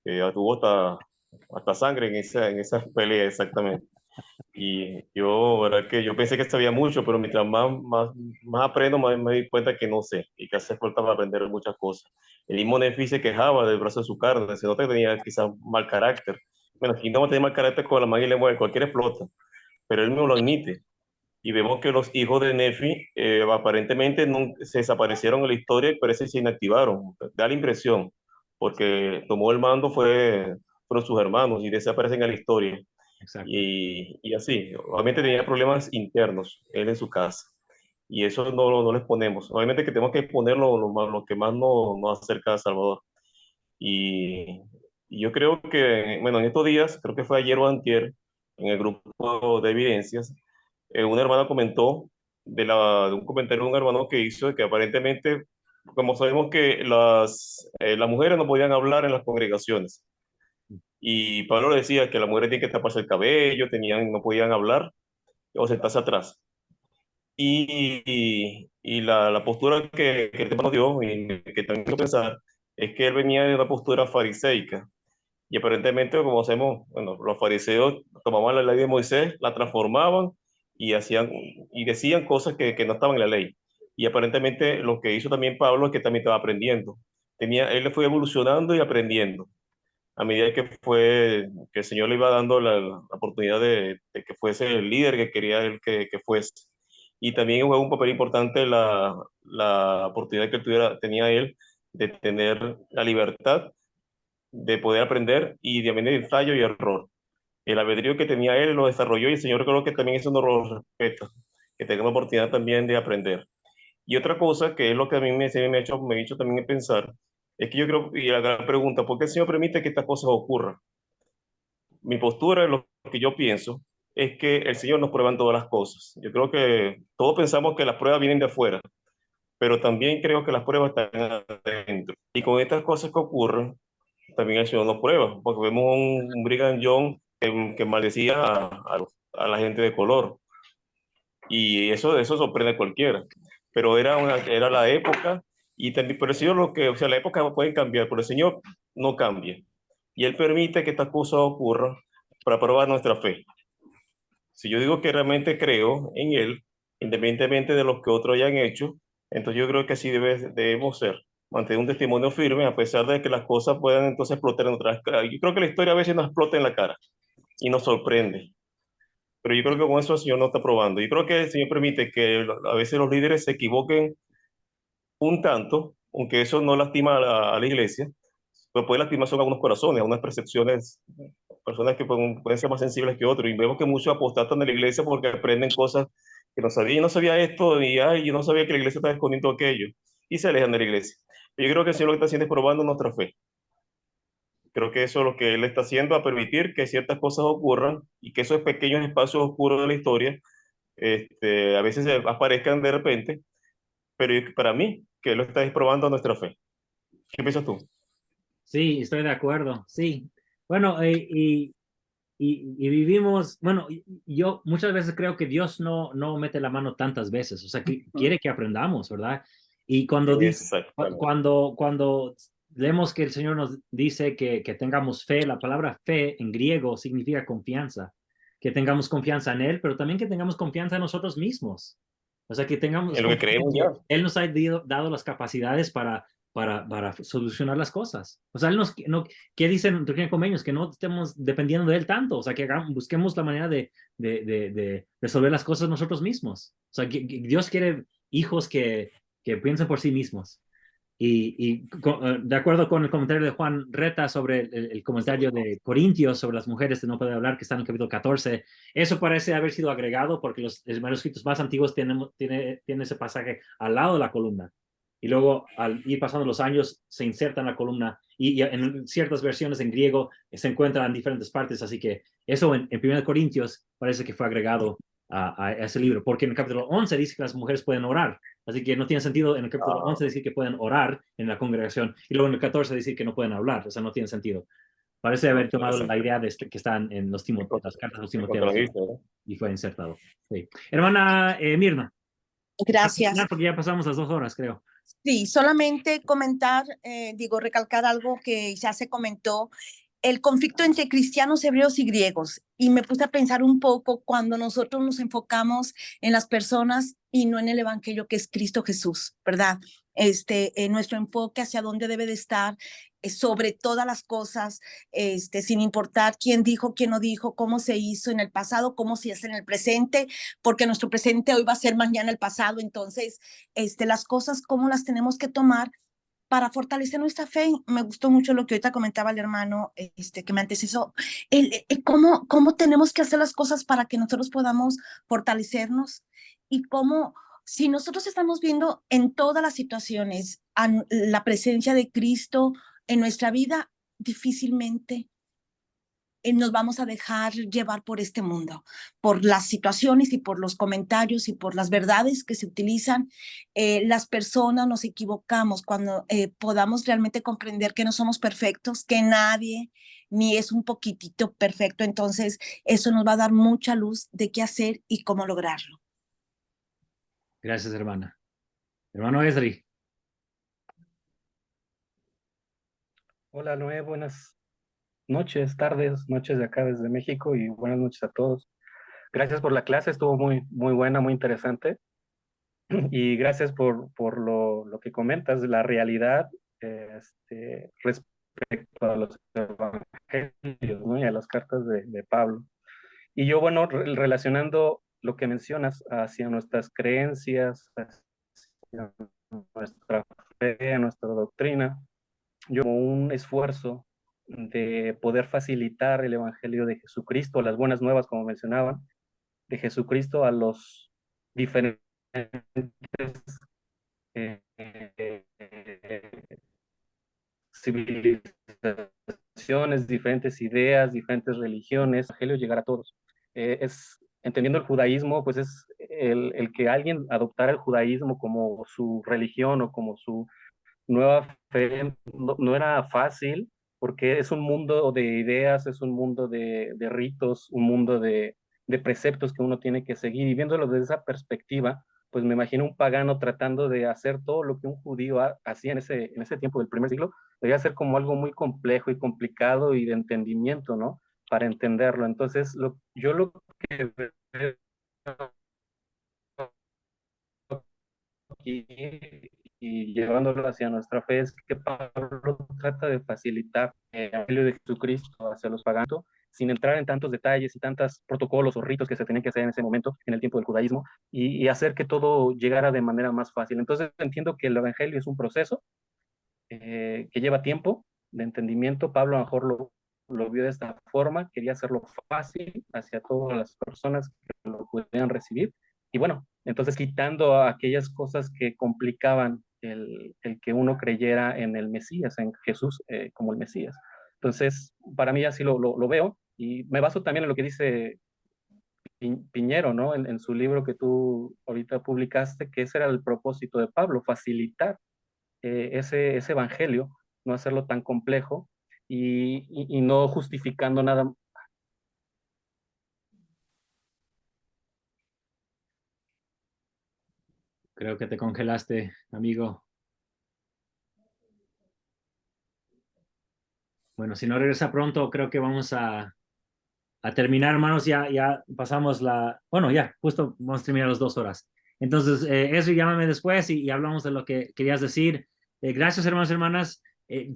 que ya tuvo hasta sangre en esa pelea exactamente. Y yo, verdad que yo pensé que sabía mucho, pero mientras más aprendo, más me di cuenta que no sé, y que hace falta para aprender muchas cosas. El mismo Nefi se quejaba del brazo de su carne, se nota que tenía quizás mal carácter. Bueno, aquí no tiene mal carácter con la mano y le mueve, cualquiera explota, pero él no lo admite. Y vemos que los hijos de Nefi aparentemente se desaparecieron en la historia, pero ese se inactivaron. Da la impresión, porque tomó el mando fueron sus hermanos y desaparecen en la historia. Exacto. Y así, obviamente tenía problemas internos él en su casa. Y eso no les ponemos. Obviamente que tenemos que poner lo que más nos acerca a Salvador. Y, y yo creo que, bueno, en estos días, creo que fue ayer o antier, en el grupo de evidencias, una hermana comentó de un comentario de un hermano que hizo que aparentemente, como sabemos que las mujeres no podían hablar en las congregaciones, y Pablo decía que las mujeres tienen que taparse el cabello, no podían hablar o sentarse atrás. Y la postura que el hermano dio, y que también quiero pensar, es que él venía de una postura fariseica. Y aparentemente, como hacemos, bueno, los fariseos tomaban la ley de Moisés, la transformaban y y decían cosas que no estaban en la ley. Y aparentemente lo que hizo también Pablo es que también estaba aprendiendo. Él fue evolucionando y aprendiendo a medida que el Señor le iba dando la oportunidad de que fuese el líder que quería él que fuese. Y también jugó un papel importante la oportunidad que tenía él de tener la libertad de poder aprender y también de ensayo y error. El albedrío que tenía él lo desarrolló, y el Señor creo que también eso nos lo respeta, que tenga la oportunidad también de aprender. Y otra cosa que es lo que a mí me ha hecho también pensar, es que yo creo, y la gran pregunta, ¿por qué el Señor permite que estas cosas ocurran? Mi postura, lo que yo pienso, es que el Señor nos prueba en todas las cosas. Yo creo que todos pensamos que las pruebas vienen de afuera, pero también creo que las pruebas están adentro. Y con estas cosas que ocurren, también el Señor nos prueba, porque vemos un Brigham Young que maldecía a la gente de color, y eso sorprende a cualquiera, pero era la época Y también, pero el Señor lo que, o sea, la época puede cambiar, pero el Señor no cambia. Y Él permite que estas cosas ocurran para probar nuestra fe. Si yo digo que realmente creo en Él, independientemente de lo que otros hayan hecho, entonces yo creo que así debemos ser, mantener un testimonio firme a pesar de que las cosas puedan entonces explotar en otras caras. Yo creo que la historia a veces nos explota en la cara y nos sorprende, pero yo creo que con eso el Señor no está probando. Yo creo que el Señor permite que a veces los líderes se equivoquen un tanto, aunque eso no lastima a la iglesia, pero puede lastimar son algunos corazones, algunas percepciones, personas que pueden ser más sensibles que otros. Y vemos que muchos apostatan de la iglesia porque aprenden cosas que no sabía. Yo no sabía esto, y ay, yo no sabía que la iglesia estaba escondiendo aquello. Y se alejan de la iglesia. Pero yo creo que el Señor lo que está haciendo es probando nuestra fe. Creo que eso es lo que Él está haciendo, a permitir que ciertas cosas ocurran y que esos pequeños espacios oscuros de la historia a veces aparezcan de repente, pero para mí, que Él lo está probando nuestra fe. ¿Qué piensas tú? Sí, estoy de acuerdo, sí. Bueno, y vivimos, bueno, yo muchas veces creo que Dios no mete la mano tantas veces, o sea, que quiere que aprendamos, ¿verdad? Y cuando dice, Exactamente. cuando leemos que el Señor nos dice que tengamos fe, la palabra fe en griego significa confianza, que tengamos confianza en Él, pero también que tengamos confianza en nosotros mismos. O sea, que tengamos En lo que confianza creemos en ya. que Él nos ha dado las capacidades para solucionar las cosas. O sea, Él nos, no, ¿qué dicen Doctrina y Convenios? Que no estemos dependiendo de Él tanto, o sea, que busquemos la manera de resolver las cosas nosotros mismos. O sea, que Dios quiere hijos que piensen por sí mismos. De acuerdo con el comentario de Juan Reta sobre el comentario de Corintios sobre las mujeres de no poder hablar, que está en el capítulo 14, eso parece haber sido agregado porque los manuscritos más antiguos tienen ese pasaje al lado de la columna. Y luego, al ir pasando los años, se inserta en la columna y en ciertas versiones en griego se encuentran en diferentes partes. Así que eso en 1 Corintios parece que fue agregado a ese libro, porque en el capítulo 11 dice que las mujeres pueden orar. Así que no tiene sentido en el capítulo 11 decir que pueden orar en la congregación y luego en el 14 decir que no pueden hablar. O sea, no tiene sentido. Parece haber tomado la idea de que están en las cartas de los Me Timoteos contradicen, ¿no? y fue insertado. Sí. Hermana Mirna, Gracias. porque ya pasamos las 2 horas, creo. Sí, solamente comentar, recalcar algo que ya se comentó, el conflicto entre cristianos, hebreos y griegos. Y me puse a pensar un poco cuando nosotros nos enfocamos en las personas y no en el evangelio que es Cristo Jesús, ¿verdad? Nuestro enfoque hacia dónde debe de estar sobre todas las cosas, sin importar quién dijo, quién no dijo, cómo se hizo en el pasado, cómo se hace en el presente, porque nuestro presente hoy va a ser mañana el pasado. Entonces, las cosas, cómo las tenemos que tomar para fortalecer nuestra fe. Me gustó mucho lo que ahorita comentaba el hermano que me antecesó, cómo tenemos que hacer las cosas para que nosotros podamos fortalecernos y cómo, si nosotros estamos viendo en todas las situaciones la presencia de Cristo en nuestra vida, difícilmente nos vamos a dejar llevar por este mundo, por las situaciones y por los comentarios y por las verdades que se utilizan. Las personas nos equivocamos cuando podamos realmente comprender que no somos perfectos, que nadie ni es un poquitito perfecto. Entonces, eso nos va a dar mucha luz de qué hacer y cómo lograrlo. Gracias, hermana. Hermano Esdri. Hola, Noé, buenas noches, tardes, noches de acá desde México y buenas noches a todos. Gracias por la clase, estuvo muy, muy buena, muy interesante. Y gracias por lo que comentas, la realidad respecto a los evangelios, ¿no? Y a las cartas de Pablo. Y yo, bueno, relacionando lo que mencionas hacia nuestras creencias, hacia nuestra fe, nuestra doctrina, yo como un esfuerzo de poder facilitar el Evangelio de Jesucristo, las buenas nuevas, como mencionaban, de Jesucristo a los diferentes civilizaciones, diferentes ideas, diferentes religiones, el Evangelio llegar a todos. Entendiendo el judaísmo, pues es el que alguien adoptara el judaísmo como su religión o como su nueva fe, no era fácil, porque es un mundo de ideas, es un mundo de ritos, un mundo de preceptos que uno tiene que seguir. Y viéndolo desde esa perspectiva, pues me imagino un pagano tratando de hacer todo lo que un judío hacía en ese tiempo del primer siglo, debía ser como algo muy complejo y complicado y de entendimiento, ¿no? Para entenderlo. Entonces, yo lo que veo aquí y llevándolo hacia nuestra fe es que Pablo trata de facilitar el evangelio de Jesucristo hacia los paganos sin entrar en tantos detalles y tantos protocolos o ritos que se tenían que hacer en ese momento, en el tiempo del judaísmo, y hacer que todo llegara de manera más fácil. Entonces entiendo que el evangelio es un proceso que lleva tiempo de entendimiento. Pablo a lo mejor lo vio de esta forma, quería hacerlo fácil hacia todas las personas que lo pudieran recibir. Y bueno, entonces quitando aquellas cosas que complicaban el que uno creyera en el Mesías, en Jesús como el Mesías. Entonces, para mí así lo veo y me baso también en lo que dice Piñero, ¿no? En su libro que tú ahorita publicaste, que ese era el propósito de Pablo, facilitar ese evangelio, no hacerlo tan complejo y no justificando nada. Creo que te congelaste, amigo. Bueno, si no regresa pronto, creo que vamos a terminar, hermanos. Ya pasamos bueno, ya, justo vamos a terminar las 2 horas. Entonces, eso llámame después y hablamos de lo que querías decir. Gracias, hermanos y hermanas.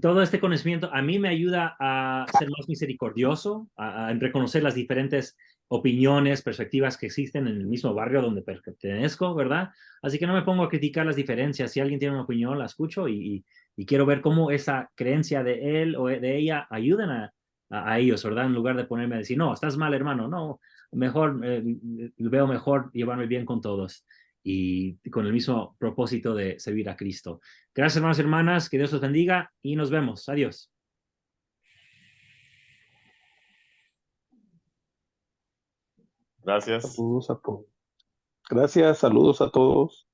Todo este conocimiento a mí me ayuda a ser más misericordioso, a reconocer las diferentes opiniones, perspectivas que existen en el mismo barrio donde pertenezco, ¿verdad? Así que no me pongo a criticar las diferencias. Si alguien tiene una opinión, la escucho y quiero ver cómo esa creencia de él o de ella ayudan a ellos, ¿verdad? En lugar de ponerme a decir, no, estás mal, hermano, no, mejor, veo mejor llevarme bien con todos y con el mismo propósito de servir a Cristo. Gracias, hermanos y hermanas, que Dios los bendiga y nos vemos. Adiós. Gracias. Saludos a todos. Gracias, saludos a todos.